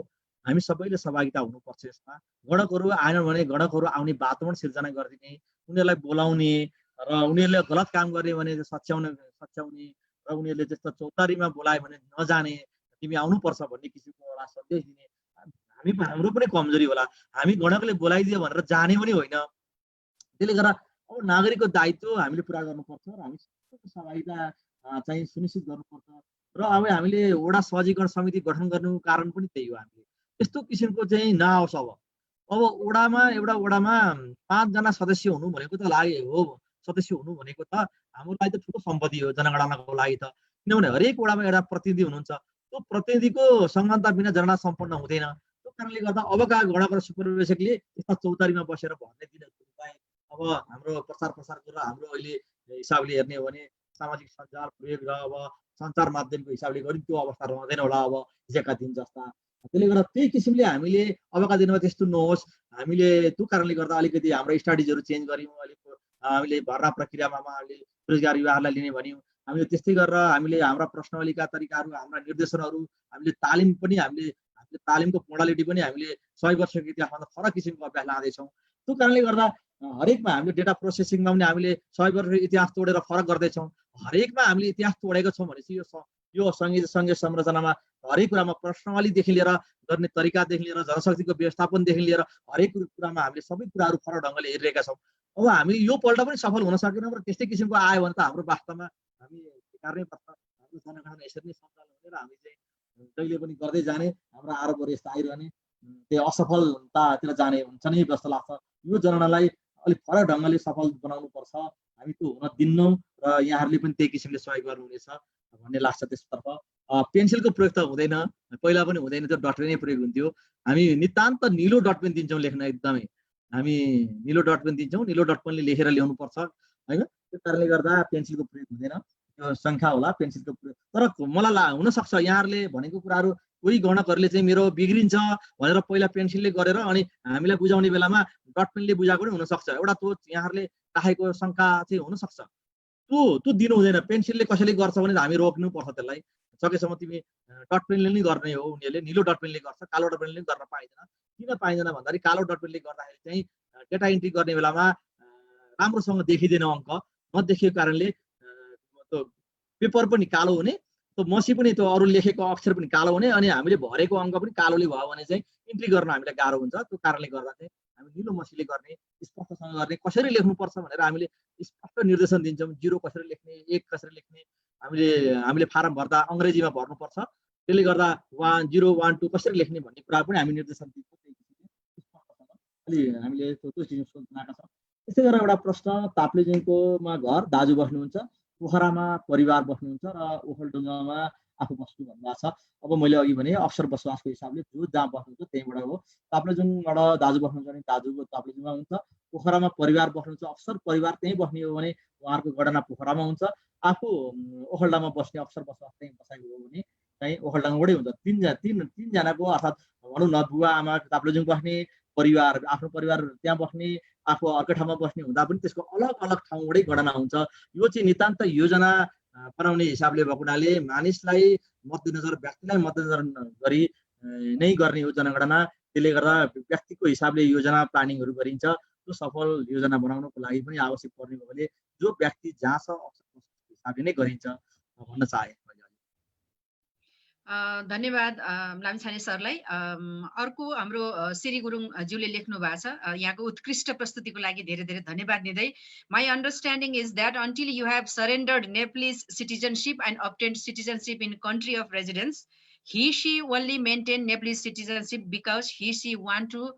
हामी सबैले सहभागिता हुनुपर्छ यसमा। गणकहरू आएन भने गणकहरू आउने वातावरण सिर्जना गरिदिने, उनीहरूलाई बोलाउने र उनीहरूले गलत काम गर्ने भने सच्याउने र उनीहरूले त्यस्तो चौतारीमा बोलायो भने नजाने, तिमी आउनुपर्छ भन्ने किसिमको एउटा सन्देश दिने। हाम्रो पनि कमजोरी होला, हामी गणकले बोलाइदियो भनेर जाने पनि होइन। त्यसले गर्दा अब नागरिकको दायित्व हामीले पुरा गर्नुपर्छ र हामी सबैको सहभागिता चाहिँ सुनिश्चित गर्नुपर्छ र अब हामीले वडा सहजीकरण समिति गठन गर्नुको कारण पनि त्यही हो। हामीले यस्तो किसिमको चाहिँ नआओस्। अब एउटा वडामा 5 जना सदस्य हुनु भनेको त सदस्य हुनु भनेको त हाम्रो लागि त ठुलो सम्पत्ति हो जनगणनाको लागि त। किनभने हरेक वडामा एउटा प्रतिनिधि हुनुहुन्छ, त्यो प्रतिनिधिको संलग्नता बिना जनगणना सम्पन्न हुँदैन। त्यो कारणले गर्दा अबका गणना सुपरिवेशकले यस्ता चौतारीमा बसेर भन्ने दिनहरू बाहेक अब हाम्रो प्रसारको र हाम्रो अहिले हिसाबले हेर्ने हो भने सामाजिक सञ्जाल प्रयोग र अब सञ्चार माध्यमको हिसाबले गरी त्यो अवस्था रहँदैन होला अब हिजोका दिन जस्ता। त्यसले गर्दा त्यही किसिमले हामीले अबका दिनमा त्यस्तो नहोस्। हामीले त्यो कारणले गर्दा अलिकति हाम्रो स्ट्राटेजीहरू चेन्ज गऱ्यौँ। अलिक हामीले भर्ना प्रक्रियामा हामीले रोजगार युवाहरूलाई लिने भन्यौँ। हामीले त्यस्तै गरेर हामीले हाम्रा प्रश्नावलीका तरिकाहरू, हाम्रा निर्देशनहरू, हामीले तालिम पनि हामीले तालिमको मोडालिटी पनि हामीले 100 वर्षको इतिहासमा फरक किसिमको अभ्यास लाँदैछौँ। त्यो कारणले गर्दा हरेकमा हामीले डेटा प्रोसेसिङमा पनि हामीले 100 वर्षको इतिहास तोडेर फरक गर्दैछौँ। हरेकमा हामीले इतिहास तोडेको छौँ भनेपछि यो सङ्घीय संरचनामा हरेक कुरामा प्रश्नावलीदेखि लिएर गर्ने तरिकादेखि लिएर जनशक्तिको व्यवस्थापनदेखि लिएर हरेक कुरामा हामीले सबै कुराहरू फरक ढङ्गले हेरिरहेका छौँ। अब हामी यो पल्ट पनि सफल हुन सकेनौँ र त्यस्तै किसिमको आयो भने त हाम्रो वास्तवमा हामी स्वीकार्नै पर्छ। हाम्रो जनगणना यसरी नै सञ्चालन हुने र हामी चाहिँ जहिले पनि गर्दै जाने, हाम्रो आरोपहरू यस्तो आइरहने, त्यो असफलतातिर जाने हुन्छ नै जस्तो लाग्छ। यो जनगणनालाई अलिक फरक ढङ्गले सफल बनाउनु पर्छ। हामी त्यो हुन दिन्नौँ र यहाँहरूले पनि त्यही किसिमले सहयोग गर्नुहुनेछ भन्ने लाग्छ। त्यसतर्फ पेन्सिलको प्रयोग त हुँदैन, पहिला पनि हुँदैन, त्यो डटपेनै प्रयोग हुन्थ्यो। हामी नितान्त निलो डटपेन दिन्छौँ लेख्न। एकदमै हामी निलो डटपेन दिन्छौँ, निलो डटपेनले लेखेर ल्याउनु पर्छ होइन। त्यो कारणले गर्दा पेन्सिलको प्रयोग हुँदैन। त्यो सङ्ख्या होला पेन्सिलको प्रयोग। तर मलाई हुनसक्छ यहाँहरूले भनेको कुराहरू कोही गणकहरूले चाहिँ मेरो बिग्रिन्छ भनेर पहिला पेन्सिलले गरेर अनि हामीलाई बुझाउने बेलामा डटपेनले बुझाएको पनि हुनसक्छ। एउटा त्यो यहाँहरूले राखेको शङ्का चाहिँ हुनसक्छ। त्यो दिनु हुँदैन। पेन्सिलले कसैले गर्छ भने हामी रोक्नुपर्छ त्यसलाई। सकेसम्म तिमी डटपेनले नै गर्ने हो। उनीहरूले निलो डटपेनले गर्छ, कालो डटपेनले गर्न पाइँदैन। किन पाइँदैन भन्दाखेरि कालो डटपेनले गर्दाखेरि चाहिँ डेटा इन्ट्री गर्ने बेलामा राम्रोसँग देखिँदैन, अङ्क नदेखिएको कारणले त्यो पेपर पनि कालो हुने, त्यो मसी पनि त्यो अरू लेखेको अक्षर पनि कालो हुने, अनि हामीले भरेको अङ्क पनि कालोले भयो भने चाहिँ इन्ट्री गर्न हामीलाई गाह्रो हुन्छ। त्यो कारणले गर्दा चाहिँ हामी निलो मसीले गर्ने, स्पष्टसँग गर्ने, कसरी लेख्नुपर्छ भनेर हामीले स्पष्ट निर्देशन दिन्छौँ। 0 कसरी लेख्ने, 1 कसरी लेख्ने, हामीले फारम भर्दा अङ्ग्रेजीमा भर्नुपर्छ। त्यसले गर्दा 1 0 1 2 कसरी लेख्ने भन्ने कुरा पनि हामी निर्देशन दिन्छौँ। अलि हामीले त्यो चिज सोच्नाका छौँ। त्यस्तै गरेर एउटा प्रश्न, ताप्लेजुङकोमा घर दाजु बस्नुहुन्छ, पोखरामा परिवार बस्नुहुन्छ र ओखलढुङ्गामा आफू बस्नु भन्नुभएको छ। अब मैले अघि भने अक्सर बसोबासको हिसाबले जो जहाँ बस्नुहुन्छ त्यहीँबाट हो। ताप्लेजुङबाट दाजु बस्नुहुन्छ भने दाजुको ताप्लेजुङमा हुन्छ, पोखरामा परिवार बस्नुहुन्छ, अक्सर परिवार त्यहीँ बस्ने हो भने उहाँहरूको गणना पोखरामा हुन्छ। आफू ओखलढुङ्गामा बस्ने अक्सर बसोबास त्यहीँ बसाएको हो भने चाहिँ ओखलढुङ्गाबाटै हुन्छ। तीनजनाको अर्थात् भनौँ न बुवा आमा ताप्लेजुङ बस्ने, परिवार आफ्नो परिवार त्यहाँ बस्ने, आफू अर्कै ठाउँमा बस्ने हुँदा पनि त्यसको अलग अलग ठाउँबाटै गणना हुन्छ। यो चाहिँ नितान्त योजना बनाउने हिसाबले भएको हुनाले मानिसलाई मध्यनजर, व्यक्तिलाई मध्यनजर गरी नै गर्ने हो जनगणना। त्यसले गर्दा व्यक्तिको हिसाबले योजना प्लानिङहरू गरिन्छ। त्यो सफल योजना बनाउनको लागि पनि आवश्यक पर्ने हो भने जो व्यक्ति जहाँ छ हिसाबले नै गरिन्छ भन्न चाहे।
धन्यवाद लामिछाने सरलाई। अर्को हाम्रो श्री गुरुङ ज्यूले लेख्नु भएको छ, यहाँको उत्कृष्ट प्रस्तुतिको लागि धेरै धेरै धन्यवाद दिँदै, my understanding is that until you have surrendered Nepalese citizenship and obtained citizenship in country of residence, he she only maintain Nepalese citizenship because she want to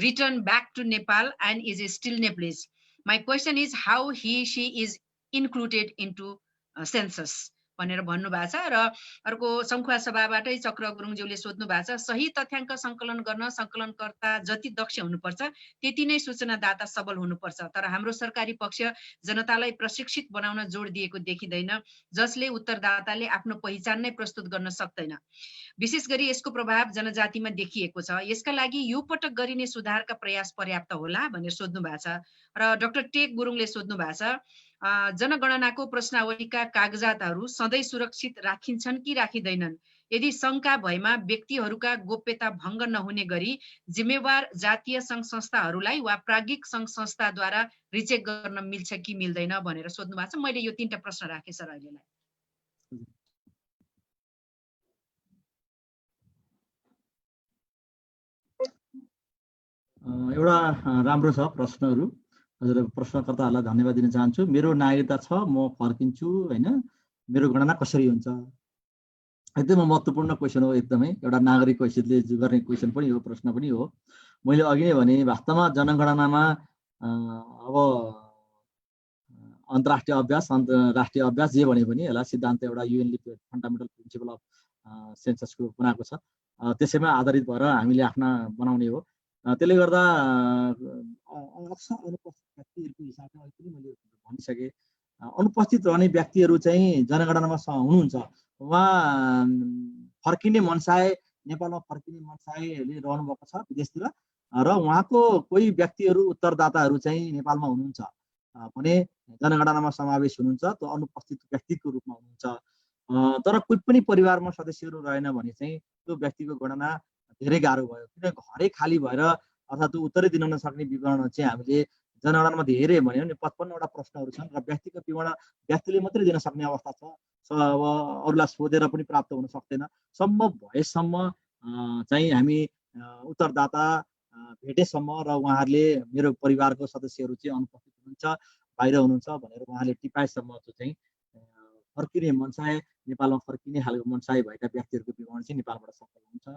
return back to Nepal and is still Nepalese. My question is how he she is included into census भनेर भन्नुभएको छ। र अर्को सङ्खुवा सभाबाटै चक्र गुरुङज्यूले सोध्नु भएको छ, सही तथ्याङ्क सङ्कलन गर्न सङ्कलनकर्ता जति दक्ष हुनुपर्छ त्यति नै सूचनादाता सबल हुनुपर्छ। तर हाम्रो सरकारी पक्ष जनतालाई प्रशिक्षित बनाउन जोड दिएको देखिँदैन, जसले उत्तरदाताले आफ्नो पहिचान नै प्रस्तुत गर्न सक्दैन। विशेष गरी यसको प्रभाव जनजातिमा देखिएको छ। यसका लागि यो पटक गरिने सुधारका प्रयास पर्याप्त होला भनेर सोध्नु भएको छ। र डाक्टर टेक गुरुङले सोध्नु भएको छ, जनगणनाको प्रश्नावलीका कागजातहरू सधैँ सुरक्षित राखिन्छन् कि राखिँदैनन्? यदि शङ्का भएमा व्यक्तिहरूका गोप्यता भङ्ग नहुने गरी जिम्मेवार जातीय सङ्घ संस्थाहरूलाई वा प्राज्ञिक सङ्घ संस्थाद्वारा रिचेक गर्न मिल्छ कि मिल्दैन भनेर सोध्नु भएको छ। मैले यो 3टा प्रश्न राखेँ सर अहिलेलाई।
एउटा राम्रो छ प्रश्नहरू। हजुर प्रश्नकर्ताहरूलाई धन्यवाद दिन चाहन्छु। मेरो नागरिकता छ, म फर्किन्छु होइन, मेरो गणना कसरी हुन्छ? एकदमै महत्त्वपूर्ण क्वेसन हो। एकदमै एउटा नागरिकको हैसियतले गर्ने क्वेसन पनि हो, प्रश्न पनि हो। मैले अघि नै भने वास्तवमा जनगणनामा अब अन्तर्राष्ट्रिय अभ्यास अन्तर्राष्ट्रिय अभ्यास जे भने पनि यसलाई सिद्धान्त एउटा युएनले फन्डामेन्टल प्रिन्सिपल अफ सेन्ससको बनाएको छ, त्यसैमा आधारित भएर हामीले आफ्ना बनाउने हो। त्यसले गर्दा अक्सर अनुपस्थित व्यक्तिहरूको हिसाबले अघि पनि मैले भनिसकेँ, अनुपस्थित रहने व्यक्तिहरू चाहिँ जनगणनामा हुनुहुन्छ। उहाँ फर्किने मनसाय, नेपालमा फर्किने मनसायले रहनुभएको छ विदेशतिर, र उहाँको कोही व्यक्तिहरू उत्तरदाताहरू चाहिँ नेपालमा हुनुहुन्छ भने जनगणनामा समावेश हुनुहुन्छ, त्यो अनुपस्थित व्यक्तिको रूपमा हुनुहुन्छ। तर कोही पनि परिवारमा सदस्यहरू रहेन भने चाहिँ त्यो व्यक्तिको गणना धेरै गाह्रो भयो, किन घरै खाली भएर अर्थात् त्यो उत्तरै दिन नसक्ने विवरण चाहिँ हामीले जनगणनामा धेरै भन्यो भने 55वटा प्रश्नहरू छन्, र व्यक्तिको विवरण व्यक्तिले मात्रै दिन सक्ने अवस्था छ। अब अरूलाई सोधेर पनि प्राप्त हुन सक्दैन। सम्भव भएसम्म चाहिँ हामी उत्तरदाता भेटेसम्म र उहाँहरूले मेरो परिवारको सदस्यहरू चाहिँ अनुपस्थित हुनुहुन्छ, बाहिर हुनुहुन्छ भनेर उहाँले टिपाएसम्म चाहिँ फर्किने मनसाय, नेपालमा फर्किने खालको मनसाय भएका व्यक्तिहरूको विवरण चाहिँ नेपालबाट सफल हुन्छ।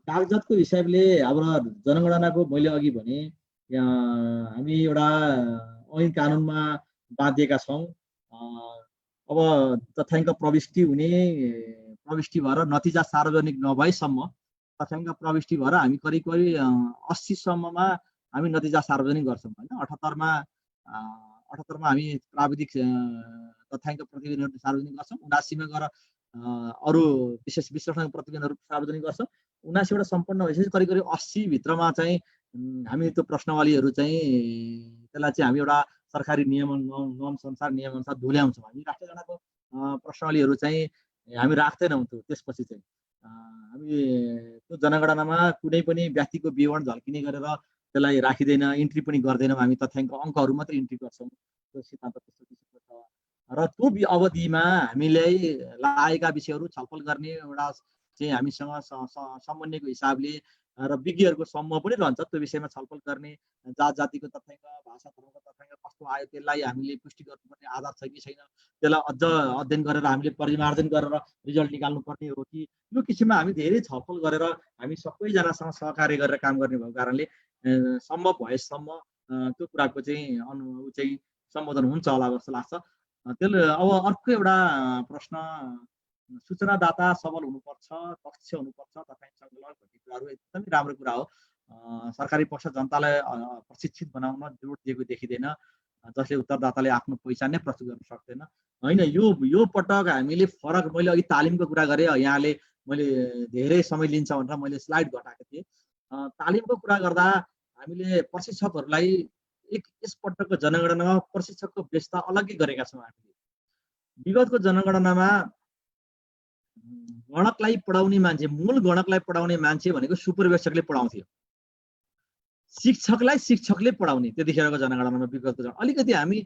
कागजातको हिसाबले अब जनगणनाको मैले अघि भने हामी एउटा ऐन कानुनमा बाँधिएका छौँ। अब तथ्याङ्क प्रविष्टि भएर नतिजा सार्वजनिक नभएसम्म, तथ्याङ्क प्रविष्टि भएर हामी करिब 80 सम्ममा हामी नतिजा सार्वजनिक गर्छौँ होइन। 78मा हामी प्राविधिक तथ्याङ्क प्रतिवेदनहरू सार्वजनिक गर्छौँ, 79मा गएर अरू विशेष विश्लेषण प्रतिवेदनहरू सार्वजनिक गर्छौँ। 79वटा सम्पन्न भइसकेपछि करिब 80 भित्रमा चाहिँ हामी त्यो प्रश्नावलीहरू चाहिँ त्यसलाई चाहिँ हामी एउटा सरकारी नियम अनुसार धुल्याउँछौँ। हामी राष्ट्रिय जनगणनाको प्रश्नावलीहरू चाहिँ हामी राख्दैनौँ। त्यसपछि चाहिँ हामी त्यो जनगणनामा कुनै पनि व्यक्तिको विवरण झल्किने गरेर त्यसलाई राखिँदैन, इन्ट्री पनि गर्दैनौँ। हामी तथ्याङ्क अङ्कहरू मात्रै इन्ट्री गर्छौँ। त्यो सिद्धान्त त्यस्तो किसिमको छ। र त्यो अवधिमा हामीलाई लागेका विषयहरू छलफल गर्ने एउटा चाहिँ हामीसँग समन्वयको हिसाबले र विज्ञहरूको समूह पनि रहन्छ, त्यो विषयमा छलफल गर्ने, जात जातिको तथ्याङ्क, भाषा धर्मको तथ्याङ्क कस्तो आयो त्यसलाई हामीले पुष्टि गर्नुपर्ने आधार छ कि छैन, त्यसलाई अझ अध्ययन गरेर हामीले परिमार्जन गरेर रिजल्ट निकाल्नुपर्ने हो कि, यो किसिममा हामी धेरै छलफल गरेर हामी सबैजनासँग सहकार्य गरेर काम गर्ने भएको कारणले सम्भव भएसम्म त्यो कुराको चाहिँ सम्बोधन हुन्छ होला जस्तो लाग्छ। त्यसले अब अर्को एउटा प्रश्न, सूचनादाता सबल हुनुपर्छ, दक्ष हुनुपर्छ, तथ्याङ्क सङ्कलन भन्ने कुराहरू एकदमै राम्रो कुरा हो। सरकारी पक्ष जनतालाई प्रशिक्षित बनाउन जोड दिएको देखिँदैन, जसले उत्तरदाताले आफ्नो पहिचान नै प्रस्तुत गर्न सक्दैन होइन। यो पटक हामीले फरक, मैले अघि तालिमको कुरा गरेँ, यहाँले मैले धेरै समय लिन्छ भनेर मैले स्लाइड घटाएको थिएँ। तालिमको कुरा गर्दा हामीले प्रशिक्षकहरूलाई यसपटकको जनगणनामा प्रशिक्षकको व्यवस्था अलग्गै गरेका छौँ। हामीले विगतको जनगणनामा गणकलाई पढाउने मान्छे, मूल गणकलाई पढाउने मान्छे भनेको सुपरवाइजरले पढाउँथ्यो, शिक्षकले पढाउने। त्यतिखेरको जनगणनामा विगतको अलिकति हामी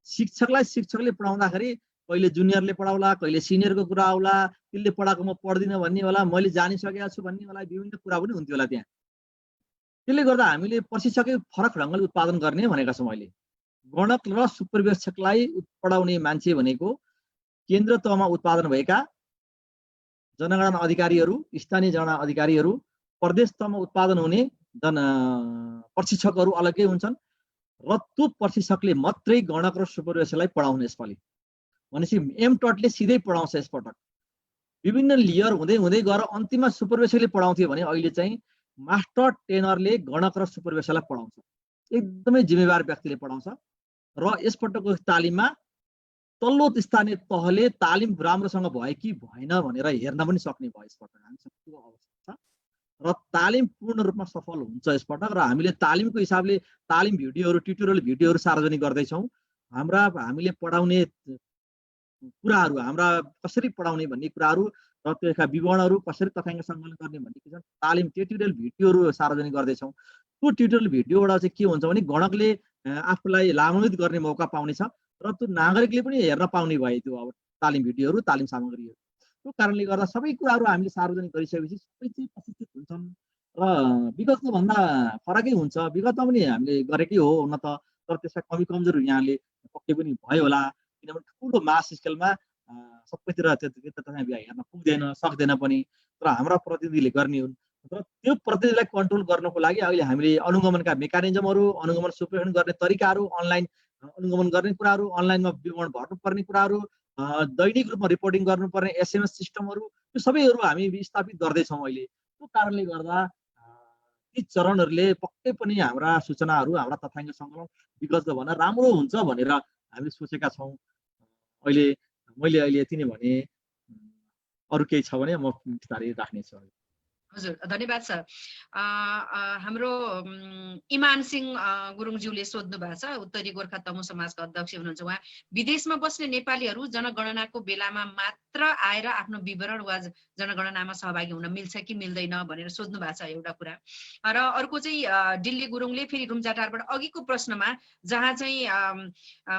शिक्षकले पढाउँदाखेरि कहिले जुनियरले पढाउला, कहिले सिनियरको कुरा आउला, त्यसले पढाएको म पढ्दिनँ भन्ने होला, मैले जानिसकेको छु भन्ने होला, विभिन्न कुरा पनि हुन्थ्यो होला त्यहाँ। त्यसले गर्दा हामीले प्रशिक्षकै फरक ढङ्गले उत्पादन गर्ने भनेका छौँ। अहिले गणक र सुपरवाइजरलाई पढाउने मान्छे भनेको केन्द्र तहमा उत्पादन भएका जनगणना अधिकारीहरू, स्थानीय जनगणना अधिकारीहरू, प्रदेश तहमा उत्पादन हुने प्रशिक्षकहरू अलग्गै हुन्छन्, र त्यो प्रशिक्षकले मात्रै गणक र सुपरवाइजरलाई पढाउने। यसपालि भनेपछि एमटटले सिधै पढाउँछ यसपटक। विभिन्न लेयर हुँदै गएर अन्तिममा सुपरवाइजरले पढाउँथ्यो भने अहिले चाहिँ मास्टर ट्रेनरले गणक र सुपरवाइजरलाई पढाउँछ। एकदमै जिम्मेवार व्यक्तिले पढाउँछ, र यसपटकको तालिममा तल्लो स्थानीय तहले तालिम राम्रोसँग भयो कि भएन भनेर हेर्न पनि सक्ने भयो यसपटक। हामीसँग त्यो अवस्था छ, र तालिम पूर्ण रूपमा सफल हुन्छ यसपटक। र हामीले तालिमको हिसाबले तालिम भिडियोहरू, ट्युटोरियल भिडियोहरू सार्वजनिक गर्दैछौँ। हामीले पढाउने कुराहरू, हाम्रा कसरी पढाउने भन्ने कुराहरू र त्यसका विवरणहरू, कसरी तथ्याङ्क सङ्कलन गर्ने भन्ने किसिम तालिम ट्युटोरियल भिडियोहरू सार्वजनिक गर्दैछौँ। त्यो ट्युटोरियल भिडियोबाट चाहिँ के हुन्छ भने गणकले आफूलाई लाभान्वित गर्ने मौका पाउनेछ, र त्यो नागरिकले पनि हेर्न पाउने भयो त्यो अब तालिम भिडियोहरू, तालिम सामग्रीहरू। त्यो कारणले गर्दा सबै कुराहरू हामीले सार्वजनिक गरिसकेपछि सबै चाहिँ प्रशिक्षित हुन्छन्, र विगतको भन्दा फरकै हुन्छ। विगतमा पनि हामीले गरेकै हो, हुन त तर त्यसका कमी कमजोर यहाँले पक्कै पनि भयो होला, किनभने ठुलो मास स्केलमा सबैतिर तपाईँ हेर्न पुग्दैन सक्दैन पनि, तर हाम्रा प्रतिनिधिले गर्ने हुन्। र त्यो प्रतिनिधिलाई कन्ट्रोल गर्नको लागि अहिले हामीले अनुगमनका मेकानिजमहरू, अनुगमन सुपरभिजन गर्ने तरिकाहरू, अनलाइन अनुगमन गर्ने कुराहरू, अनलाइनमा विवरण भर्नुपर्ने कुराहरू, दैनिक रूपमा रिपोर्टिङ गर्नुपर्ने SMS सिस्टमहरू, यो सबैहरू हामी स्थापित गर्दैछौँ अहिले। त्यो कारणले गर्दा ती चरणहरूले पक्कै पनि हाम्रा सूचनाहरू, हाम्रा तथ्याङ्क सङ्कलन विगतको भन्दा राम्रो हुन्छ भनेर हामीले सोचेका छौँ। मैले अहिले यति नै भने, अरू केही छ भने म बिस्तारै राख्नेछु।
हजुर, धन्यवाद सर। हाम्रो इमान सिंह गुरुङज्यूले सोध्नु भएको छ, उत्तरी गोर्खा तमु समाजका अध्यक्ष हुनुहुन्छ। उहाँ विदेशमा बस्ने नेपालीहरू जनगणनाको बेलामा मात्र आएर आफ्नो विवरण वा जनगणनामा सहभागी हुन मिल्छ कि मिल्दैन भनेर सोध्नु भएको छ एउटा कुरा। र अर्को चाहिँ दिल्ली गुरुङले फेरि रुम्जाटारबाट अघिको प्रश्नमा, जहाँ चाहिँ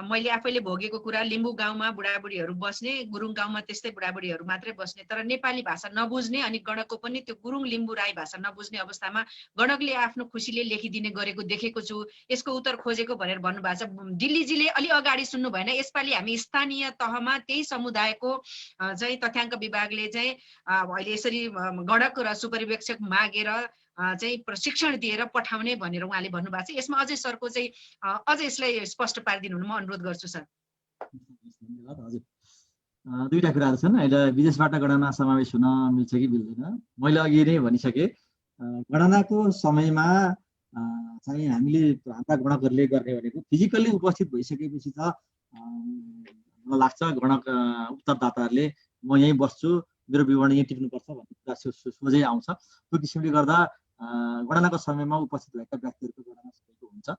मैले आफैले भोगेको कुरा, लिम्बू गाउँमा बुढाबुढीहरू बस्ने, गुरुङ गाउँमा त्यस्तै बुढाबुढीहरू मात्रै बस्ने, तर नेपाली भाषा नबुझ्ने, अनि गणकको पनि त्यो गुरुङ लिम्बू राई भाषा नबुझ्ने अवस्थामा गणकले आफ्नो खुसीले लेखिदिने गरेको देखेको छु, यसको उत्तर खोजेको भनेर भन्नुभएको छ। दिल्लीजीले अलि अगाडि सुन्नु भएन, यसपालि हामी स्थानीय तहमा त्यही समुदायको चाहिँ तथ्याङ्क विभागले चाहिँ अहिले यसरी गणक र सुपरिवेक्षक मागेर चाहिँ प्रशिक्षण दिएर पठाउने भनेर उहाँले भन्नुभएको छ। यसमा अझै सरको चाहिँ अझै यसलाई स्पष्ट पारिदिनु हुन म अनुरोध गर्छु सर।
हजुर, दुईटा कुराहरू छन्। अहिले विदेशबाट गणना समावेश हुन मिल्छ कि मिल्दैन, मैले अघि नै भनिसकेँ। गणनाको समयमा चाहिँ हामीले हाम्रा गणकहरूले गर्ने भनेको फिजिकल्ली उपस्थित भइसकेपछि त मलाई लाग्छ गणक उत्तरदाताहरूले म यहीँ बस्छु, मेरो विवरण यहीँ टिप्नुपर्छ भन्ने कुरा सोझै आउँछ। त्यो किसिमले गर्दा गणनाको समयमा उपस्थित भएका व्यक्तिहरूको गणना सकेको हुन्छ।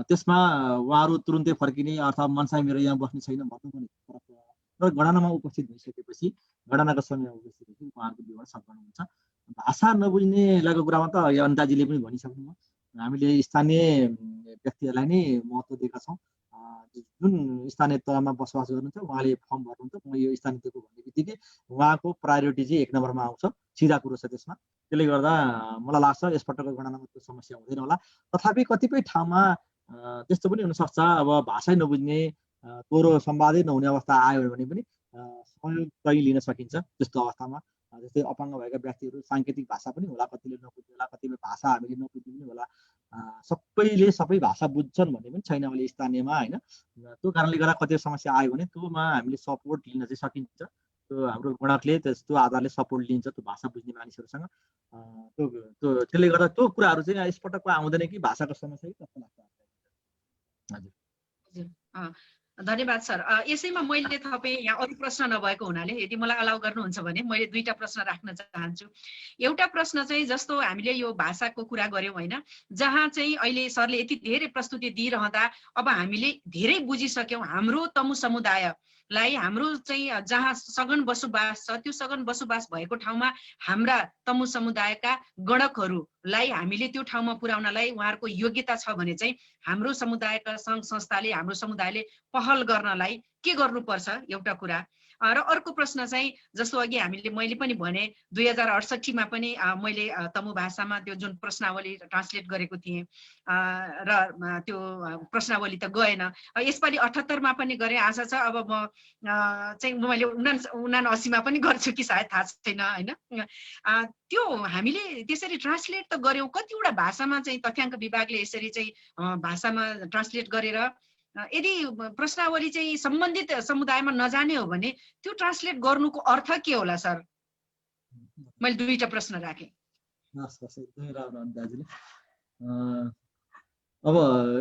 त्यसमा उहाँहरू तुरुन्तै फर्किने अथवा मनसाय मेरो यहाँ बस्ने छैन भन्नु पनि फरक पर्छ। र गणनामा उपस्थित भइसकेपछि, गणनाको समयमा उपस्थित भएपछि उहाँहरूको विवरण सम्पन्न हुन्छ। भाषा नबुझ्ने लागेको कुरामा त अनिताजीले पनि भनिसक्नुभयो। हामीले स्थानीय व्यक्तिहरूलाई नै महत्त्व दिएका छौँ। जुन स्थानीय तहमा बसोबास गर्नुहुन्छ उहाँले फर्म भर्नुहुन्छ, म यो स्थानीय तहको भन्ने बित्तिकै उहाँको प्रायोरिटी चाहिँ 1 नम्बरमा आउँछ, सिधा कुरो छ त्यसमा। त्यसले गर्दा मलाई लाग्छ यसपटकको गणनामा त्यो समस्या हुँदैन होला। तथापि कतिपय ठाउँमा त्यस्तो पनि हुनसक्छ, अब भाषै नबुझ्ने, तोरो सम्वादै नहुने अवस्था आयो भने पनि सहयोग चाहिँ लिन सकिन्छ। त्यस्तो अवस्थामा जस्तै अपाङ्ग भएका व्यक्तिहरू साङ्केतिक भाषा पनि होला, कतिले नबुझ्ने होला, कतिपय भाषा हामीले नबुझ्ने पनि होला। सबैले सबै भाषा बुझ्छन् भन्ने पनि छैन अहिले स्थानीयमा, होइन। त्यो कारणले गर्दा कति समस्या आयो भने त्योमा हामीले सपोर्ट लिन चाहिँ सकिन्छ। त्यो हाम्रो गणकले त्यस्तो आधारले सपोर्ट लिन्छ त्यो भाषा बुझ्ने मानिसहरूसँग। त्यसले गर्दा त्यो कुराहरू चाहिँ यसपटकको आउँदैन कि भाषाको समस्या कि जस्तो लाग्छ।
हजुर, धन्यवाद सर। यसैमा मैले तपाईँ यहाँ अरू प्रश्न नभएको हुनाले यदि मलाई अलाउ गर्नुहुन्छ भने मैले 2टा प्रश्न राख्न चाहन्छु। एउटा प्रश्न चाहिँ जस्तो हामीले यो भाषाको कुरा गऱ्यौँ होइन, जहाँ चाहिँ अहिले सरले यति धेरै प्रस्तुति दिइरहँदा अब हामीले धेरै बुझिसक्यौँ हाम्रो तमु समुदायलाई, हाम्रो चाहिँ जहाँ सघन बसोबास छ त्यो सघन बसोबास भएको ठाउँमा हाम्रा तमु समुदायका गणकहरूलाई हामीले त्यो ठाउँमा पुर्याउनलाई उहाँहरूको योग्यता छ भने चाहिँ हाम्रो समुदायका सङ्घ संस्थाले, हाम्रो समुदायले पहल गर्नलाई के गर्नुपर्छ, एउटा कुरा। र अर्को प्रश्न चाहिँ जस्तो अघि मैले पनि भने 2068 पनि मैले तमु भाषामा त्यो जुन प्रश्नावली ट्रान्सलेट गरेको थिएँ र त्यो प्रश्नावली त गएन। यसपालि 78 पनि गरेँ, आशा छ अब म चाहिँ मैले 79 पनि गर्छु कि सायद, थाहा छैन होइन। त्यो हामीले त्यसरी ट्रान्सलेट त गऱ्यौँ, कतिवटा भाषामा चाहिँ तथ्याङ्क विभागले यसरी चाहिँ भाषामा ट्रान्सलेट गरेर यदि प्रश्नावली चाहिँ सम्बन्धित समुदायमा नजाने हो भने त्यो ट्रान्सलेट गर्नुको अर्थ के होला सर? मैले 2टा प्रश्न राखेँ।
अब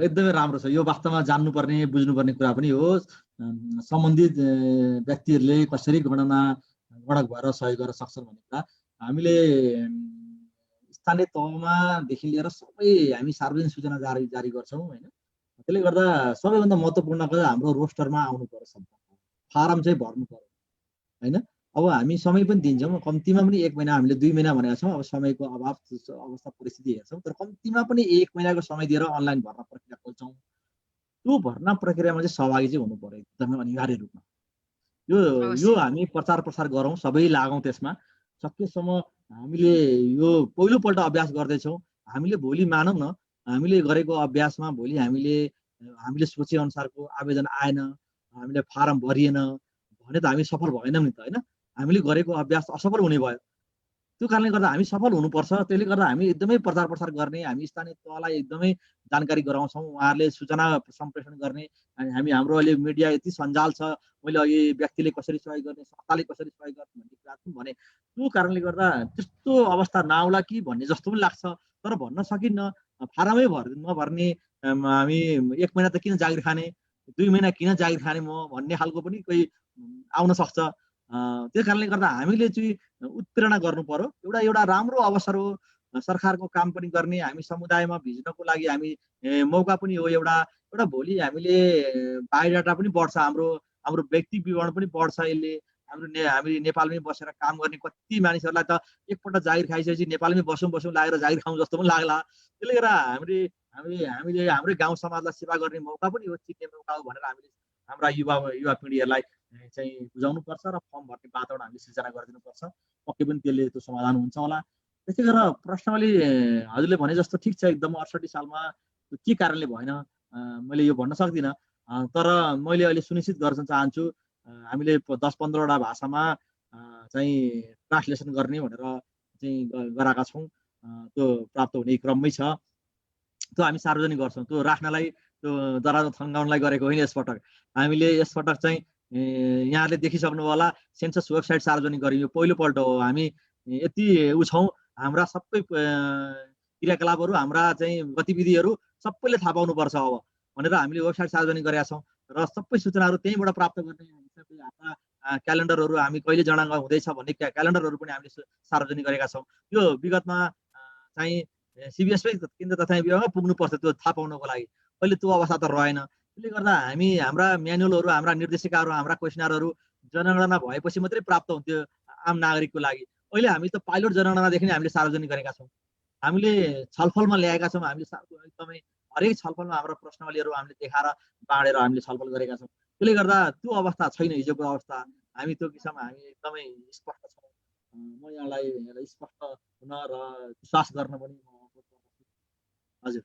एकदमै राम्रो छ यो, वास्तवमा जान्नुपर्ने बुझ्नुपर्ने कुरा पनि हो। सम्बन्धित व्यक्तिहरूले कसरी गणक भएर सहयोग गर्न सक्छन् भन्ने कुरा हामीले स्थानीय तहमादेखि लिएर सबै हामी सार्वजनिक सूचना जारी गर्छौँ होइन। त्यसले गर्दा सबैभन्दा महत्त्वपूर्ण कुरा हाम्रो रोस्टरमा आउनु पर्यो, फारम चाहिँ भर्नु पर्यो होइन। अब हामी समय पनि दिन्छौँ, कम्तीमा पनि 1 महिना, हामीले 2 महिना भनेका छौँ। अब समयको अभाव अवस्था परिस्थिति हेर्छौँ, तर कम्तीमा पनि 1 महिनाको समय दिएर अनलाइन भर्ना प्रक्रिया खोल्छौँ। त्यो भर्ना प्रक्रियामा चाहिँ सहभागी चाहिँ हुनु पर्यो एकदमै अनिवार्य रूपमा। यो हामी प्रचार प्रसार गरौँ, सबै लागौँ त्यसमा। सकेसम्म हामीले यो पहिलोपल्ट अभ्यास गर्दैछौँ। हामीले भोलि मानौँ न हामीले गरेको अभ्यासमा भोलि हामीले सोचे अनुसारको आवेदन आएन, हामीले फारम भरिएन भने त हामी सफल भएनौँ नि त, होइन? हामीले गरेको अभ्यास असफल हुने भयो। त्यो कारणले गर्दा हामी सफल हुनुपर्छ। त्यसले गर्दा हामी एकदमै प्रचार प्रसार गर्ने, हामी स्थानीय तहलाई एकदमै जानकारी गराउँछौँ, उहाँहरूले सूचना सम्प्रेषण गर्ने। अनि हाम्रो अहिले मिडिया यति सञ्जाल छ, मैले अघि व्यक्तिले कसरी सहयोग गर्ने, संस्थाले कसरी सहयोग गर्ने भन्ने कुरा भने त्यो कारणले गर्दा त्यस्तो अवस्था नआउला कि भन्ने जस्तो पनि लाग्छ। तर भन्न सकिन्न, फारमै नभर्ने हामी 1 महिना त किन जागिर खाने, 2 महिना किन जागिर खाने म भन्ने खालको पनि कोही आउन सक्छ। त्यस कारणले गर्दा हामीले चाहिँ उत्प्रेरणा गर्नु पर्यो। एउटा राम्रो अवसर हो, सरकारको काम पनि गर्ने, हामी समुदायमा भिज्नको लागि हामी मौका पनि हो। एउटा भोलि हामीले बायोडाटा पनि बढ्छ, हाम्रो व्यक्ति विवरण पनि बढ्छ। यसले हामी नेपालमै बसेर काम गर्ने कति मानिसहरूलाई त एकपल्ट जागिर खाइसकेपछि नेपालमै बसौँ लागेर जागिर खाउँ जस्तो पनि लाग्ला। त्यसले गर्दा हामीले हाम्रै गाउँ समाजलाई सेवा गर्ने मौका पनि हो, चिन्ने मौका हो भनेर हामीले हाम्रा युवा पिँढीहरूलाई चाहिँ बुझाउनुपर्छ र फर्म भर्ने वातावरण हामीले सिर्जना गरिदिनुपर्छ। पक्कै पनि त्यसले त्यो समाधान हुन्छ होला। त्यसै गरेर प्रश्नले हजुरले भने जस्तो ठिक छ, एकदम 68 सालमा के कारणले भएन मैले यो भन्न सक्दिनँ। तर मैले अहिले सुनिश्चित गर्न चाहन्छु, हामीले 10-15वटा भाषामा चाहिँ ट्रान्सलेसन गर्ने भनेर चाहिँ गराएका छौँ। त्यो प्राप्त हुने क्रममै छ। त्यो हामी सार्वजनिक गर्छौँ। त्यो राख्नलाई, त्यो दराजमा थन्काउनलाई गरेको होइन। हामीले यसपटक चाहिँ यहाँहरूले देखिसक्नु होला, सेन्सस वेबसाइट सार्वजनिक गर्यौँ। यो पहिलोपल्ट हो। हामी यति छौँ, हाम्रा सबै क्रियाकलापहरू, हाम्रा चाहिँ गतिविधिहरू सबैले थाहा पाउनुपर्छ अब भनेर हामीले वेबसाइट सार्वजनिक गरेका छौँ र सबै सूचनाहरू त्यहीँबाट प्राप्त गर्ने हिसाबले हाम्रा क्यालेन्डरहरू हामी कहिले जनाङ्ग हुँदैछ भन्ने क्यालेन्डरहरू पनि हामीले सार्वजनिक गरेका छौँ। यो विगतमा चाहिँ सिबिएसपी केन्द्र तथा विभागमा पुग्नुपर्छ त्यो थाहा पाउनको लागि। अहिले त्यो अवस्था त रहेन। त्यसले गर्दा हाम्रा म्यानुअलहरू, हाम्रा निर्देशिकाहरू, हाम्रा क्वेसनरहरू जनगणना भएपछि मात्रै प्राप्त हुन्थ्यो आम नागरिकको लागि। अहिले हामी त पाइलट जनगणनादेखि नै हामीले सार्वजनिक गरेका छौँ। हामीले छलफलमा ल्याएका छौँ। हामीले एकदमै हरेक छलफलमा हाम्रो प्रश्नावलीहरू हामीले देखाएर बाँडेर हामीले छलफल गरेका छौँ। त्यसले गर्दा त्यो अवस्था छैन हिजोको अवस्था। हामी त्यो किसिममा हामी एकदमै स्पष्ट छौँ। म यहाँलाई स्पष्ट हुन र विश्वास गर्न पनि हजुर।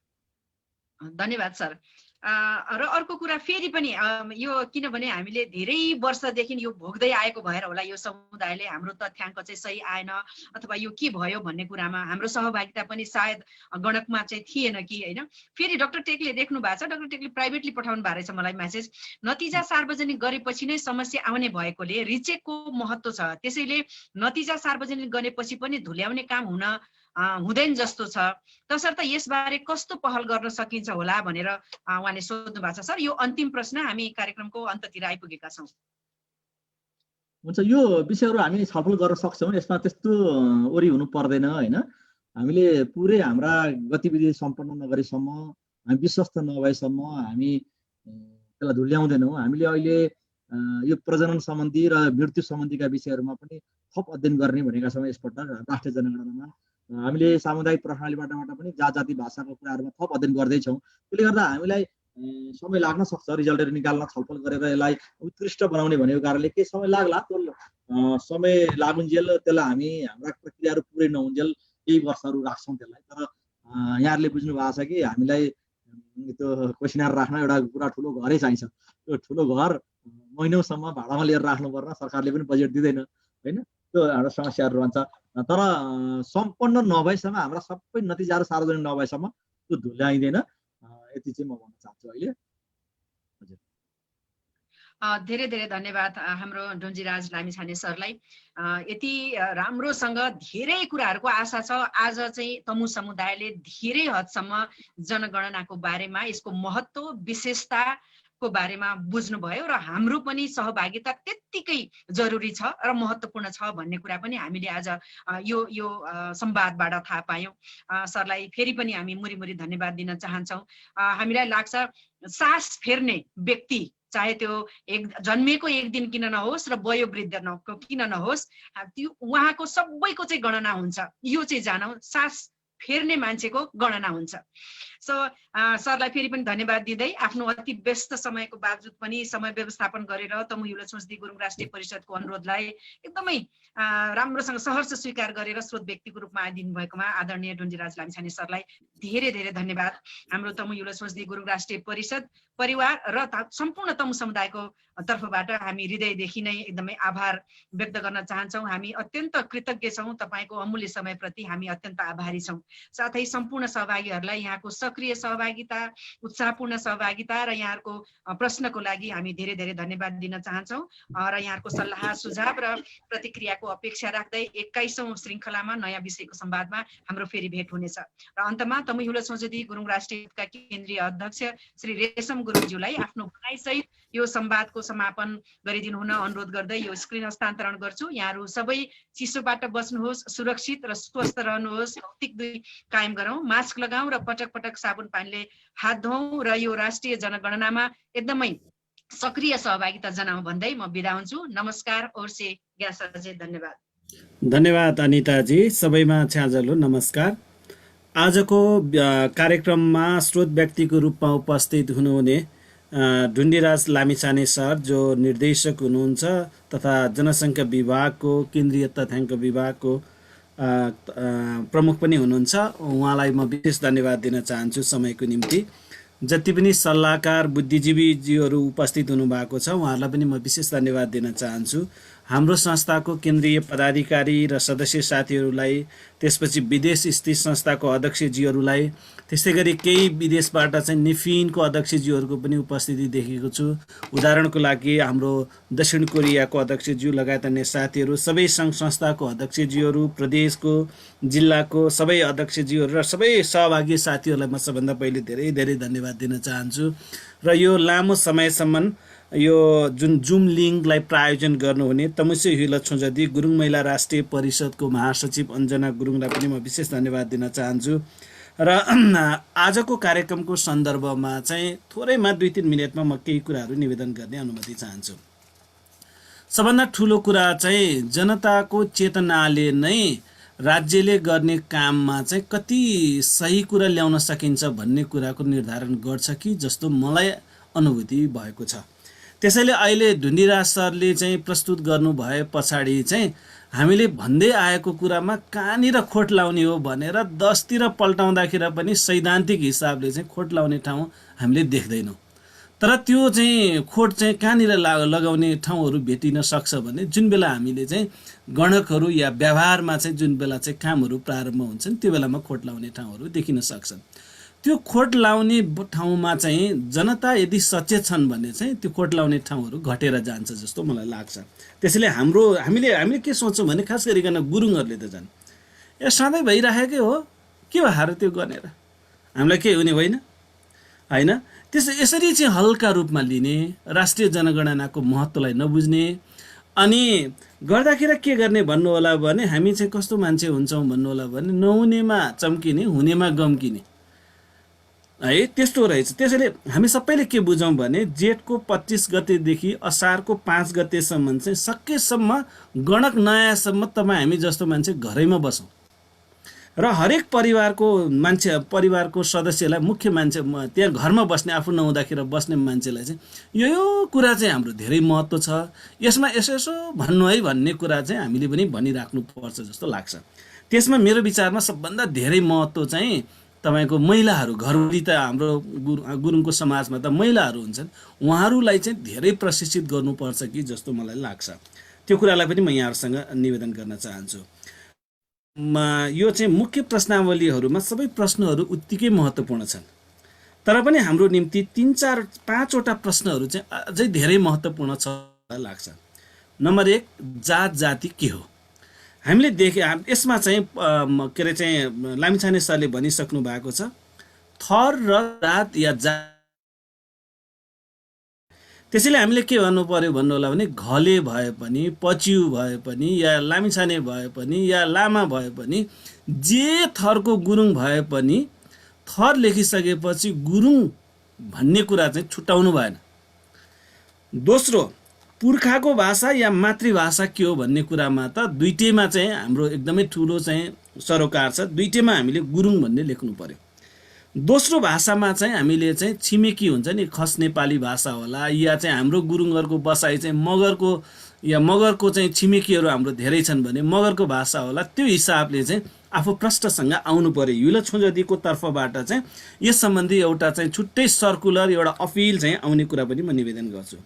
धन्यवाद सर। र अर्को कुरा फेरि पनि यो किनभने हामीले धेरै वर्षदेखि यो भोग्दै आएको भएर होला यो समुदायले हाम्रो तथ्याङ्क चाहिँ सही आएन अथवा यो के भयो भन्ने कुरामा हाम्रो सहभागिता पनि सायद गणकमा चाहिँ थिएन कि, होइन? फेरि डाक्टर टेकले देख्नु भएको छ, डाक्टर टेकले प्राइभेटली पठाउनु भएको रहेछ मलाई मेसेज, नतिजा सार्वजनिक गरेपछि नै समस्या आउने भएकोले रिचेकको महत्त्व छ, त्यसैले नतिजा सार्वजनिक गरेपछि पनि धुल्याउने काम हुँदैन जस्तो छ, तसर्थ यसबारे कस्तो पहल गर्न सकिन्छ होला भनेर उहाँले सोध्नु भएको छ। सर, यो अन्तिम प्रश्न, हामी कार्यक्रमको अन्ततिर आइपुगेका छौँ।
हुन्छ, यो विषयहरू हामी छलफल गर्न सक्छौँ। यसमा त्यस्तो ओरी हुनु पर्दैन, होइन? हामीले पुरै हाम्रा गतिविधि सम्पन्न नगरेसम्म, हामी विश्वस्त नभएसम्म हामी त्यसलाई धुल्याउँदैनौँ। हामीले अहिले यो प्रजनन सम्बन्धी र मृत्यु सम्बन्धीका विषयहरूमा पनि थप अध्ययन गर्ने भनेका छौँ। यसपल्ट राष्ट्रिय जनगणनामा हामीले सामुदायिक प्रणालीबाट पनि जाति भाषाको कुराहरूमा थप अध्ययन गर्दैछौँ। त्यसले गर्दा हामीलाई समय लाग्न सक्छ रिजल्टहरू निकाल्न, छलफल गरेर यसलाई उत्कृष्ट बनाउने भनेको कारणले केही समय लाग्ला। त्यो समय लागुन्जेल त्यसलाई हामी हाम्रा प्रक्रियाहरू पुरै नहुन्जेल केही वर्षहरू राख्छौँ त्यसलाई। तर यहाँहरूले बुझ्नु भएको छ कि हामीलाई त्यो क्वेसनर राख्न एउटा पुरा ठुलो घरै चाहिन्छ। त्यो ठुलो घर महिनौसम्म भाडामा लिएर राख्नु पर्न, सरकारले पनि बजेट दिँदैन, होइन? त्यो हाम्रो समस्याहरू रहन्छ। तर सम्पन्न नभएसम्म, हाम्रा सबै नतिजाहरू सार्वजनिक नभएसम्म त्यो धुल्याइँदैन। यति चाहिँ म भन्न चाहन्छु अहिले। हजुर,
धेरै धेरै धन्यवाद हाम्रो डोन्जीराज लामिछाने सरलाई। यति राम्रोसँग धेरै कुराहरूको आशा छ। आज चाहिँ तमु समुदायले धेरै हदसम्म जनगणनाको बारेमा, यसको महत्त्व, विशेषता को बारेमा बुझ्नुभयो र हाम्रो पनि सहभागिता त्यत्तिकै जरुरी छ र महत्त्वपूर्ण छ भन्ने कुरा पनि हामीले आज यो संवादबाट थाहा पायौँ। सरलाई फेरि पनि हामी मुरी धन्यवाद दिन चाहन्छौँ। हामीलाई लाग्छ सास फेर्ने व्यक्ति, चाहे त्यो जन्मेको एक दिन किन नहोस् र वयोवृद्ध किन नहोस्, त्यो उहाँको सबैको चाहिँ गणना हुन्छ। यो चाहिँ जानौँ, सास फेर्ने मान्छेको गणना हुन्छ। सो सरलाई फेरि पनि धन्यवाद दिँदै आफ्नो अति व्यस्त समयको बावजुद पनि समय व्यवस्थापन गरेर तमु युवराज सोच्दी गुरुङ राष्ट्रिय परिषदको अनुरोधलाई एकदमै राम्रोसँग सहर्ष स्वीकार गरेर स्रोत व्यक्तिको रूपमा आइदिनु भएकोमा आदरणीय डुन्डीराज लामिछाने सरलाई धेरै धेरै धन्यवाद। हाम्रो तमु युवराज सोच्दी गुरुङ राष्ट्रिय परिषद परिवार र सम्पूर्ण तमु समुदायको तर्फबाट हामी हृदयदेखि नै एकदमै आभार व्यक्त गर्न चाहन्छौँ। हामी अत्यन्त कृतज्ञ छौँ, तपाईँको अमूल्य समयप्रति हामी अत्यन्त आभारी छौँ। साथै सम्पूर्ण सहभागीहरूलाई यहाँको सक्रिय सहभागिता, उत्साहपूर्ण सहभागिता र यहाँहरूको प्रश्नको लागि हामी धेरै धेरै धन्यवाद दिन चाहन्छौँ र यहाँहरूको सल्लाह सुझाव र प्रतिक्रियाको अपेक्षा राख्दै 21औं श्रृङ्खलामा नयाँ विषयको संवादमा हाम्रो फेरि भेट हुनेछ। र अन्तमा तमु युवराज सोच्दी गुरुङ राष्ट्रियका केन्द्रीय अध्यक्ष श्री रेशम गुरुङज्यूलाई आफ्नो भनाइसहित यो संवादको समापन गरिदिनु हुन अनुरोध गर्दै यो स्क्रिन हस्तान्तरण गर्छु। यहाँहरू सबै चिसोबाट बस्नुहोस्, सुरक्षित र स्वस्थ रहनुहोस्, भौतिक दूरी कायम गरौँ, मास्क लगाऊ र पटक पटक साबुन पानीले हात धोऊ र यो राष्ट्रिय जनगणनामा एकदमै सक्रिय सहभागिता जनाऊ भन्दै म बिदा हुन्छु। नमस्कार, ओर्से ग्यासजे, धन्यवाद।
धन्यवाद अनिताजी, सबैमा छ्याजलो नमस्कार। आजको कार्यक्रममा स्रोत व्यक्तिको रूपमा उपस्थित हुनुहुने डुन्डीराज लामिछाने सर जो निर्देशक हुनुहुन्छ तथा जनसङ्ख्या विभागको केन्द्रीय तथ्याङ्क विभागको प्रमुख पनि हुनुहुन्छ, उहाँलाई म विशेष धन्यवाद दिन चाहन्छु समयको निम्ति। जति पनि सल्लाहकार बुद्धिजीवीजीहरू उपस्थित हुनुभएको छ उहाँहरूलाई पनि म विशेष धन्यवाद दिन चाहन्छु। हाम्रो संस्थाको केन्द्रीय पदाधिकारी र सदस्य साथीहरूलाई, त्यसपछि विदेश स्थित संस्थाको अध्यक्षजीहरूलाई, त्यस्तै गरी केही विदेशबाट चाहिँ निफिनको अध्यक्षज्यूहरूको पनि उपस्थिति देखेको छु। उदाहरणको लागि हाम्रो दक्षिण कोरियाको अध्यक्षज्यू लगायत अन्य साथीहरू, सबै सङ्घ संस्थाको अध्यक्षज्यूहरू, प्रदेशको जिल्लाको सबै अध्यक्षज्यूहरू र सबै सहभागी साथीहरूलाई म सबभन्दा पहिले धेरै धेरै धन्यवाद दिन चाहन्छु। र यो लामो समयसम्म यो जुन जुम लिङ्कलाई प्रायोजन गर्नुहुने तमुसे हिल छोजदी गुरुङ महिला राष्ट्रिय परिषदको महासचिव अञ्जना गुरुङलाई पनि म विशेष धन्यवाद दिन चाहन्छु। र आजको कार्यक्रमको सन्दर्भमा चाहिँ थोरैमा 2-3 मिनटमा म केही कुराहरू निवेदन गर्ने अनुमति चाहन्छु। सबभन्दा ठुलो कुरा चाहिँ जनताको चेतनाले नै राज्यले गर्ने काममा चाहिँ कति सही कुरा ल्याउन सकिन्छ भन्ने कुराको निर्धारण गर्छ कि जस्तो मलाई अनुभूति भएको छ। त्यसैले अहिले डुन्डीराज सरले चाहिँ प्रस्तुत गर्नु भए पछाडि चाहिँ हामीले भन्दै आएको कुरामा कहाँनिर खोट लाउने हो भनेर 10तिर पल्टाउँदाखेरि पनि सैद्धान्तिक हिसाबले चाहिँ खोट लाउने ठाउँ हामीले देख्दैनौँ। तर त्यो चाहिँ खोट चाहिँ कहाँनिर लगाउने ठाउँहरू भेटिन सक्छ भने जुन बेला हामीले चाहिँ गणकहरू या व्यवहारमा चाहिँ जुन बेला चाहिँ कामहरू प्रारम्भ हुन्छन् त्यो बेलामा खोट लाउने ठाउँहरू देखिन सक्छन्। त्यो खोट लाउने ठाउँमा चाहिँ जनता यदि सचेत छन् भने चाहिँ त्यो खोट लाउने ठाउँहरू घटेर जान्छ जस्तो मलाई लाग्छ। त्यसैले हामीले के सोच्छौँ भने खास गरिकन गुरुङहरूले त झन् यो सधैँ भइराखेकै हो, के भएर त्यो गरेर हामीलाई के हुने होइन होइन। यसरी चाहिँ हल्का रूपमा लिने, राष्ट्रिय जनगणनाको महत्त्वलाई नबुझ्ने, अनि गर्दाखेरि के गर्ने भन्नु होला भने हामी चाहिँ कस्तो मान्छे हुन्छौँ भन्नु होला भने नहुनेमा चम्किने, हुनेमा गम्किने है, त्यस्तो रहेछ। त्यसैले हामी सबैले के बुझौँ भने जेठको 25 गतेदेखि असारको 5 गतेसम्म चाहिँ सकेसम्म गणक नयाँसम्म तपाईँ हामी जस्तो मान्छे घरैमा बसौँ र हरेक परिवारको सदस्यलाई, मुख्य मान्छे त्यहाँ घरमा बस्ने, आफू नहुँदाखेरि बस्ने मान्छेलाई चाहिँ यो कुरा चाहिँ हाम्रो धेरै महत्त्व छ, यसमा यसो भन्नु है भन्ने कुरा चाहिँ हामीले पनि भनिराख्नु पर्छ जस्तो लाग्छ। त्यसमा मेरो विचारमा सबभन्दा धेरै महत्त्व चाहिँ तपाईको महिलाहरू, घरवरी त हाम्रो गुरुङको समाजमा त महिलाहरू हुन्छन्, उहाँहरूलाई चाहिँ धेरै प्रशिक्षित गर्नुपर्छ कि जस्तो मलाई लाग्छ। त्यो कुरालाई पनि म यहाँहरूसँग निवेदन गर्न चाहन्छु। यो चाहिँ मुख्य प्रश्नावलीहरूमा सबै प्रश्नहरू उत्तिकै महत्त्वपूर्ण छन्, तर पनि हाम्रो निम्ति 3-4-5वटा प्रश्नहरू चाहिँ अझै धेरै महत्त्वपूर्ण छ लाग्छ। नम्बर 1, जात जाति के हो? हामीले देखे यसमा चाहिँ के अरे चाहिँ लामिछाने सरले भनिसक्नु भएको छ, थर र जात या त्यसैले हामीले के भन्नु पर्यो भन्नु होला भने घले भए पनि, पच्यु भए पनि, या लामिछाने भए पनि, या लामा भए पनि, जे थरको गुरुङ भए पनि थर लेखिसकेपछि गुरुङ भन्ने कुरा चाहिँ छुट्याउनु भएन। दोस्रो, पुर्खाको भाषा या मातृभाषा के हो भन्ने कुरामा त दुईटैमा चाहिँ हाम्रो एकदमै ठुलो चाहिँ सरोकार छ, दुईटैमा हामीले गुरुङ भन्ने लेख्नु पर्यो। दोस्रो भाषामा चाहिँ हामीले चाहिँ छिमेकी हुन्छ नि, खस नेपाली भाषा होला, या चाहिँ हाम्रो गुरुङहरूको बसाइ चाहिँ मगरको या मगरको चाहिँ छिमेकीहरू हाम्रो धेरै छन् भने मगरको भाषा होला, त्यो हिसाबले चाहिँ आफू प्रष्टसँग आउनु पर्यो। युल छोजदीको तर्फबाट चाहिँ यस सम्बन्धी एउटा चाहिँ छुट्टै सर्कुलर एउटा अपिल चाहिँ आउने कुरा पनि म निवेदन गर्छु।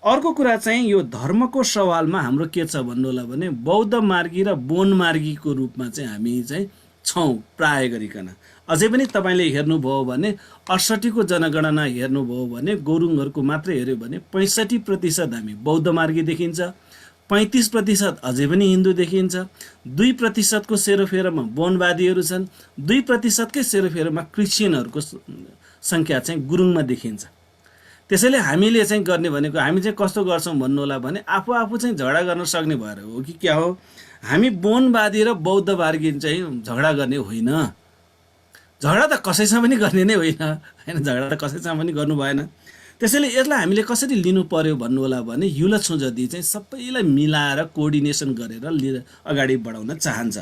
अर्को कुरा चाहिँ यो धर्मको सवालमा हाम्रो के छ भन्नु होला भने बौद्ध मार्गी र बोन मार्गीको रूपमा चाहिँ हामी चाहिँ छौँ प्राय गरिकन। अझै पनि तपाईँले हेर्नुभयो भने 68 को जनगणना हेर्नुभयो भने गुरुङहरूको मात्रै हेऱ्यो भने 65% हामी बौद्ध मार्गी देखिन्छ, 35% अझै पनि हिन्दू देखिन्छ, 2% को सेरोफेरोमा बोनवादीहरू छन्, 2% कै सेरोफेरोमा क्रिस्चियनहरूको सङ्ख्या चाहिँ गुरुङमा देखिन्छ। त्यसैले हामीले चाहिँ गर्ने भनेको हामी चाहिँ कस्तो गर्छौँ भन्नु होला भने आफू चाहिँ झगडा गर्न सक्ने भएर हो कि क्या हो, हामी बोनवादी र बौद्धवादी चाहिँ झगडा गर्ने होइन। झगडा त कसैसँग पनि गर्ने नै होइन, होइन, झगडा त कसैसँग पनि गर्नु भएन। त्यसैले यसलाई हामीले कसरी लिनु पर्यो भन्नु होला भने युल छोजदी चाहिँ सबैलाई मिलाएर कोअर्डिनेसन गरेर अगाडि बढाउन चाहन्छ।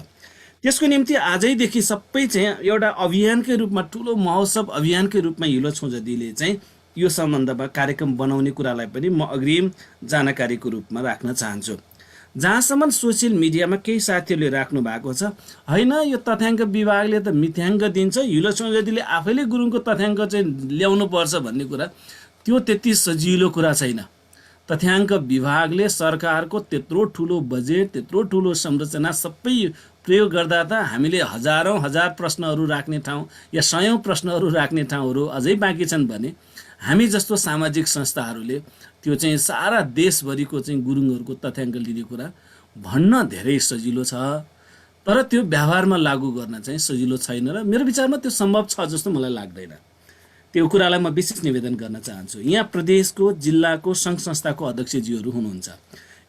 त्यसको निम्ति आजैदेखि सबै चाहिँ एउटा अभियानकै रूपमा, ठुलो महोत्सव अभियानकै रूपमा युल छोजदीले चाहिँ यो सम्बन्धमा कार्यक्रम बनाउने कुरालाई पनि म अग्रिम जानकारीको रूपमा राख्न चाहन्छु। जहाँसम्म सोसियल मिडियामा केही साथीहरूले राख्नु भएको छ, होइन यो तथ्याङ्क विभागले त मिथ्याङ्क दिन्छ, युल छोजदीले आफैले गुरुङको तथ्याङ्क चाहिँ ल्याउनु पर्छ भन्ने कुरा, त्यो त्यति सजिलो कुरा छैन। तथ्याङ्क विभागले सरकारको त्यत्रो ठुलो बजेट, त्यत्रो ठुलो संरचना सबै प्रयोग गर्दा त हामीले हजार प्रश्नहरू राख्ने ठाउँ या 100 प्रश्नहरू राख्ने ठाउँहरू अझै बाँकी छन् भने हामी जस्तो सामाजिक संस्थाहरूले त्यो चाहिँ सारा देशभरिको चाहिँ गुरुङहरूको तथ्याङ्क लिने कुरा भन्न धेरै सजिलो छ, तर त्यो व्यवहारमा लागू गर्न चाहिँ सजिलो छैन र मेरो विचारमा त्यो सम्भव छ जस्तो मलाई लाग्दैन। त्यो कुरालाई म विशेष निवेदन गर्न चाहन्छु। यहाँ प्रदेशको, जिल्लाको, सङ्घ संस्थाको अध्यक्षज्यूहरू हुनुहुन्छ,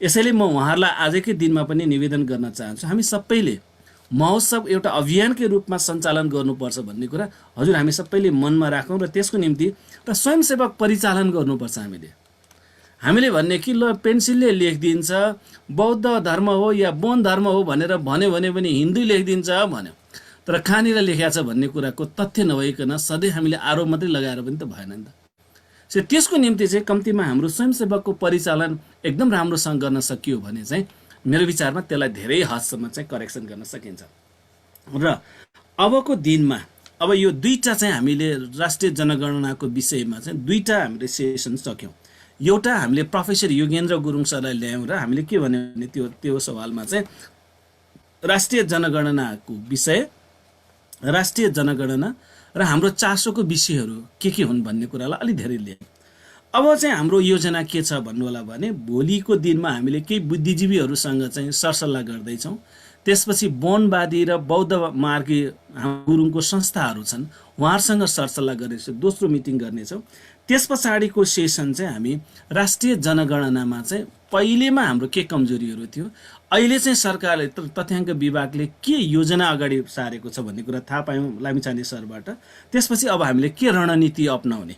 यसैले म उहाँहरूलाई आजकै दिनमा पनि निवेदन गर्न चाहन्छु, हामी सबैले महोत्सव एउटा अभियानकै रूपमा सञ्चालन गर्नुपर्छ भन्ने कुरा हजुर हामी सबैले मनमा राखौँ र त्यसको निम्ति र स्वयंसेवक परिचालन गर्नुपर्छ। हामीले भन्ने कि ल पेन्सिलले लेखिदिन्छ बौद्ध धर्म हो या बोन धर्म हो भनेर भन्यो भने पनि हिन्दू लेखिदिन्छ भन्यो, तर कहाँनिर लेखिया छ भन्ने कुराको तथ्य नभइकन सधैँ हामीले आरोप मात्रै लगाएर पनि त भएन नि त। त्यसको निम्ति चाहिँ कम्तीमा हाम्रो स्वयंसेवकको परिचालन एकदम राम्रोसँग गर्न सकियो भने चाहिँ मेरो विचारमा त्यसलाई धेरै हदसम्म चाहिँ करेक्सन गर्न सकिन्छ। र अबको दिनमा अब यो दुईटा चाहिँ हामीले राष्ट्रिय जनगणनाको विषयमा चाहिँ दुईटा हामीले सेसन सक्यौँ। एउटा हामीले प्रोफेसर योगेन्द्र गुरुङ सरलाई ल्यायौँ र हामीले के भन्यो भने त्यो सवालमा चाहिँ राष्ट्रिय जनगणनाको विषय, राष्ट्रिय जनगणना र हाम्रो चासोको विषयहरू के हुन् भन्ने कुरालाई अलि धेरै ल्यायौँ। अब चाहिँ हाम्रो योजना के छ भन्नु होला भने भोलिको दिनमा हामीले केही बुद्धिजीवीहरूसँग चाहिँ सरसल्लाह गर्दैछौँ। त्यसपछि बोनवादी र बौद्ध मार्गी गुरुङको संस्थाहरू छन्, उहाँहरूसँग सरसल्लाह गरेर दोस्रो मिटिङ गर्नेछौँ। त्यस पछाडिको सेसन चाहिँ हामी राष्ट्रिय जनगणनामा चाहिँ पहिलेमा हाम्रो के कमजोरीहरू थियो, अहिले चाहिँ सरकारले तथ्याङ्क विभागले के योजना अगाडि सारेको छ भन्ने कुरा थाहा पायौँ लामिछाने सरबाट। त्यसपछि अब हामीले के रणनीति अपनाउने,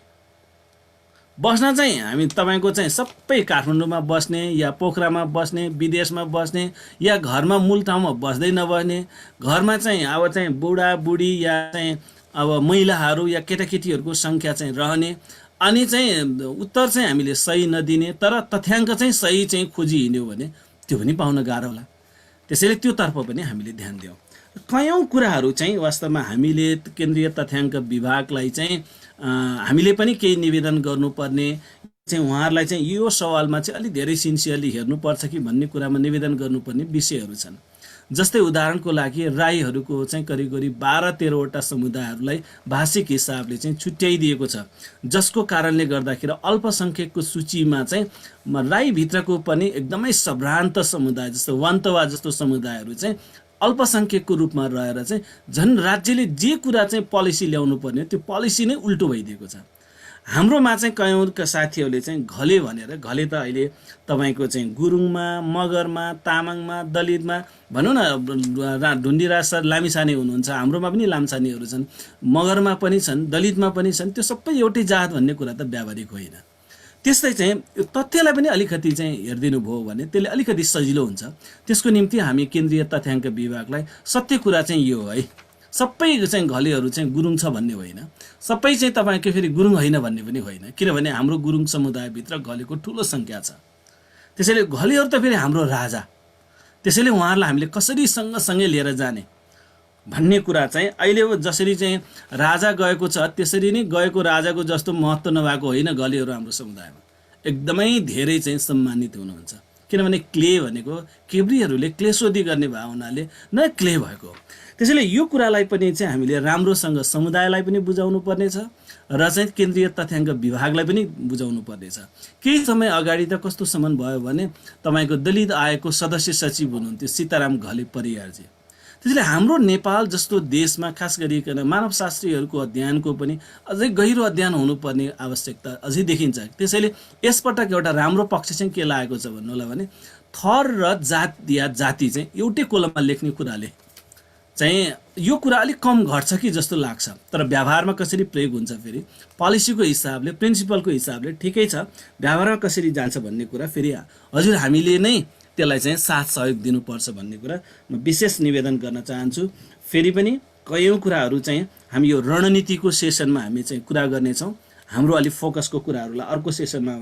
बस्न चाहिँ हामी तपाईँको चाहिँ सबै काठमाडौँमा बस्ने या पोखरामा बस्ने, विदेशमा बस्ने या घरमा मूल ठाउँमा बस्दै नबस्ने, घरमा चाहिँ अब चाहिँ बुढाबुढी या चाहिँ अब महिलाहरू या केटाकेटीहरूको सङ्ख्या चाहिँ रहने, अनि चाहिँ उत्तर चाहिँ हामीले सही नदिने तर तथ्याङ्क चाहिँ सही चाहिँ खोजी हिँड्यो भने त्यो पनि पाउन गाह्रो होला। त्यसैले त्योतर्फ पनि हामीले ध्यान दियौँ। कयौँ कुराहरू चाहिँ वास्तवमा हामीले केन्द्रीय तथ्याङ्क विभागलाई चाहिँ हामीले पनि केही निवेदन गर्नुपर्ने चाहिँ उहाँहरूलाई चाहिँ यो सवालमा चाहिँ अलिक धेरै सिन्सियरली हेर्नुपर्छ कि भन्ने कुरामा निवेदन गर्नुपर्ने विषयहरू छन्। जस्तै उदाहरणको लागि राईहरूको चाहिँ करिब 12-13वटा समुदायहरूलाई भाषिक हिसाबले चाहिँ छुट्याइदिएको छ, जसको कारणले गर्दाखेरि अल्पसङ्ख्यकको सूचीमा चाहिँ राईभित्रको पनि एकदमै सभ्रान्त समुदाय जस्तो वान्तवा जस्तो समुदायहरू चाहिँ अल्पसङ्ख्यकको रूपमा रहेर चाहिँ झन् राज्यले जे कुरा चाहिँ पोलिसी ल्याउनु पर्ने त्यो पोलिसी नै उल्टो भइदिएको छ। हाम्रोमा चाहिँ कयौँका साथीहरूले चाहिँ घले भनेर, घले त अहिले तपाईँको चाहिँ गुरुङमा, मगरमा, तामाङमा, दलितमा भनौँ न, ढुन्डिराज सर लामिछाने हुनुहुन्छ, हाम्रोमा पनि लामिछानेहरू छन्, मगरमा पनि छन्, दलितमा पनि छन्, त्यो सबै एउटै जात भन्ने कुरा त व्यावहारिक होइन। त्यस्तै चाहिँ तथ्यलाई पनि अलिकति चाहिँ हेरिदिनु भयो भने त्यसले अलिकति सजिलो हुन्छ। त्यसको निम्ति हामी केन्द्रीय तथ्याङ्क विभागलाई सत्य कुरा चाहिँ यो है, सबै चाहिँ घलेहरू चाहिँ गुरुङ छ भन्ने होइन, सबै चाहिँ तपाईँको फेरि गुरुङ होइन भन्ने पनि होइन, किनभने हाम्रो गुरुङ समुदायभित्र घलेको ठुलो सङ्ख्या छ। त्यसैले घलेहरू त फेरि हाम्रो राजा, त्यसैले उहाँहरूलाई हामीले कसरी सँगसँगै लिएर जाने भन्ने कुरा चाहिँ अहिले जसरी चाहिँ राजा गएको छ त्यसरी नै गएको राजाको जस्तो महत्त्व नभएको होइन। घलेहरू हाम्रो समुदायमा एकदमै धेरै चाहिँ सम्मानित हुनुहुन्छ, किनभने क्ले भनेको केब्रीहरूले क्लेशोधी गर्ने भए हुनाले न क्ले भएको। त्यसैले यो कुरालाई पनि चाहिँ हामीले राम्रोसँग समुदायलाई पनि बुझाउनु पर्नेछ र चाहिँ केन्द्रीय तथ्याङ्क विभागलाई पनि बुझाउनु पर्नेछ। केही समय अगाडि त कस्तो सम्म भयो भने तपाईँको दलित आयोगको सदस्य सचिव हुनुहुन्थ्यो सीताराम घले परियारजी। त्यसैले हाम्रो नेपाल जस्तो देशमा खास गरिकन मानवशास्त्रीहरूको अध्ययनको पनि अझै गहिरो अध्ययन हुनुपर्ने आवश्यकता अझै देखिन्छ। त्यसैले यसपटक एउटा राम्रो पक्ष चाहिँ के लागेको छ भन्नु होला भने थर र जात या जाति चाहिँ एउटै कोलममा लेख्ने कुराले चाहिँ यो कुरा अलिक कम घट्छ कि जस्तो लाग्छ। तर व्यवहारमा कसरी प्रयोग हुन्छ फेरि पोलिसीको हिसाबले प्रिन्सिपलको हिसाबले ठिकै छ, व्यवहारमा कसरी जान्छ भन्ने कुरा फेरि हजुर हामीले नै त्यसलाई चाहिँ साथ सहयोग दिनुपर्छ भन्ने कुरा म विशेष निवेदन गर्न चाहन्छु। फेरि पनि कयौँ कुराहरू चाहिँ हामी यो रणनीतिको सेसनमा हामी चाहिँ कुरा गर्नेछौँ। हाम्रो अलिक फोकसको कुराहरूलाई अर्को सेसनमा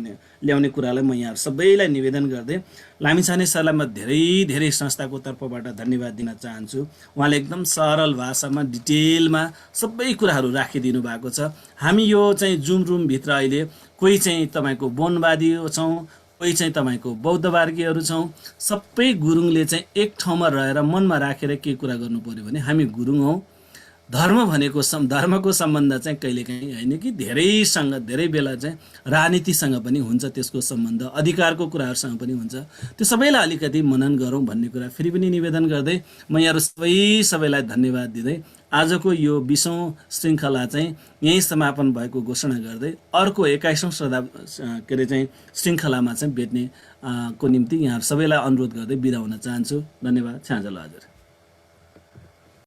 ल्याउने कुरालाई म यहाँ सबैलाई निवेदन गर्दै लामिछाने सरलाई म धेरै संस्थाको तर्फबाट धन्यवाद दिन चाहन्छु। उहाँले एकदम सरल भाषामा डिटेलमा सबै कुराहरू राखिदिनु भएको छ। हामी यो चाहिँ जुम रुमभित्र अहिले कोही चाहिँ तपाईँको वनवादी छौँ, कोही चाहिँ तपाईँको बौद्धवार्गीहरू छौँ, सबै गुरुङले चाहिँ एक ठाउँमा रहेर मनमा राखेर के कुरा गर्नु पर्यो भने हामी गुरुङ हौँ। धर्म भनेको धर्मको सम्बन्ध चाहिँ कहिलेकाहीँ होइन कि धेरैसँग धेरै बेला चाहिँ राजनीतिसँग पनि हुन्छ, त्यसको सम्बन्ध अधिकारको कुराहरूसँग पनि हुन्छ। त्यो सबैलाई अलिकति मनन गरौँ भन्ने कुरा फेरि पनि निवेदन गर्दै म यहाँहरू सबैलाई धन्यवाद दिँदै आजको यो 20औं श्रृङ्खला चाहिँ यहीँ समापन भएको घोषणा गर्दै अर्को 21औं श्रृङ्खलामा चाहिँ भेट्ने को निम्ति यहाँहरू सबैलाई अनुरोध गर्दै बिदा हुन चाहन्छु। धन्यवाद। छ्याजल हजुर।